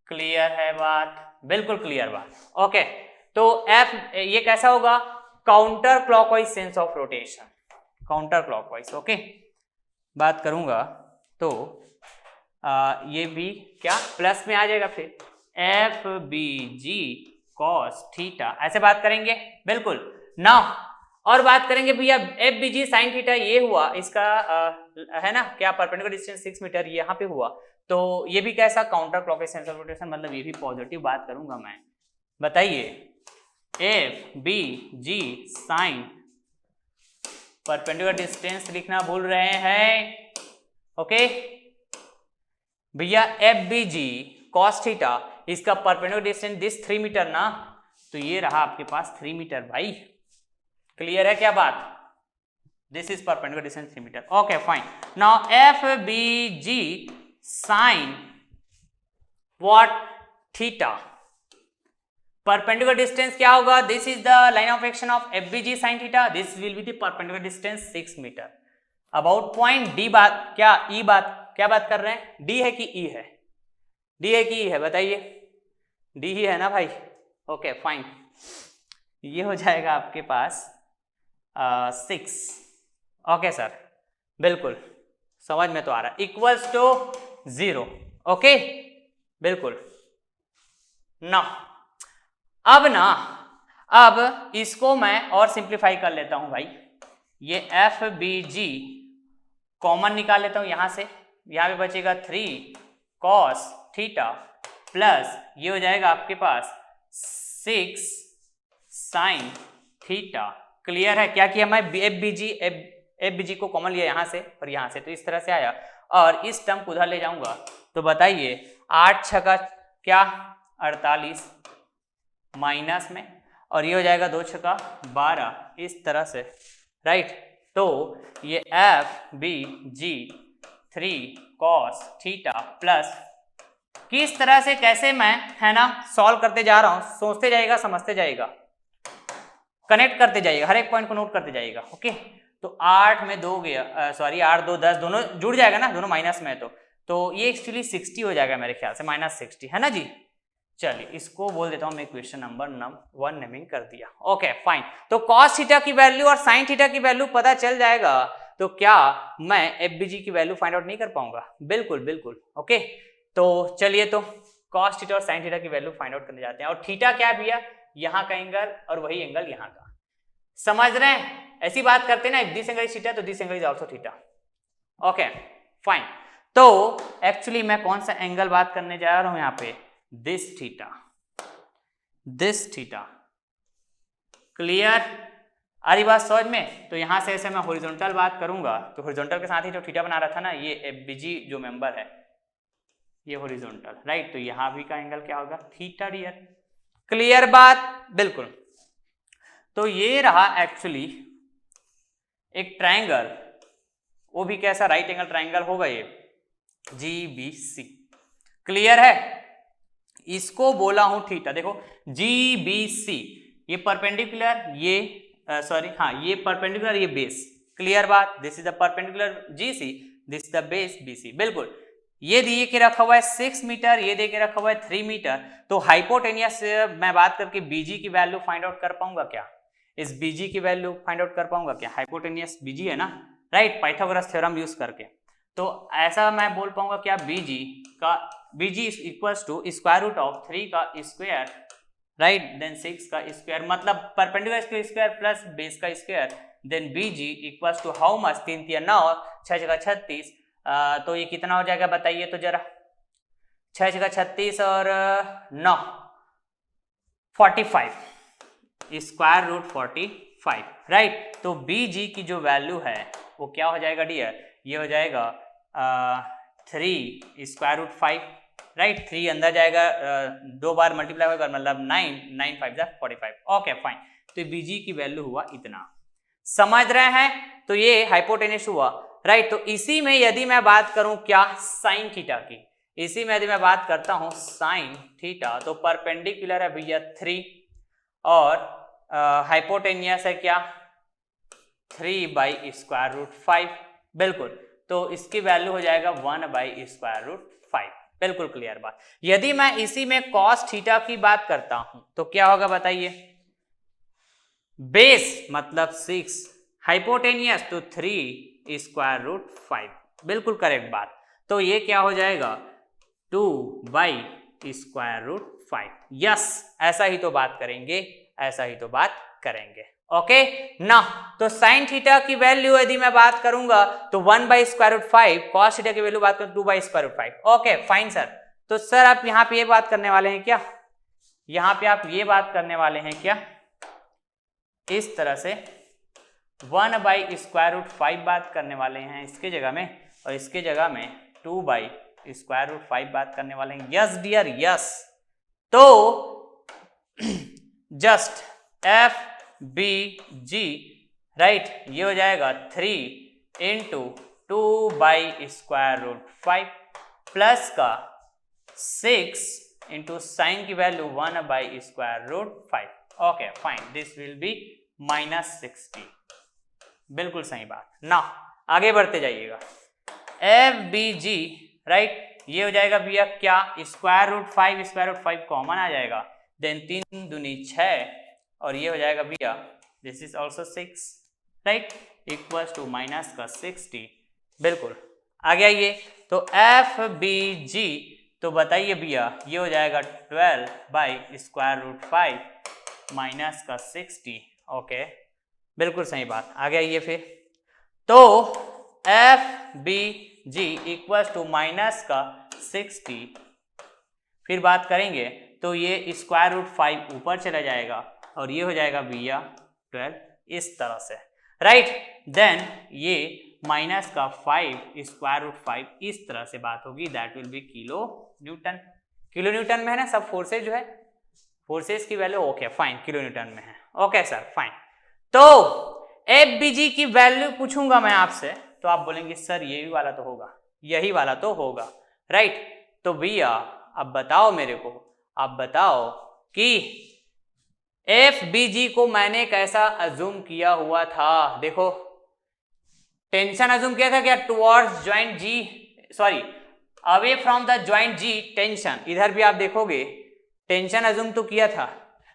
Clear है बात, बिल्कुल क्लियर बात। ओके, तो एफ ये कैसा होगा, counter clockwise sense of rotation, counter clockwise. Okay, बात करूंगा तो ये भी क्या प्लस में आ जाएगा, फिर एफ बी जी कॉस थीटा, ऐसे बात करेंगे बिल्कुल ना। और बात करेंगे भैया F B G sine theta, ये हुआ इसका है ना क्या, परपेंडिकुलर डिस्टेंस 6 मीटर यहाँ पे हुआ, तो ये भी कैसा counter clockwise sense of rotation, मतलब ये भी पॉजिटिव बात करूंगा मैं। बताइए F B G sign, perpendicular distance लिखना भूल रहे हैं। ओके भैया एफ बी जी कॉस थीटा, इसका परपेंडिकुलर डिस्टेंस दिस 3 मीटर ना, तो ये रहा आपके पास 3 मीटर भाई। क्लियर है क्या बात, this is perpendicular distance 3 meter. Okay fine, now F B G sine what theta, perpendicular distance क्या होगा, this is the line of action of F B G sine theta, this will be the perpendicular distance 6 meter about point D. बात क्या ई बात, क्या बात कर रहे हैं, डी है कि ई है, डी है कि ई है, बताइए डी ही है ना भाई। ओके फाइन, ये हो जाएगा आपके पास 6। ओके सर, बिल्कुल समझ में तो आ रहा है, इक्वल्स टू 0। ओके बिल्कुल ना। अब इसको मैं और सिंप्लीफाई कर लेता हूं भाई, ये एफ बी जी कॉमन निकाल लेता हूं यहां से, यहां पे बचेगा 3 कॉस थीटा प्लस ये हो जाएगा आपके पास 6 साइन थीटा। क्लियर है, क्या किया मैं, एफ बी जी को कॉमन लिया यहां से और यहां से, तो इस तरह से आया, और इस टर्म को उधर ले जाऊंगा तो बताइए 8 छका क्या 48 माइनस में, और ये हो जाएगा 2 छका 12, इस तरह से, राइट। तो ये एफ बी जी 3 कॉस थीटा प्लस, किस तरह से कैसे मैं है ना सॉल्व करते जा रहा हूं, सोचते जाइएगा, समझते जाइएगा, कनेक्ट करते जाइएगा, हर एक पॉइंट को नोट करते जाइएगा। ओके, तो 8 में 2 गया, सॉरी 8 2 10, दोनों जुड़ जाएगा ना, दोनों माइनस में है तो ये एक्चुअली 60 हो जाएगा मेरे ख्याल से, -60 है ना जी। चलिए इसको बोल देता हूं मैं इक्वेशन नंबर 1 नेमिंग कर दिया। ओके फाइन, तो कॉस थीटा की वैल्यू और साइन थीटा की वैल्यू पता चल जाएगा, तो क्या मैं एफ बी जी की वैल्यू फाइंड आउट नहीं कर पाऊंगा, बिल्कुल बिल्कुल। ओके, तो चलिए तो कॉस थीटा और साइन थीटा की वैल्यू फाइंड आउट करने जाते हैं। और थीटा क्या है भैया, यहाँ का एंगल और वही एंगल यहाँ का, समझ रहे हैं, ऐसी बात करते हैं ना, दिस एंगल इज थीटा तो this angle is also theta. Okay fine, तो एक्चुअली मैं कौन सा एंगल बात करने जा रहा हूं यहाँ पे, this theta, this theta. Clear, आ रही बात समझ में। तो यहां से ऐसे मैं हॉरिजॉन्टल बात करूंगा तो हॉरिजॉन्टल के साथ ही जो थीटा बना रहा था ना, ये एफ बी जी जो मेंबर है ये हॉरिजॉन्टल, राइट, तो यहां भी का एंगल क्या होगा, थीटा डियर। क्लियर बात, बिल्कुल। तो ये रहा एक्चुअली एक ट्रायंगल, वो भी कैसा, राइट एंगल ट्रायंगल होगा ये GBC। क्लियर है, इसको बोला हूं थीटा, देखो GBC, ये परपेंडिकुलर, ये सॉरी हाँ ये परपेंडिकुलर, ये बेस। क्लियर बात, this is the perpendicular GC, this is the base BC। बिल्कुल, ये दिए के रखा हुआ है 6 मीटर, ये दे के रखा हुआ है 3 मीटर, तो हाइपोटेनियस मैं बात करके BG की वैल्यू फाइंड आउट कर पाऊंगा क्या, इस BG की वैल्यू फाइंड आउट कर पाऊंगा क्या, हाइपोटेनियस BG है ना, राइट, पाइथागोरस थ्योरम यूज करके। तो ऐसा मैं बोल पाऊंगा क्या, BG is equals to square root of 3 का स्क्वायर, राइट, देन 6 का स्क्वायर, मतलब परपेंडिकुलर का स्क्वायर प्लस बेस का square, then BG equals to how much, 3 3 9, 6 जगह 36, तो ये कितना हो जाएगा बताइए तो जरा, 6 जगह 36 और 9 45, स्क्वायर रूट 45, राइट। तो BG की जो वैल्यू है वो क्या हो जाएगा डियर, ये हो जाएगा 3 स्क्वायर रूट 5, राइट, 3 अंदर जाएगा, 2 बार मल्टीप्लाई होगा, मतलब 9 5 45। ओके फाइन, तो BG की वैल्यू हुआ इतना, समझ रहे हैं। तो ये हाइपोटेनस हुआ, राइट। तो इसी में यदि मैं बात करूं क्या, साइन थीटा की, इसी में यदि मैं बात करता हूं साइन थीटा, तो परपेंडिकुलर है भैया 3 और हाइपोटेनियस है क्या 3/√5। बिल्कुल, तो इसकी वैल्यू हो जाएगा 1/√5। बिल्कुल क्लियर बात। यदि मैं इसी में कॉस थीटा की बात करता हूं तो क्या होगा बताइए, बेस मतलब 6, हाइपोटेनियस तो 3/√5। बिल्कुल करेक्ट बात। तो ये क्या हो जाएगा 2/√5। यस, ऐसा ही तो बात करेंगे, ऐसा ही तो बात करेंगे। ओके ना, तो साइन थीटा की वैल्यू यदि मैं बात करूंगा तो 1/√5, कॉस थीटा की वैल्यू बात करूं 2/√5। Okay fine sir. तो सर आप यहां पे ये बात करने वाले हैं क्या, यहां पे आप ये बात करने वाले हैं क्या, इस तरह से 1/√5 बात करने वाले हैं इसके जगह में, और इसके जगह में 2/√5 बात करने वाले हैं। Yes dear yes. तो जस्ट FBG राइट, ये हो जाएगा 3 × 2/√5 प्लस का 6 × साइन की value 1/√5। Okay fine, this will B -60। बिल्कुल सही बात ना। आगे बढ़ते जाइएगा, FBG राइट, ये हो जाएगा भैया क्या √5 कॉमन आ जाएगा, देन 3 दूनी 6 और ये हो जाएगा भैया this is also 6 right, equals to minus का 60। बिल्कुल आगे आइए, तो FBG तो बताइए भैया ये हो जाएगा 12/√5 माइनस का 60। ओके बिल्कुल सही बात। आगे आइए फिर, तो FBG इक्वल्स टू माइनस का 60, फिर बात करेंगे तो ये √5 ऊपर चला जाएगा और ये हो जाएगा भैया 12 इस तरह से राइट। देन ये माइनस का 5 इस तरह से बात होगी, that will be kilo Newton. Kilo Newton में है ना सब फोर्सेज जो है, फोर्सेज की value okay fine kilo Newton में है। Okay sir fine. तो FBG की वैल्यू पूछूंगा मैं आपसे तो आप बोलेंगे सर यही वाला तो होगा, यही वाला तो होगा राइट। तो भैया अब बताओ मेरे को, आप बताओ कि FBG को मैंने कैसा अज्यूम किया हुआ था। देखो टेंशन अज्यूम किया था क्या, towards joint G, sorry away from the joint G tension, इधर भी आप देखोगे टेंशन अज्यूम तो किया था,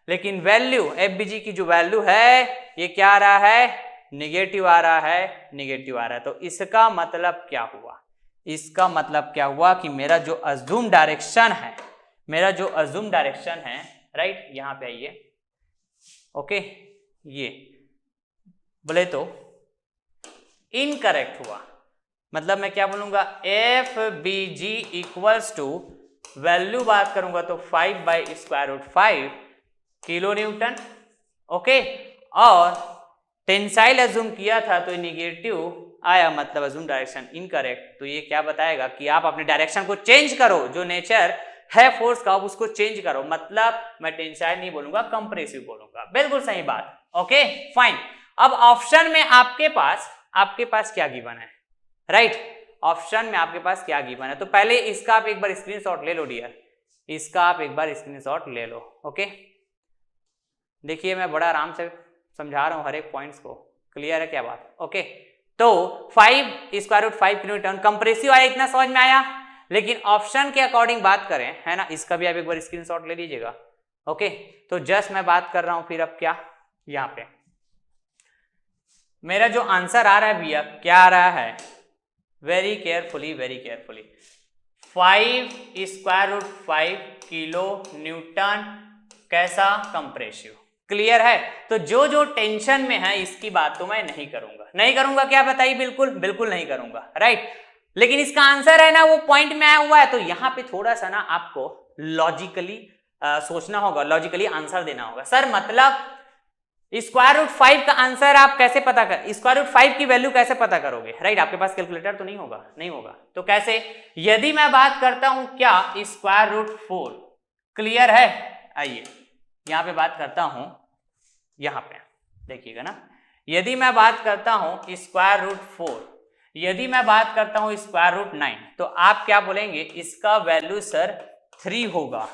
लेकिन वैल्यू FBG की जो वैल्यू है ये क्या आ रहा है, निगेटिव आ रहा है, निगेटिव आ रहा है। तो इसका मतलब क्या हुआ, इसका मतलब क्या हुआ कि मेरा जो अज्यूम डायरेक्शन है, मेरा जो अज्यूम डायरेक्शन है राइट, यहां पे आइए ओके, ये बोले तो इनकरेक्ट हुआ। मतलब मैं क्या बोलूंगा, FBG इक्वल्स टू वैल्यू बात करूंगा तो 5/√5 किलो न्यूटन ओके, और टेंसाइल अज्यूम किया था तो निगेटिव आया, मतलब अज्यूम डायरेक्शन इनकरेक्ट। तो ये क्या बताएगा कि आप अपने डायरेक्शन को चेंज करो, जो नेचर है फोर्स का उसको चेंज करो, मतलब मैं टेंसाइल नहीं बोलूंगा कंप्रेसिव बोलूंगा। बिल्कुल सही बात। Okay fine. अब ऑप्शन में आपके पास क्या गिवन है राइट, ऑप्शन में आपके पास क्या गिवन है। तो पहले इसका आप एक बार स्क्रीनशॉट ले लो डियर, इसका आप एक बार स्क्रीनशॉट ले लो ओके। देखिए मैं बड़ा आराम से समझा रहा हूं हर एक पॉइंट्स को, क्लियर है क्या बात। ओके तो 5 किलो न्यूटन कंप्रेसिव आया, इतना समझ में आया। लेकिन ऑप्शन के अकॉर्डिंग बात करें है ना, इसका भी आप एक बार स्क्रीनशॉट ले लीजिएगा ओके। तो जस्ट मैं बात कर रहा हूं फिर अब क्या, यहां पे मेरा जो आंसर आ रहा है भैया क्या आ रहा है, वेरी केयरफुली 5 किलो न्यूटन कैसा कंप्रेसिव, क्लियर है। तो जो जो टेंशन में है इसकी बात तो मैं नहीं करूंगा क्या बताइए, बिल्कुल नहीं करूंगा राइट। लेकिन इसका आंसर है ना वो पॉइंट में आया हुआ है, तो यहां पे थोड़ा सा ना आपको लॉजिकली सोचना होगा, लॉजिकली आंसर देना होगा। सर मतलब √5 का आंसर आप कैसे पता कर, √5 की वैल्यू कैसे पता करोगे राइट, आपके पास कैलकुलेटर तो नहीं होगा तो कैसे, यदि मैं बात करता हूं क्या √4, क्लियर है। आइए यहां पे बात करता हूं, यहां पे देखिएगा ना, यदि मैं बात करता हूं √4, यदि मैं बात करता हूं स्क्वायर रूट 9 तो आप क्या बोलेंगे, इसका वैल्यू सर 3 होगा,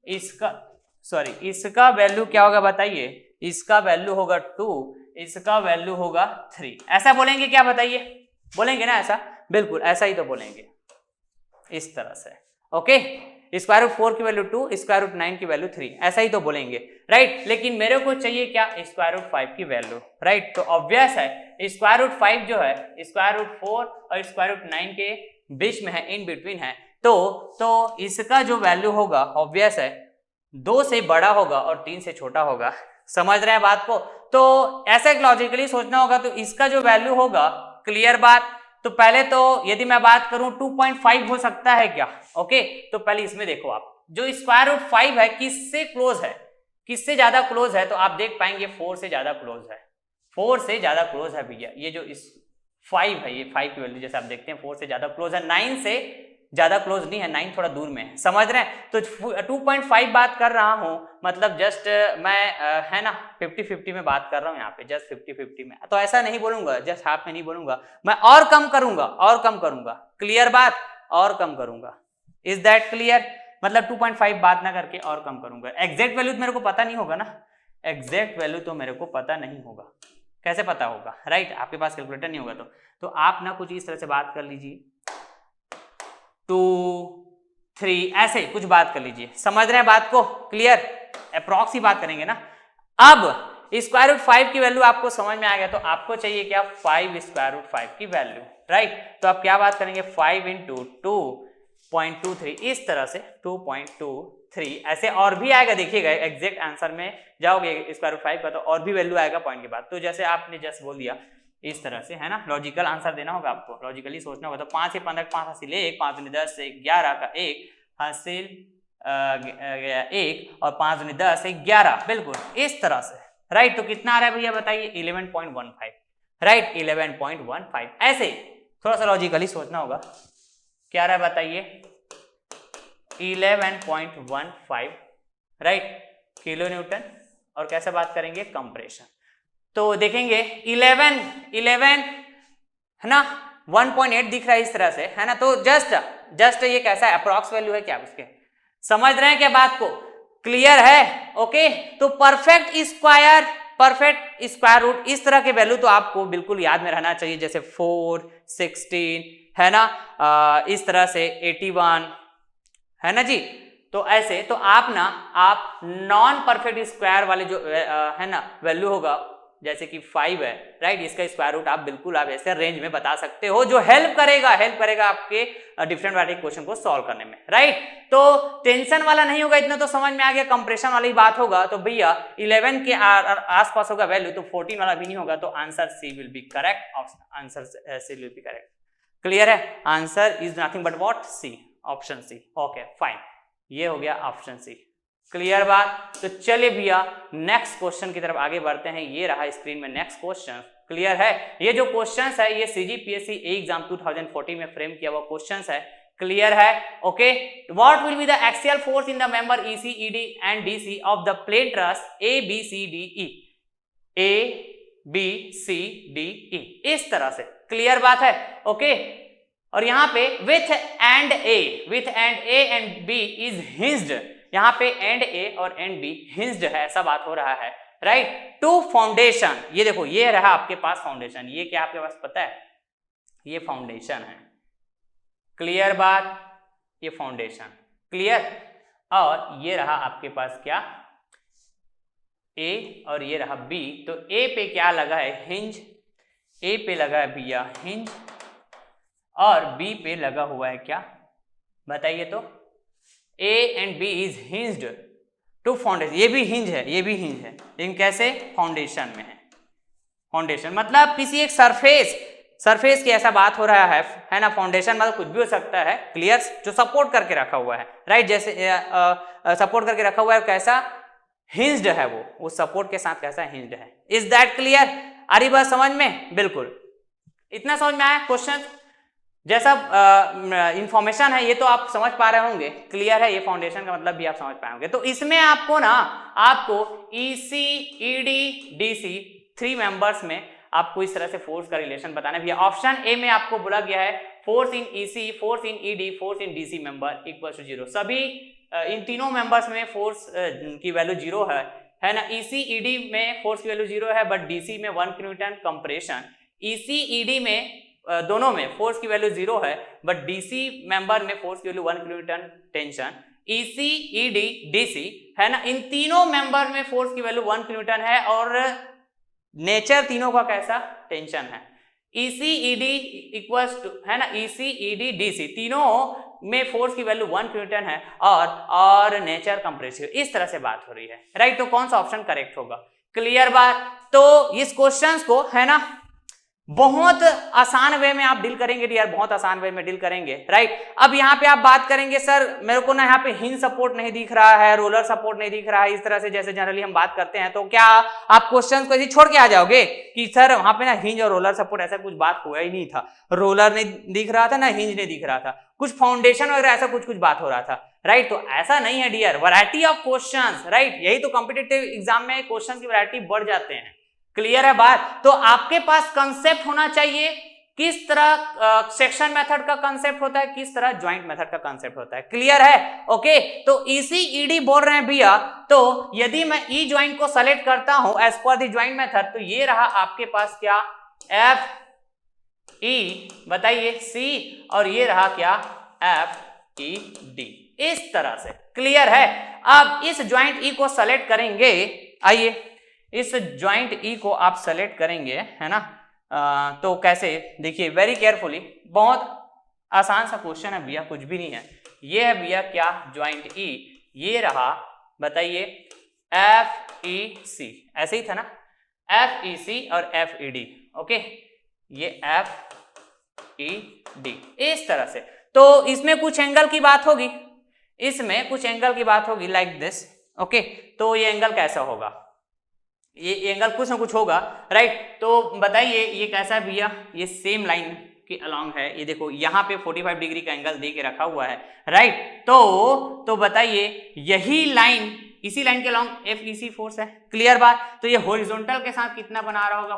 इसका वैल्यू क्या होगा बताइए, इसका वैल्यू होगा 2, इसका वैल्यू होगा 3, ऐसा बोलेंगे क्या बताइए, बोलेंगे ना ऐसा, बिल्कुल ऐसा ही तो बोलेंगे इस तरह से। ओके, स्क्वायर रूट 4 की वैल्यू 2, स्क्वायर रूट 9 की वैल्यू 3, ऐसा ही तो बोलेंगे, राइट। लेकिन मेरे को चाहिए क्या, स्क्वायर रूट 5 की वैल्यू, राइट। तो ऑब्वियस है स्क्वायर रूट 5 जो है स्क्वायर रूट 4 और स्क्वायर रूट 9 के बीच में है, इन बिटवीन है, तो इसका जो वैल्यू होगा ऑब्वियस है 2 से बड़ा होगा और 3 से छोटा होगा। समझ रहे हैं बात को? तो ऐसे लॉजिकली सोचना होगा, तो इसका जो वैल्यू होगा, क्लियर बात। तो पहले तो यदि मैं बात करूं 2.5 हो सकता है क्या, ओके। तो पहले इसमें देखो आप, जो स्क्वायर रूट 5 है किससे क्लोज है, किससे ज्यादा क्लोज है, तो आप देख पाएंगे 4 से ज्यादा क्लोज है, 4 से ज्यादा क्लोज है भैया। ये जो इस 5 है, ये 5 की वैल्यू जैसे आप देखते हैं 4 से ज्यादा क्लोज है, 9 से ज्यादा क्लोज नहीं है, 9 थोड़ा दूर में है, समझ रहे हैं। तो 2.5 बात कर रहा हूं, मतलब जस्ट मैं है ना 50-50 में बात कर रहा हूं, यहाँ पे जस्ट 50-50 में, तो ऐसा नहीं बोलूंगा, जस्ट हाफ में नहीं बोलूंगा, मैं और कम करूंगा, और कम करूंगा, क्लियर बात, और कम करूंगा, इज दैट क्लियर। मतलब 2.5 बात ना करके और कम करूंगा। एग्जैक्ट वैल्यू तो मेरे को पता नहीं होगा ना, एग्जैक्ट वैल्यू तो मेरे को पता नहीं होगा, कैसे पता होगा, राइट। आपके पास कैलकुलेटर नहीं होगा तो आप ना कुछ इस तरह से बात कर लीजिए, 2, 3 ऐसे कुछ बात कर लीजिए, समझ रहे हैं बात को, क्लियर, अप्रॉक्स ही बात करेंगे ना। अब स्क्वायर रूट 5 की वैल्यू आपको समझ में आ गया, तो आपको चाहिए क्या, 5 स्क्वायर रूट 5 की वैल्यू, राइट। तो आप क्या बात करेंगे, 5 इंटू 2.23, इस तरह से 2.23 ऐसे, और भी आएगा देखिएगा, एग्जैक्ट आंसर में जाओगे स्क्वायर रूट 5 का तो और भी वैल्यू आएगा पॉइंट के बाद। तो जैसे आपने जस्ट बोल दिया इस तरह से, है ना, लॉजिकल आंसर देना होगा आपको, लॉजिकली सोचना होगा। तो 5 से 15 5 हासिल 1, 5 दूनी 10 से 11 का 1 हासिल 1 और 5 दूनी 10 से 11, बिल्कुल इस तरह से, राइट। तो कितना आ रहा है भैया बताइए, 11.15, राइट, 11.15 ऐसे थोड़ा सा लॉजिकली सोचना होगा। क्या रहा है बताइए, 11.15, राइट, किलो न्यूटन। और कैसे बात करेंगे, कंप्रेशन। तो देखेंगे 11 है ना, 1.8 दिख रहा है इस तरह से, है ना। तो जस्ट ये कैसा है, अप्रॉक्स वैल्यू है क्या उसके, समझ रहे हैं क्या बात को, क्लियर है, ओके। तो परफेक्ट स्क्वायर रूट इस तरह के वैल्यू तो आपको बिल्कुल याद में रहना चाहिए, जैसे 4, 16, है ना, इस तरह से 81, है ना जी। तो ऐसे तो आप नॉन परफेक्ट स्क्वायर वाले जो है ना वैल्यू होगा, जैसे कि 5 है, राइट, इसका स्क्वायर रूट आप बिल्कुल आप ऐसे रेंज में बता सकते हो, जो हेल्प करेगा आपके डिफरेंट वाले क्वेश्चन को सॉल्व करने में, राइट। तो टेंशन वाला नहीं होगा, इतना तो समझ में आ गया, कंप्रेशन वाली बात होगा। तो भैया 11 के आसपास होगा वैल्यू, तो 14 वाला भी नहीं होगा, तो answer C will be correct, answer C will be correct, clear है। Answer is nothing but what, C, option C, okay fine, ये हो गया ऑप्शन सी, क्लियर बात। तो चलिए भैया नेक्स्ट क्वेश्चन की तरफ आगे बढ़ते हैं, ये रहा स्क्रीन में नेक्स्ट क्वेश्चन, क्लियर है। ये जो क्वेश्चन है ये CGPSC एग्जाम 2014 में फ्रेम किया हुआ क्वेश्चन है, क्लियर है, okay. What will be the axial force in the member EC, ED and DC of the plane truss ABCDE, ABCDE, इस तरह से, क्लियर बात है, ओके। और यहां पे with and A and B is hinged, यहां पे एंड A और एंड B हिंज्ड है, ऐसा बात हो रहा है, राइट। टू फाउंडेशन, ये देखो ये रहा आपके पास फाउंडेशन, ये क्या आपके पास पता है, ये फाउंडेशन है, क्लियर बात, ये फाउंडेशन, क्लियर। और ये रहा आपके पास क्या, A और ये रहा B। तो A पे क्या लगा है, हिंज, A पे लगा है भैया हिंज, और B पे लगा हुआ है क्या बताइए, तो A and B is hinged to foundation, ये भी हिंज है, ये भी हिंज है, लेकिन कैसे, फाउंडेशन में है। फाउंडेशन मतलब किसी एक सरफेस की ऐसा बात हो रहा है ना, फाउंडेशन मतलब कुछ भी हो सकता है, क्लियर, जो सपोर्ट करके रखा हुआ है, राइट, जैसे सपोर्ट करके रखा हुआ है, कैसा हिंज्ड है, वो सपोर्ट के साथ कैसा हिंज्ड है, इज दैट क्लियर। आ रही बात समझ में, बिल्कुल इतना समझ में आया क्वेश्चन, जैसा इंफॉर्मेशन है ये तो आप समझ पा रहे होंगे, क्लियर है, ये फाउंडेशन का मतलब भी आप समझ पाए होंगे। तो इसमें आपको EC, ED, DC 3 मेंबर्स में आपको इस तरह से फोर्स का रिलेशन बताना है भैया। ऑप्शन ए में आपको बोला गया है force in EC, force in ED, force in DC member equal to 0। सभी इन तीनों मेंबर्स में फोर्स की वैल्यू 0 है ना। ईसी ईडी में फोर्स की वैल्यू 0 है, बट डीसी में 1 किलोन्यूटन कंप्रेशन। ईसी ईडी में दोनों में फोर्स की वैल्यू 0 है, बट डीसी मेंबर में फोर्स की value 1 kilonewton tension. EC ED DC है ना, इन तीनों मेंबर में फोर्स की वैल्यू 1 किलोन्यूटन है और नेचर तीनों का कैसा, टेंशन है। ईसी ईडी इक्वल्स टू है ना, ईसी ईडी डीसी तीनों में फोर्स की वैल्यू 1 किलोन्यूटन है और नेचर कंप्रेसिव। इस तरह से बात हो रही है, राइट। तो कौन सा ऑप्शन करेक्ट होगा? क्लियर बात। तो इस क्वेश्चंस को है ना बहुत आसान वे में आप डील करेंगे यार, बहुत आसान वे में डील करेंगे, राइट। अब यहाँ पे आप बात करेंगे सर मेरे को ना यहाँ पे हिंज सपोर्ट नहीं दिख रहा है, रोलर सपोर्ट नहीं दिख रहा है, इस तरह से जैसे जनरली हम बात करते हैं, तो क्या आप क्वेश्चंस को ऐसे छोड़ के आ जाओगे कि सर वहां पे ना हिंज और रोलर सपोर्ट ऐसा कुछ बात हुआ ही नहीं था, रोलर नहीं दिख रहा था ना हिंज नहीं दिख रहा था, कुछ फाउंडेशन वगैरह ऐसा कुछ बात हो रहा था, राइट। तो ऐसा नहीं है dear, variety of questions, right. यही तो कॉम्पिटिटिव एग्जाम में क्वेश्चन की वैरायटी बढ़ जाते हैं। क्लियर है बात। तो आपके पास कंसेप्ट होना चाहिए किस तरह सेक्शन मेथड का कंसेप्ट होता है, किस तरह ज्वाइंट मेथड का कंसेप्ट होता है। क्लियर है, ओके। तो ईसी ईडी बोल रहे हैं भैया, तो यदि मैं ई ज्वाइंट को सेलेक्ट करता हूं as per the joint method, तो ये रहा आपके पास क्या, एफ ई बताइए सी, और ये रहा क्या, एफ ई डी, इस तरह से। क्लियर है। अब इस ज्वाइंट ई को सेलेक्ट करेंगे, आइए इस ज्वाइंट ई को आप सेलेक्ट करेंगे है ना, तो कैसे, देखिए वेरी केयरफुली, बहुत आसान सा क्वेश्चन है भैया, कुछ भी नहीं है। ये है भैया क्या, ज्वाइंट ई, ये रहा बताइए एफ ई सी, ऐसे ही था ना, एफ ई सी और एफ ई डी, ओके, ये एफ ई डी, इस तरह से। तो इसमें कुछ एंगल की बात होगी, इसमें कुछ एंगल की बात होगी लाइक दिस, ओके। तो ये एंगल कैसा होगा, ये एंगल कुछ ना कुछ होगा, राइट। तो बताइए ये कैसा है भैया, ये सेम लाइन के अलोंग है, ये देखो यहाँ पे 45 डिग्री का एंगल दे के रखा हुआ है, राइट। तो बताइए यही लाइन, इसी लाइन के अलोंग एफ ई सी फोर्स है। क्लियर बात। तो ये हॉरिजॉन्टल के साथ कितना बना रहा होगा,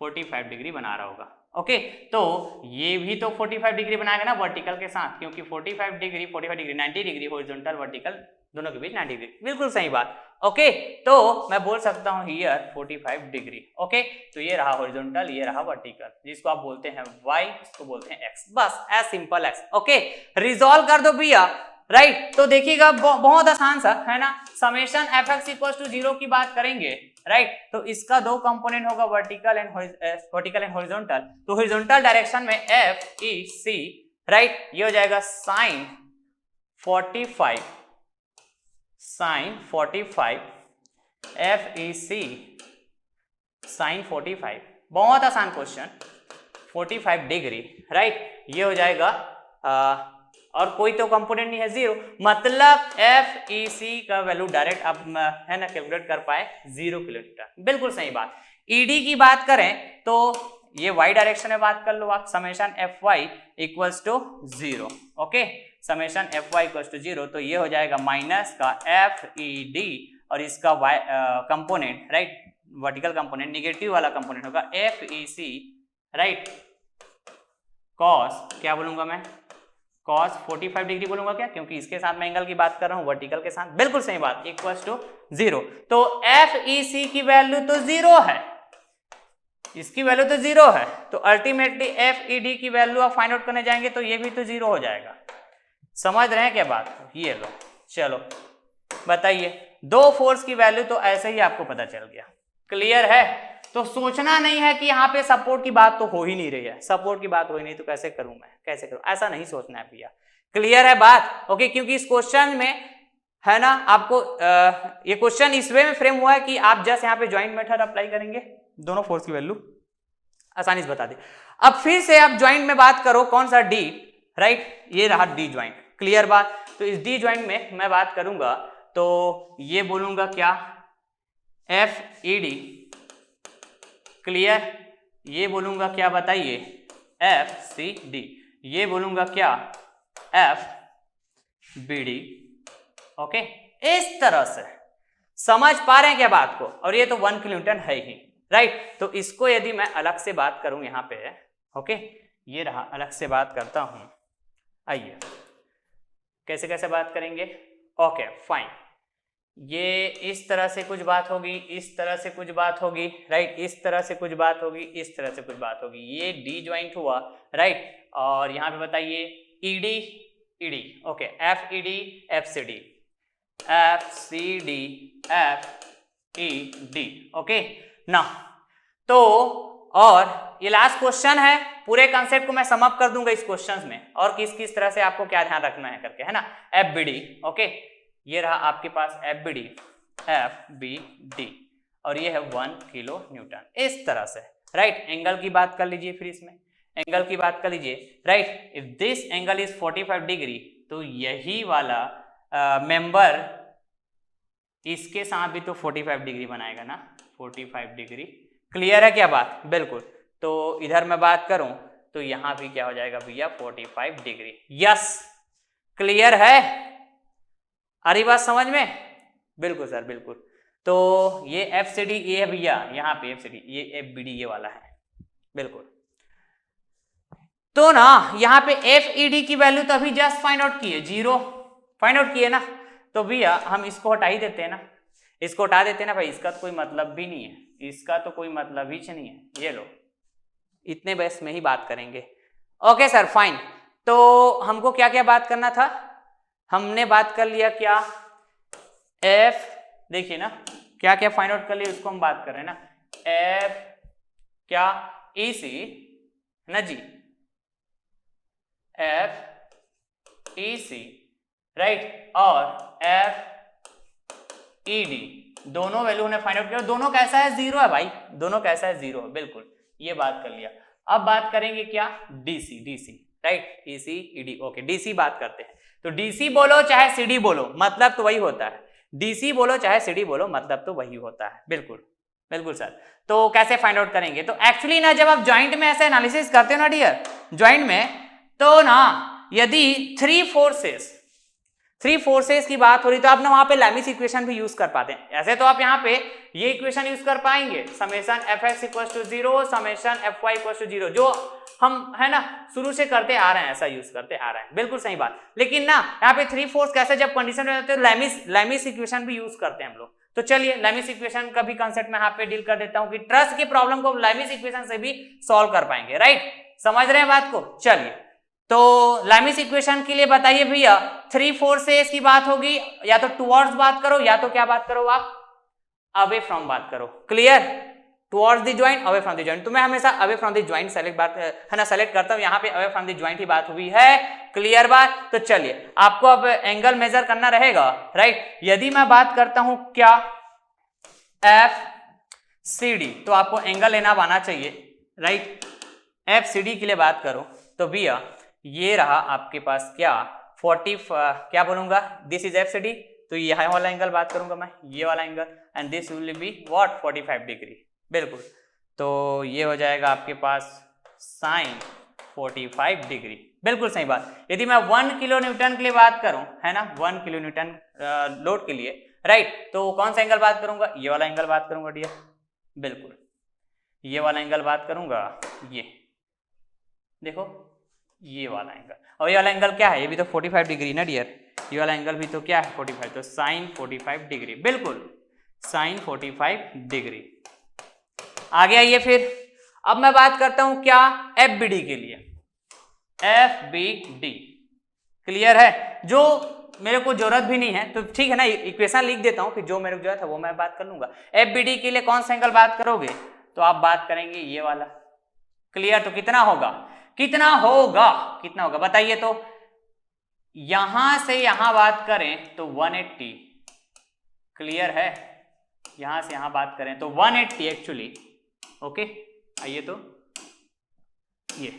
45 डिग्री बना रहा होगा, ओके। तो ये भी तो 45 डिग्री बनाएगा ना वर्टिकल के साथ, क्योंकि 45 डिग्री 90 डिग्री, हॉरिजॉन्टल वर्टिकल दोनों के बीच 90 डिग्री, बिल्कुल सही बात, ओके। तो मैं बोल सकता हूं हियर 45 डिग्री, ओके। तो ये रहा हॉरिजॉन्टल, ये रहा वर्टिकल, जिसको आप बोलते हैं y, इसको बोलते हैं x, बस as simple x, okay. Resolve कर दो भैया, राइट। तो देखिएगा बहुत आसान सा है ना, summation F X equal to 0 की बात करेंगे, राइट। तो इसका दो कंपोनेंट होगा वर्टिकल एंड हॉरिजॉन्टल। तो हॉरिजॉन्टल डायरेक्शन में एफ ई सी, राइट, ये हो जाएगा साइन 45 एफ ई सी साइन 45, बहुत आसान क्वेश्चन, 45 डिग्री, राइट। ये हो जाएगा और कोई तो कंपोनेंट नहीं है 0, मतलब एफ ई सी का वैल्यू डायरेक्ट आप है ना कैलकुलेट कर पाए 0 किलोमीटर, बिल्कुल सही बात। ईडी की बात करें तो ये y डायरेक्शन में बात कर लो आप, summation F Y equals to 0, okay, summation F Y equals to 0। तो ये हो जाएगा माइनस का एफ ई डी और इसका y component, right, vertical component negative वाला कंपोनेंट होगा एफ ई सी, राइट, कॉस, क्या बोलूंगा मैं, कॉस 45 डिग्री बोलूंगा क्या, क्योंकि इसके साथ मैं एंगल की बात कर रहा हूं वर्टिकल के साथ, बिल्कुल सही बात, इक्वल्स टू 0। तो एफ ई सी की वैल्यू तो 0 है, इसकी वैल्यू तो 0 है, तो अल्टीमेटली एफ ई डी की वैल्यू आप फाइंड आउट करने जाएंगे तो ये भी तो 0 हो जाएगा। समझ रहे हैं क्या बात, ये लो, चलो बताइए, दो फोर्स की वैल्यू तो ऐसे ही आपको पता चल गया। क्लियर है। तो सोचना नहीं है कि यहाँ पे सपोर्ट की बात तो हो ही नहीं रही है, सपोर्ट की बात हो ही नहीं तो कैसे करूं मैं, कैसे करूं, ऐसा नहीं सोचना है भैया। क्लियर है बात, ओके। क्योंकि इस क्वेश्चन में है ना आपको ये क्वेश्चन इस वे में फ्रेम हुआ है कि आप जस्ट यहाँ पे ज्वाइंट मेथड अप्लाई करेंगे, दोनों फोर्स की वैल्यू आसानी से बता दी। अब फिर से आप ज्वाइंट में बात करो, कौन सा, डी, राइट, ये रहा डी ज्वाइंट। क्लियर बात। तो इस डी ज्वाइंट में मैं बात करूंगा तो ये बोलूंगा क्या, एफ ई डी, क्लियर, ये बोलूंगा क्या बताइए, एफ सी डी, ये बोलूंगा क्या, एफ बी डी, ओके। इस तरह से समझ पा रहे हैं क्या बात को, और ये तो 1 किलोन्यूटन है ही, राइट। तो इसको यदि मैं अलग से बात करूं यहाँ पे, ओके, ये रहा, अलग से बात करता हूं। आइए कैसे कैसे बात करेंगे। ओके फाइन, ये इस तरह से कुछ बात होगी, इस तरह से कुछ बात होगी, राइट, इस तरह से कुछ बात होगी, इस तरह से कुछ बात होगी, ये डी ज्वाइंट हुआ, राइट। और यहाँ पे बताइए ED ED, okay, F ED F C D, F C D F E D, okay ना। तो और ये लास्ट क्वेश्चन है, पूरे कॉन्सेप्ट को मैं सम अप कर दूंगा इस क्वेश्चन में, और किस किस तरह से आपको क्या ध्यान रखना है करके, है ना। एफ बी डी, ओके, ये रहा आपके पास एफ बी डी, और ये है 1 किलो न्यूटन, इस तरह से, राइट। एंगल की बात कर लीजिए, फिर इसमें एंगल की बात कर लीजिए, right. If this angle is 45 degree, तो यही वाला मेंबर इसके साथ भी तो 45 डिग्री बनाएगा ना, 45 डिग्री। क्लियर है क्या बात? बिल्कुल। तो इधर मैं बात करूं तो यहां भी क्या हो जाएगा भैया, 45 डिग्री। यस, क्लियर है, आ रही बात समझ में? बिल्कुल सर, बिल्कुल। तो ये एफ सी डी ये है भैया, यहाँ पे एफ सी डी, ये एफ बी डी ये वाला है, बिल्कुल। तो ना यहाँ पे एफ ई डी की वैल्यू तो अभी जस्ट फाइंड आउट किए, 0 फाइंड आउट किए ना, तो भैया हम इसको हटा ही देते हैं ना, इसको हटा देते हैं ना भाई, इसका तो कोई मतलब भी नहीं है, इसका तो कोई मतलब ही नहीं है। ये लो, इतने बेस में ही बात करेंगे। Okay sir fine. तो हमको क्या क्या बात करना था, हमने बात कर लिया क्या, एफ, देखिए ना क्या क्या फाइंड आउट कर लिया, उसको हम बात कर रहे हैं ना, एफ क्या ई सी ना जी, एफ ई सी, राइट, और एफ ई डी, दोनों वैल्यू ने फाइंड आउट किया, दोनों कैसा है, 0 है भाई, दोनों कैसा है, 0 है, बिल्कुल, ये बात कर लिया। अब बात करेंगे क्या, DC, DC, right, EC ED, okay, DC बात करते हैं। तो डीसी बोलो चाहे सीडी बोलो, मतलब तो वही होता है, डीसी बोलो चाहे सीडी बोलो, मतलब तो वही होता है, बिल्कुल बिल्कुल सर। तो कैसे फाइंड आउट करेंगे, तो एक्चुअली ना जब आप ज्वाइंट में ऐसे एनालिसिस करते हो ना डियर, ज्वाइंट में, तो ना यदि थ्री फोर्सेस की बात हो रही तो आप ना वहां पे लैमिस इक्वेशन भी यूज कर पाते हैं। ऐसे तो आप यहाँ पे ये इक्वेशन यूज कर पाएंगे, summation F X equal to 0, summation F Y equal to 0, जो हम है ना शुरू से करते आ रहे हैं, ऐसा यूज करते आ रहे हैं, बिल्कुल सही बात। लेकिन ना यहाँ पे थ्री फोर्स कैसे जब कंडीशन में रहते हैं, लैमिस इक्वेशन भी यूज करते हैं हम लोग। तो चलिए लैमिस इक्वेशन का भी कंसेप्ट मैं यहाँ पे डील कर देता हूँ कि ट्रस्ट की प्रॉब्लम को लैमिस इक्वेशन से भी सॉल्व कर पाएंगे, राइट, समझ रहे हैं बात को। चलिए तो लैमिस इक्वेशन के लिए बताइए भैया, थ्री फोर्सेस की बात होगी, या तो टुवर्ड्स बात करो, या तो क्या बात करो आप, अवे फ्रॉम बात करो। Clear, towards the joint, away from the joint. तो मैं हमेशा away from the joint select बात है ना सेलेक्ट करता हूं, यहाँ पे अवे फ्रॉम द ज्वाइंट ही बात हुई है। क्लियर बात। तो चलिए आपको अब एंगल मेजर करना रहेगा, राइट। यदि मैं बात करता हूं क्या, एफ सी डी, तो आपको एंगल लेना आना चाहिए, राइट। एफ सी डी के लिए बात करो तो भैया ये रहा आपके पास क्या 40, क्या बोलूंगा, this is F C D, तो यहाँ वाला एंगल बात करूंगा मैं, ये वाला angle, and this will be what 45 degree, बिल्कुल। तो ये हो जाएगा आपके पास साइन 45 डिग्री, बिल्कुल सही बात। यदि मैं 1 किलो न्यूटन के लिए बात करूं, है ना, 1 किलो न्यूटन लोड के लिए, राइट, तो कौन सा एंगल बात करूंगा, ये वाला एंगल बात करूंगा डियर, बिल्कुल ये वाला एंगल बात करूंगा, ये देखो ये वाला एंगल, और ये वाला एंगल क्या है, ये भी तो 45 डिग्री ना डियर, ये वाला एंगल भी तो क्या है 45, तो साइन 45 डिग्री, बिल्कुल साइन 45 डिग्री। आगे आइए फिर, अब मैं बात करता हूं क्या, एफ बी डी के लिए, एफ बी डी, क्लियर है। जो मेरे को जरूरत भी नहीं है तो ठीक है ना, इक्वेशन लिख देता हूं, फिर जो मेरे को जरूरत है वो मैं बात कर लूंगा। एफ बी डी के लिए कौन सा एंगल बात करोगे, तो आप बात करेंगे ये वाला, क्लियर। तो कितना होगा, कितना होगा, कितना होगा बताइए, तो यहां से यहां बात करें तो 180, क्लियर है, यहां से यहां बात करें तो 180 एक्चुअली, ओके। आइए तो ये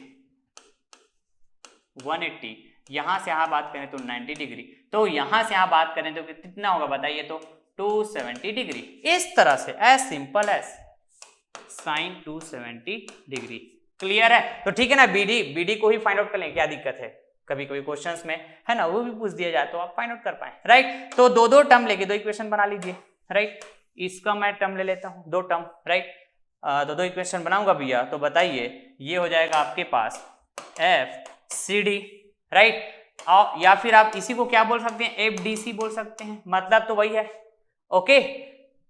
180, यहां से यहां बात करें तो 90 डिग्री, तो यहां से यहां बात करें तो कितना होगा बताइए, तो 270 डिग्री, इस तरह से as simple as sine 270 degree, clear है। तो ठीक है ना, बीडी को ही फाइंड आउट कर लें, क्या दिक्कत है, कभी कभी क्वेश्चंस में है ना वो भी पूछ दिया जाए तो आप फाइंड आउट कर पाए, राइट। तो दो टर्म लेके दो इक्वेशन बना लीजिए, राइट। इसका मैं टर्म ले लेता हूं, 2 टर्म, राइट। तो 2 इक्वेशन बनाऊंगा भैया, तो बताइए ये हो जाएगा आपके पास FCD, राइट। या फिर आप इसी को क्या बोल सकते हैं, FDC बोल सकते हैं, मतलब तो वही है। ओके,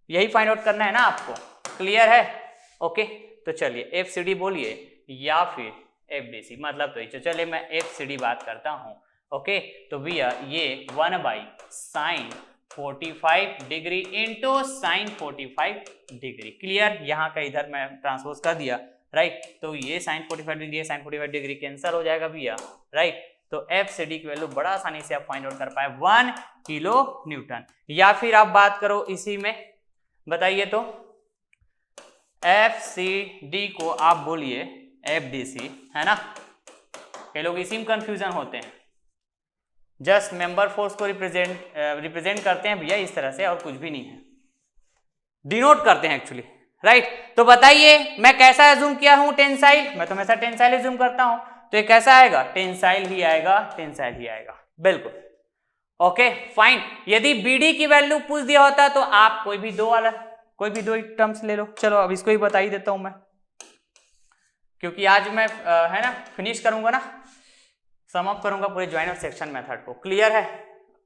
यही फाइंड आउट करना है ना आपको, क्लियर है। ओके, तो चलिए FCD बोलिए या फिर FDC, मतलब तो ये। चलिए मैं FCD बात करता हूँ। ओके, तो भैया ये 1/sin 45 degree into sine 45 degree, clear. यहाँ का इधर मैं ट्रांसपोज कर दिया, राइट। तो ये sine 45 degree, sine 45 degree cancel हो जाएगा भैया, राइट। तो FCD की वैल्यू बड़ा आसानी से आप फाइंड आउट कर पाए 1 किलो न्यूटन। या फिर आप बात करो इसी में, बताइए तो FCD को आप बोलिए FDC, है ना। कई लोग इसी में कंफ्यूजन होते हैं, जस्ट मेंबर फोर्स को रिप्रेजेंट करते हैं भैया इस तरह से, और कुछ भी नहीं है, डिनोट करते हैं एक्चुअली, राइट। तो बताइए मैं कैसा एज्यूम किया हूं, टेंसाइल। मैं तो हमेशा टेंसाइल एज्यूम करता हूं, तो ये कैसा आएगा, टेंसाइल ही आएगा, टेंसाइल ही आएगा, बिल्कुल। Okay fine. यदि BD की वैल्यू पूछ दिया होता तो आप कोई भी दो टर्म्स ले लो। चलो अब इसको ही बता ही देता हूं मैं, क्योंकि आज मैं है ना फिनिश करूंगा ना, सम अप करूंगा पूरे ज्वाइन ऑफ सेक्शन मेथड को, क्लियर है।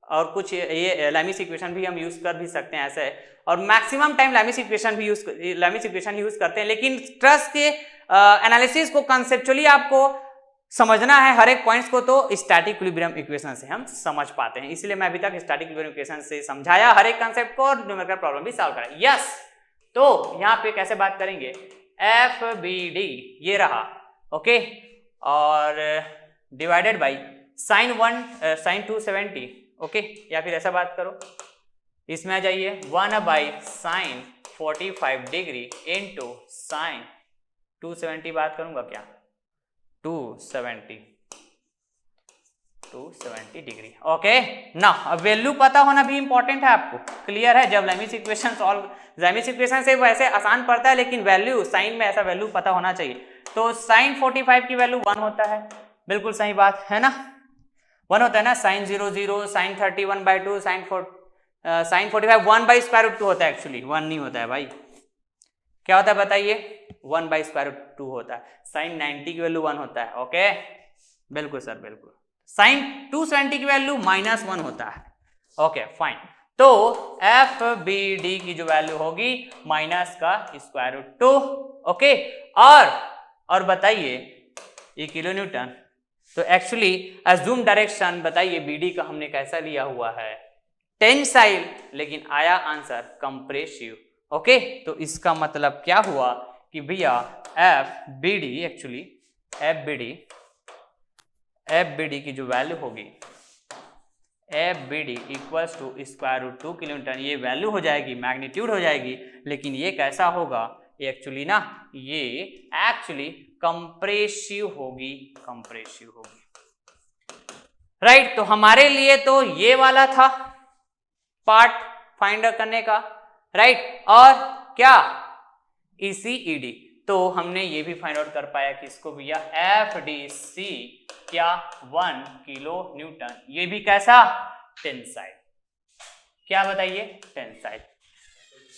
और कुछ ये लैमिस इक्वेशन भी हम यूज कर भी सकते हैं ऐसे, और maximum time Lami's equation use करते हैं। लेकिन ट्रस्ट के एनालिसिस को कंसेप्चुअली आपको समझना है, हर एक पॉइंट्स को तो स्टैटिक इक्विलिब्रियम इक्वेशन से हम समझ पाते हैं, इसलिए मैं अभी तक स्टैटिक इक्विलिब्रियम इक्वेशन से समझाया हर एक कंसेप्ट को, और न्यूमेरिकल प्रॉब्लम भी सॉल्व करा। यस, तो यहाँ पे कैसे बात करेंगे, FBD ये रहा, ओके, और डिवाइडेड बाई साइन 270, ओके। या फिर ऐसा बात करो, इसमें आ जाइए 1/sin 45 डिग्री इंटू साइन 270, बात करूंगा क्या, 270 डिग्री, ओके ना। अब वैल्यू पता होना भी इंपॉर्टेंट है आपको, क्लियर है। जब लैमिस इक्वेशन से वैसे आसान पड़ता है, लेकिन वैल्यू साइन में ऐसा वैल्यू पता होना चाहिए। तो साइन 45 की वैल्यू 1 होता है, बिल्कुल सही बात है ना, 1 होता है ना। साइन 0 साइन 31/2 साइन 45 1/√2 होता है, एक्चुअली 1 नहीं होता है भाई, क्या होता है बताइए, 1/√2 होता है। साइन 90 की वैल्यू 1 होता है, ओके, बिल्कुल सर, बिल्कुल। साइन 270 की वैल्यू -1 होता है, ओके फाइन। तो FBD की जो वैल्यू होगी -√2, ओके। और बताइए ये किलो न्यूटन, तो एक्चुअली अज्यूम डायरेक्शन बताइए BD का हमने कैसा लिया हुआ है, टेंसाइल, लेकिन आया आंसर कंप्रेसिव, ओके। तो इसका मतलब क्या हुआ कि भैया FBD की जो वैल्यू होगी, FBD equals to √2 kilo newton, ये वैल्यू हो जाएगी, मैग्नीट्यूड हो जाएगी। लेकिन ये कैसा होगा, ये एक्चुअली कंप्रेसिव होगी, राइट। तो हमारे लिए तो ये वाला था पार्ट फाइंड करने का, राइट। और क्या ECED, तो हमने ये भी फाइंड आउट कर पाया कि इसको भैया FDC क्या 1 किलो न्यूटन, ये भी कैसा, टेंसाइल, क्या बताइए, टेंसाइल,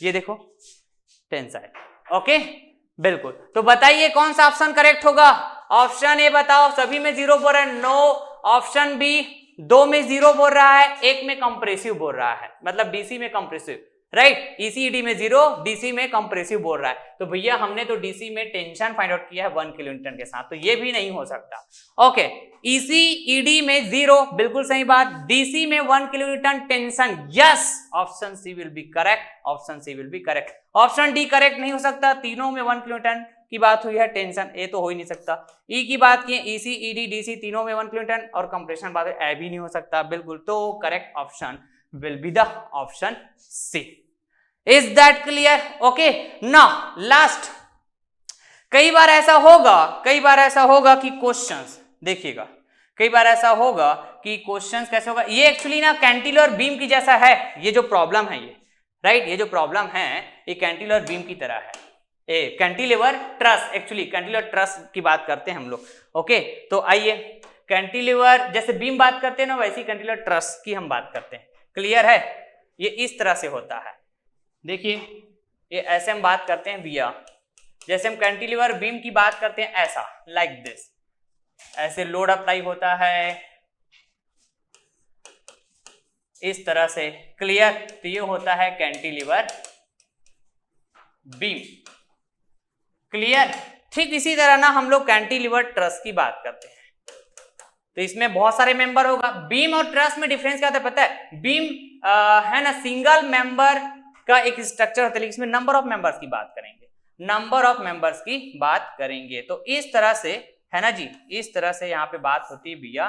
ये देखो टेंसाइल, ओके बिल्कुल। तो बताइए कौन सा ऑप्शन करेक्ट होगा, ऑप्शन ए बताओ, सभी में 0 बोल रहा है, नो। ऑप्शन बी 2 में 0 बोल रहा है, 1 में कंप्रेसिव बोल रहा है, मतलब DC में कंप्रेसिव, राइट। ECED में 0, DC में कंप्रेसिव बोल रहा है। तो भैया हमने तो DC में टेंशन फाइंड आउट किया है 1 किलो न्यूटन के साथ, तो ये भी नहीं हो सकता, ओके। ECED में 0, बिल्कुल सही बात। DC में 1 kilo newton tension, yes, option C will be correct, option D correct नहीं हो सकता, तीनों में 1 किलो न्यूटन की बात हुई है, टेंशन ए तो हो ही नहीं सकता। ई की बात की, ECED DC तीनों में 1 किलो न्यूटन, और कंप्रेशन बात ए भी नहीं हो सकता, बिल्कुल। तो correct option will be the option C. Is that clear? Okay. Now last, कई बार ऐसा होगा कि क्वेश्चंस देखिएगा, कई बार ऐसा होगा कि क्वेश्चंस कैसे होगा, ये एक्चुअली ना कैंटिलीवर बीम की जैसा है, ये जो प्रॉब्लम है ये, राइट, ये जो प्रॉब्लम है ये कैंटिलीवर बीम की तरह है, cantilever truss, actually cantilever truss की बात करते हैं हम लोग, ओके। तो आइए, कैंटिलीवर जैसे बीम बात करते हैं ना, वैसी कैंटिलीवर ट्रस की हम बात करते हैं, क्लियर है। ये इस तरह से होता है, देखिए ये ऐसे हम बात करते हैं भैया, जैसे हम कैंटिलीवर बीम की बात करते हैं ऐसा, लाइक दिस, ऐसे लोड अप्लाई होता है इस तरह से, क्लियर। तो ये होता है कैंटिलीवर बीम, क्लियर। ठीक इसी तरह ना हम लोग कैंटिलीवर ट्रस की बात करते हैं, तो इसमें बहुत सारे मेंबर होगा। बीम और ट्रस में डिफरेंस क्या होता है पता है? बीम है ना सिंगल मेंबर का एक स्ट्रक्चर होता है, लेकिन इसमें नंबर ऑफ मेंबर्स की बात करेंगे, नंबर ऑफ मेंबर्स की बात करेंगे। तो इस तरह से है ना जी, इस तरह से यहाँ पे बात होती है भैया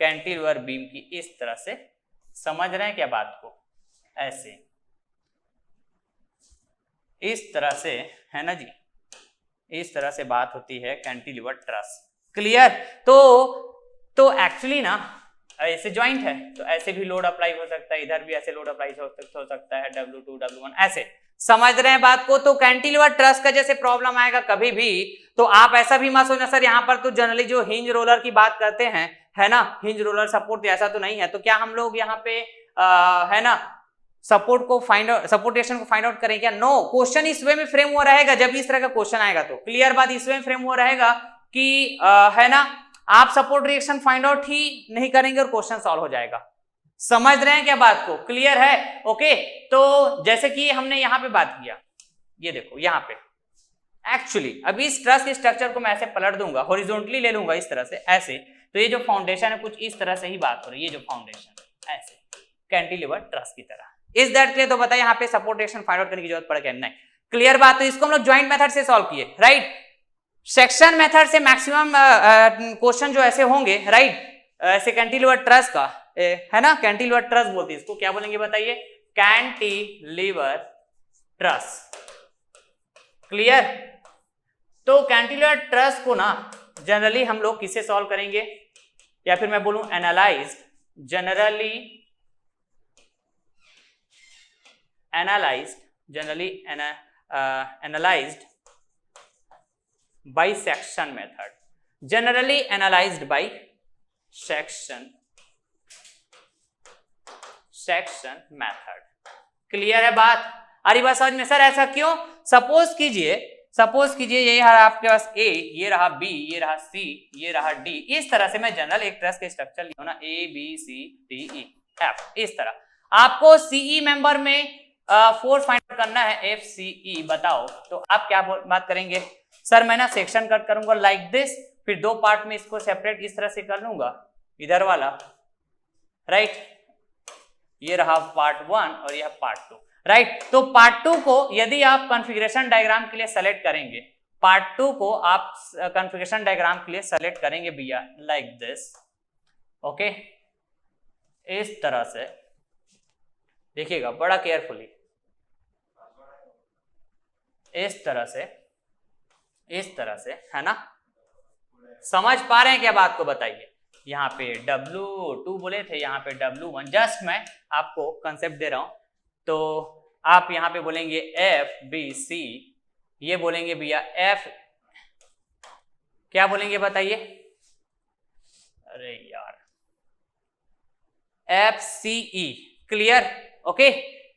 कैंटिलीवर बीम की, इस तरह से समझ रहे हैं क्या बात को? ऐसे इस तरह से है ना जी, इस तरह से बात होती है कैंटिलीवर ट्रस, क्लियर। तो एक्चुअली ना ऐसे ज्वाइंट है तो ऐसे भी लोड अप्लाई हो सकता है, इधर भी ऐसे लोड अप्लाई हो सकता है, W2 W1 ऐसे, समझ रहे हैं बात को? तो कैंटिलीवर ट्रस का जैसे प्रॉब्लम आएगा कभी भी, तो आप ऐसा भी मत सोचना सर यहाँ पर तो जनरली जो हिंज रोलर की बात करते हैं है ना, हिंज रोलर सपोर्ट, ऐसा तो नहीं है। तो क्या हम लोग यहाँ पे है ना सपोर्ट को फाइंड आउट, सपोर्टेशन को फाइंड आउट करें क्या? नो, क्वेश्चन इस वे में फ्रेम हुआ रहेगा जब इस तरह का क्वेश्चन आएगा तो, क्लियर बात, इस वे में फ्रेम हुआ रहेगा कि है ना आप सपोर्ट रिएक्शन फाइंड आउट ही नहीं करेंगे और क्वेश्चन सॉल्व हो जाएगा। समझ रहे हैं क्या बात को? क्लियर है? ओके। तो जैसे कि हमने यहां पे बात किया, ये देखो यहां पे एक्चुअली अभी इस ट्रस के स्ट्रक्चर को मैं ऐसे पलट दूंगा, हॉरिजॉन्टली ले लूंगा इस तरह से ऐसे, तो ये जो फाउंडेशन है कुछ इस तरह से ही बात हो रही है, ये जो फाउंडेशन ऐसे कैंटिलीवर ट्रस की तरह, इज दैट क्लियर? तो बताइए यहाँ पे सपोर्ट रिएक्शन फाइंड आउट करने की जरूरत पड़ क्या? नहीं, क्लियर बात। तो इसको हम लोग ज्वाइंट मेथड से सॉल्व किए, राइट। सेक्शन मेथड से मैक्सिमम क्वेश्चन जो ऐसे होंगे, राइट, ऐसे कैंटिलीवर ट्रस का है ना, कैंटिलीवर ट्रस बोलते हैं इसको, क्या बोलेंगे बताइए? Cantilever truss, clear. तो कैंटिलीवर ट्रस को ना जनरली हम लोग किससे सॉल्व करेंगे, या फिर मैं बोलूं analysed, generally analysed by section method, generally analyzed by section method, clear है बात? अरे बात समझ में? सर ऐसा क्यों? सपोज कीजिए ये रहा आपके पास A, ये रहा B, ये रहा C, ये रहा D, इस तरह से मैं जनरल एक ट्रस के स्ट्रक्चर लिया ना, A B C D E F, इस तरह आपको CE मेंबर में फोर्स फाइंड आउट करना है, FCE बताओ, तो आप क्या बात करेंगे? सर मैं ना सेक्शन कट करूंगा लाइक दिस, फिर दो पार्ट में इसको सेपरेट इस तरह से कर लूंगा, इधर वाला, राइट, ये रहा पार्ट 1 और यह पार्ट 2, राइट। तो पार्ट 2 को यदि आप कॉन्फ़िगरेशन डायग्राम के लिए सेलेक्ट करेंगे, पार्ट 2 को आप कॉन्फ़िगरेशन डायग्राम के लिए सेलेक्ट करेंगे भैया लाइक दिस, ओके, इस तरह से देखिएगा बड़ा केयरफुली, इस तरह से है ना, समझ पा रहे हैं क्या बात को? बताइए। यहाँ पे W2 बोले थे, यहाँ पे W1, जस्ट मैं आपको कंसेप्ट दे रहा हूं। तो आप यहाँ पे बोलेंगे FBC, ये बोलेंगे भैया F, क्या बोलेंगे बताइए? अरे यार FCE, clear, okay.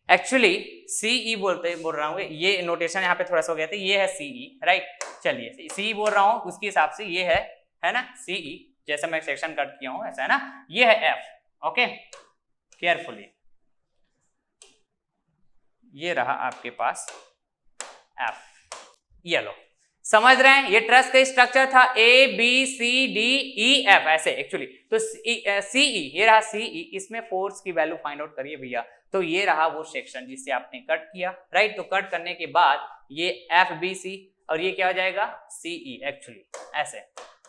Actually CE बोल रहा हूँ, ये नोटेशन यहाँ पे थोड़ा सा हो गया था, ये है CE, राइट। चलिए CE बोल रहा हूँ, उसके हिसाब से ये है ना CE, जैसे मैं सेक्शन कट किया हूँ ऐसा है ना, ये है F, ओके, केयरफुली, ये रहा आपके पास F, ये लो, समझ रहे हैं? ये ट्रस का स्ट्रक्चर था ABCDEF ऐसे एक्चुअली। तो CE, ये रहा CE, इसमें फोर्स की वैल्यू फाइंड आउट करिए भैया। तो ये रहा वो सेक्शन जिससे आपने कट किया, राइट। तो कट करने के बाद ये FBC और ये क्या हो जाएगा? CE एक्चुअली ऐसे।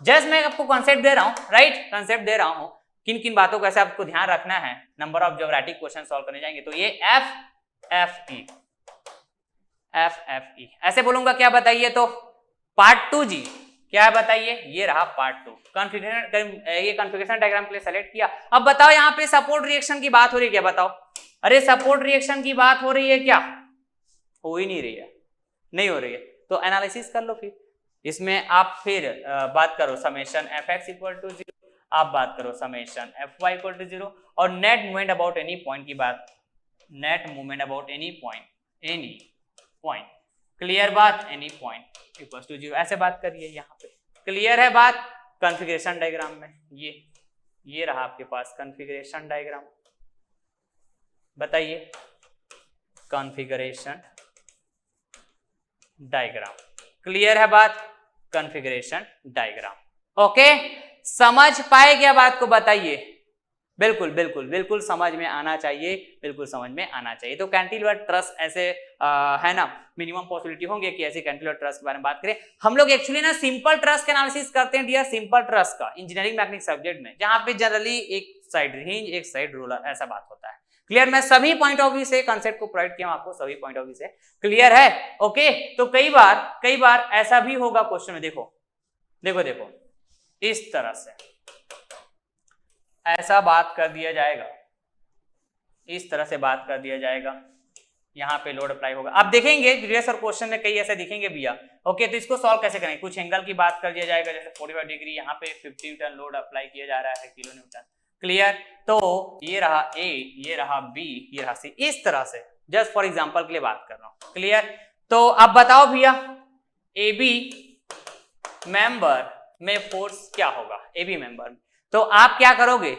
जस्ट मैं आपको कॉन्सेप्ट दे रहा हूँ, राइट, कॉन्सेप्ट दे रहा हूँ, किन किन बातों का ऐसे आपको ध्यान रखना है, number of geometric question solve करने जाएंगे। तो ये FFE ऐसे बोलूंगा, क्या बताइए? तो पार्ट 2 जी, क्या बताइए? ये रहा पार्ट 2, ये कॉन्फ़िगरेशन डायग्राम के लिए सेलेक्ट किया। अब बताओ यहाँ पे सपोर्ट रिएक्शन की बात हो रही है क्या? बताओ, अरे सपोर्ट रिएक्शन की बात हो रही है क्या? हो ही नहीं रही है, नहीं हो रही है, तो एनालिसिस कर लो फिर। इसमें आप फिर बात करो समेशन Fx इक्वल टू 0, आप बात करो समेशन Fy इक्वल टू 0, और net movement about any point की बात, net movement about any point clear बात, एनी पॉइंट इक्वल्स टू 0 ऐसे बात करिए यहाँ पे। क्लियर है बात। कॉन्फ़िगरेशन डायग्राम में ये रहा आपके पास कॉन्फ़िगरेशन डायग्राम, बताइए कॉन्फ़िगरेशन डायग्राम। क्लियर है बात, कॉन्फ़िगरेशन डायग्राम। ओके, समझ पाए क्या बात को, बताइए। बिल्कुल बिल्कुल बिल्कुल समझ में आना चाहिए, बिल्कुल समझ में आना चाहिए। तो कैंटिलीवर ट्रस ऐसे है ना, मिनिमम पॉसिबिलिटी होंगे कि ऐसे कैंटिलीवर ट्रस के बारे में बात करें। हम लोग एक्चुअली ना सिंपल ट्रस का एनालिसिस करते हैं डियर, सिंपल ट्रस का इंजीनियरिंग मैकेनिक सब्जेक्ट में, जहां पे जनरली एक साइड हिंज एक साइड रोलर ऐसा बात होता है। क्लियर, मैं सभी पॉइंट ऑफ व्यू से कंसेप्ट को प्रोवाइड किया आपको, सभी पॉइंट ऑफ व्यू से। क्लियर है, ओके। तो कई बार ऐसा भी होगा क्वेश्चन में, देखो देखो देखो इस तरह से ऐसा बात कर दिया जाएगा, इस तरह से बात कर दिया जाएगा, यहाँ पे लोड अप्लाई होगा। आप देखेंगे प्रीवियस और क्वेश्चन में कई ऐसे दिखेंगे भैया। ओके, तो इसको सॉल्व कैसे करेंगे, कुछ एंगल की बात कर दिया जाएगा, जैसे 45 डिग्री, यहाँ पे 50 न्यूटन लोड अप्लाई किया जा रहा है, किलो न्यूटन। क्लियर, तो ये रहा ए, ये रहा बी, ये रहा सी, इस तरह से जस्ट फॉर एग्जांपल के लिए बात कर रहा हूं। क्लियर, तो अब बताओ भैया ए बी मेंबर में फोर्स क्या होगा, ए बी मेंबर में। तो आप क्या करोगे,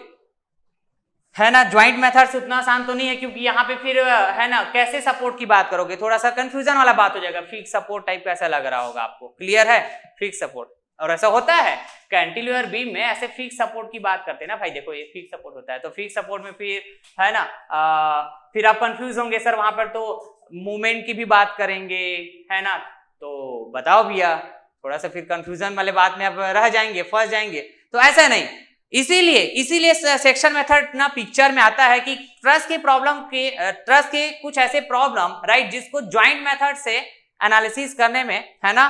है ना, ज्वाइंट मेथड से उतना आसान तो नहीं है, क्योंकि यहाँ पे फिर है ना कैसे सपोर्ट की बात करोगे, थोड़ा सा कंफ्यूजन वाला बात हो जाएगा, फिक्स सपोर्ट टाइप का ऐसा लग रहा होगा आपको। क्लियर है, फिक्स सपोर्ट, और ऐसा होता है कैंटिलीवर बीम में ऐसे फिक्स सपोर्ट की बात करते हैं ना भाई, देखो ये फिक्स सपोर्ट होता है, तो फिक्स सपोर्ट में फिर है ना फिर आप कंफ्यूज होंगे सर वहां पर तो मूवमेंट की भी बात करेंगे, है ना, तो बताओ भैया, थोड़ा सा फिर कंफ्यूजन वाले बात में आप रह जाएंगे, फंस जाएंगे, तो ऐसा नहीं। इसीलिए सेक्शन मेथड ना पिक्चर में आता है कि ट्रस के कुछ ऐसे प्रॉब्लम राइट जिसको ज्वाइंट मेथड से एनालिसिस करने में है ना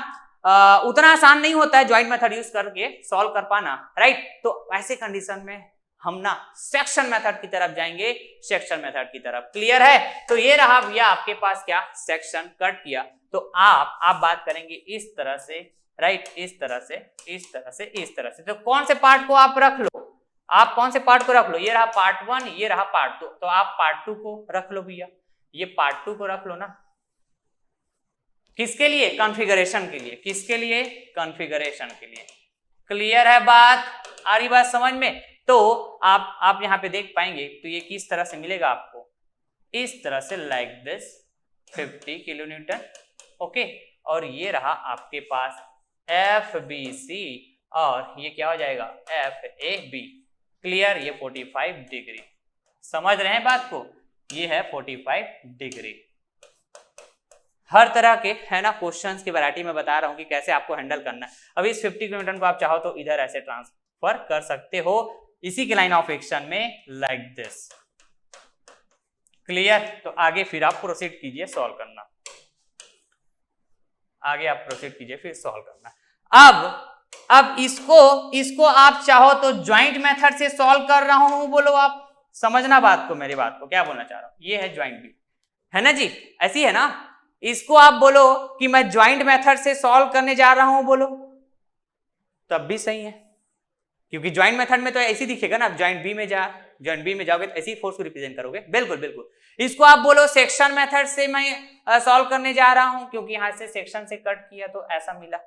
उतना आसान नहीं होता है ज्वाइंट मेथड यूज करके सॉल्व कर पाना, राइट। तो ऐसे कंडीशन में हम ना सेक्शन मेथड की तरफ जाएंगे, सेक्शन मेथड की तरफ। क्लियर है, तो ये रहा भैया आपके पास क्या, सेक्शन कट किया, तो आप बात करेंगे इस तरह से, राइट, इस तरह से, इस तरह से, इस तरह से। तो कौन से पार्ट को आप रख लो, आप कौन से पार्ट को रख लो, ये रहा पार्ट 1, ये रहा पार्ट 2, तो आप पार्ट 2 को रख लो भैया, ये पार्ट 2 को रख लो ना, किसके लिए, कॉन्फ़िगरेशन के लिए, किसके लिए, कॉन्फ़िगरेशन के लिए। क्लियर है बात, आ रही बात समझ में। तो आप यहां पे देख पाएंगे, तो ये किस तरह से मिलेगा आपको, इस तरह से like this 50 kilo newton, okay, और ये रहा आपके पास FBC, और ये क्या हो जाएगा FAB। क्लियर, ये 45 डिग्री, समझ रहे हैं बात को, ये है 45 डिग्री। हर तरह के है ना क्वेश्चंस की वैरायटी में बता रहा हूं कि कैसे आपको हैंडल करना है। अब इस 50 किलोमीटर को आप चाहो तो इधर ऐसे ट्रांसफर कर सकते हो, इसी के लाइन ऑफ एक्शन में लाइक दिस। क्लियर, तो आगे फिर आप प्रोसीड कीजिए सॉल्व करना, आगे आप प्रोसीड कीजिए फिर सॉल्व करना। अब इसको आप चाहो तो ज्वाइंट मेथड से सॉल्व कर रहा हूं बोलो, आप समझना बात को, मेरी बात को क्या बोलना चाह रहा हूं, ये है ज्वाइंट भी, है ना जी, ऐसी है ना। इसको आप बोलो कि मैं ज्वाइंट मेथड से सॉल्व करने जा रहा हूं बोलो, तब भी सही है, क्योंकि ज्वाइंट मेथड में तो ऐसे दिखेगा ना, आप ज्वाइंट बी में जाओगे तो ऐसी फोर्स को रिप्रेजेंट करोगे, बिल्कुल बिल्कुल। इसको आप बोलो सेक्शन मेथड से मैं सॉल्व करने जा रहा हूं, क्योंकि यहां से सेक्शन से कट किया तो ऐसा मिला,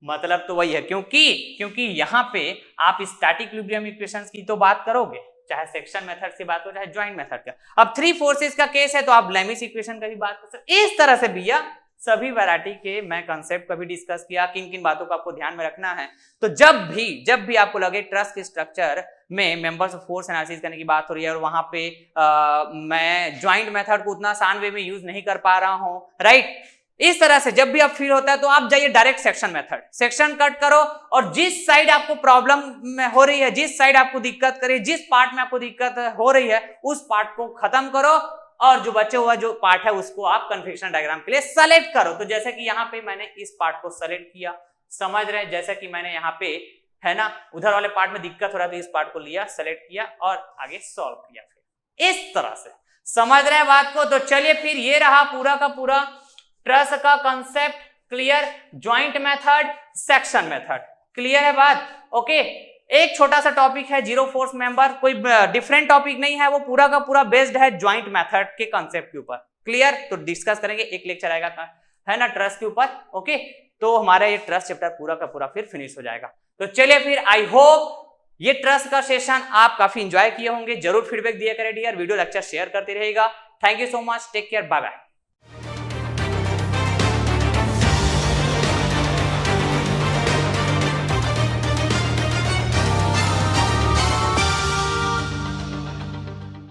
मतलब तो वही है, क्योंकि यहां पे आप स्टैटिक इक्विलिब्रियम इक्वेशंस की तो बात करोगे, चाहे सेक्शन मेथड से बात हो चाहे ज्वाइंट मेथड का। अब 3 फोर्सेस का केस है तो आप लेमिस इक्वेशन का भी बात कर सकते। इस तरह से भैया सभी वैरायटी के मैं कंसेप्ट का भी डिस्कस किया, किन किन बातों को आपको ध्यान में रखना है। तो जब भी आपको लगे ट्रस के स्ट्रक्चर में मेंबर्स ऑफ फोर्स एनालिसिस करने की बात हो रही है और वहां पे मैं ज्वाइंट मेथड को उतना आसान वे में यूज नहीं कर पा रहा हूं, राइट, इस तरह से जब भी आप फील होता है तो आप जाइए direct section method, section cut करो, और जिस साइड आपको प्रॉब्लम में हो रही है, जिस साइड आपको दिक्कत करे, जिस पार्ट में आपको दिक्कत हो रही है, उस पार्ट को खत्म करो, और जो बचे हुआ जो पार्ट है उसको आप कॉन्फ़िगरेशन डायग्राम के लिए सेलेक्ट करो। तो जैसे कि यहाँ पे मैंने इस पार्ट को सेलेक्ट किया, समझ रहे हैं, जैसे कि मैंने यहाँ पे है ना उधर वाले पार्ट में दिक्कत हो रहा है तो इस पार्ट को लिया, सेलेक्ट किया और आगे सॉल्व किया, फिर इस तरह से समझ रहे हैं बात को। तो चलिए फिर ये रहा पूरा का पूरा ट्रस का concept, clear, joint method, section method, clear है बात, ओके। एक छोटा सा टॉपिक है जीरो फोर्स मेंबर, कोई डिफरेंट टॉपिक नहीं है, वो पूरा का पूरा बेस्ड है ज्वाइंट मेथड के कंसेप्ट के ऊपर, क्लियर। तो डिस्कस करेंगे, एक लेक्चर आएगा है ना, ट्रस्ट के ऊपर। ओके, तो हमारा ये ट्रस्ट चैप्टर पूरा का पूरा फिर फिनिश हो जाएगा। तो चलिए फिर, आई होप ये ट्रस्ट का सेशन आप काफी इंजॉय किए होंगे। जरूर फीडबैक दिया करें डियर, वीडियो लेक्चर शेयर करते रहेगा। Thank you so much, take care, bye bye.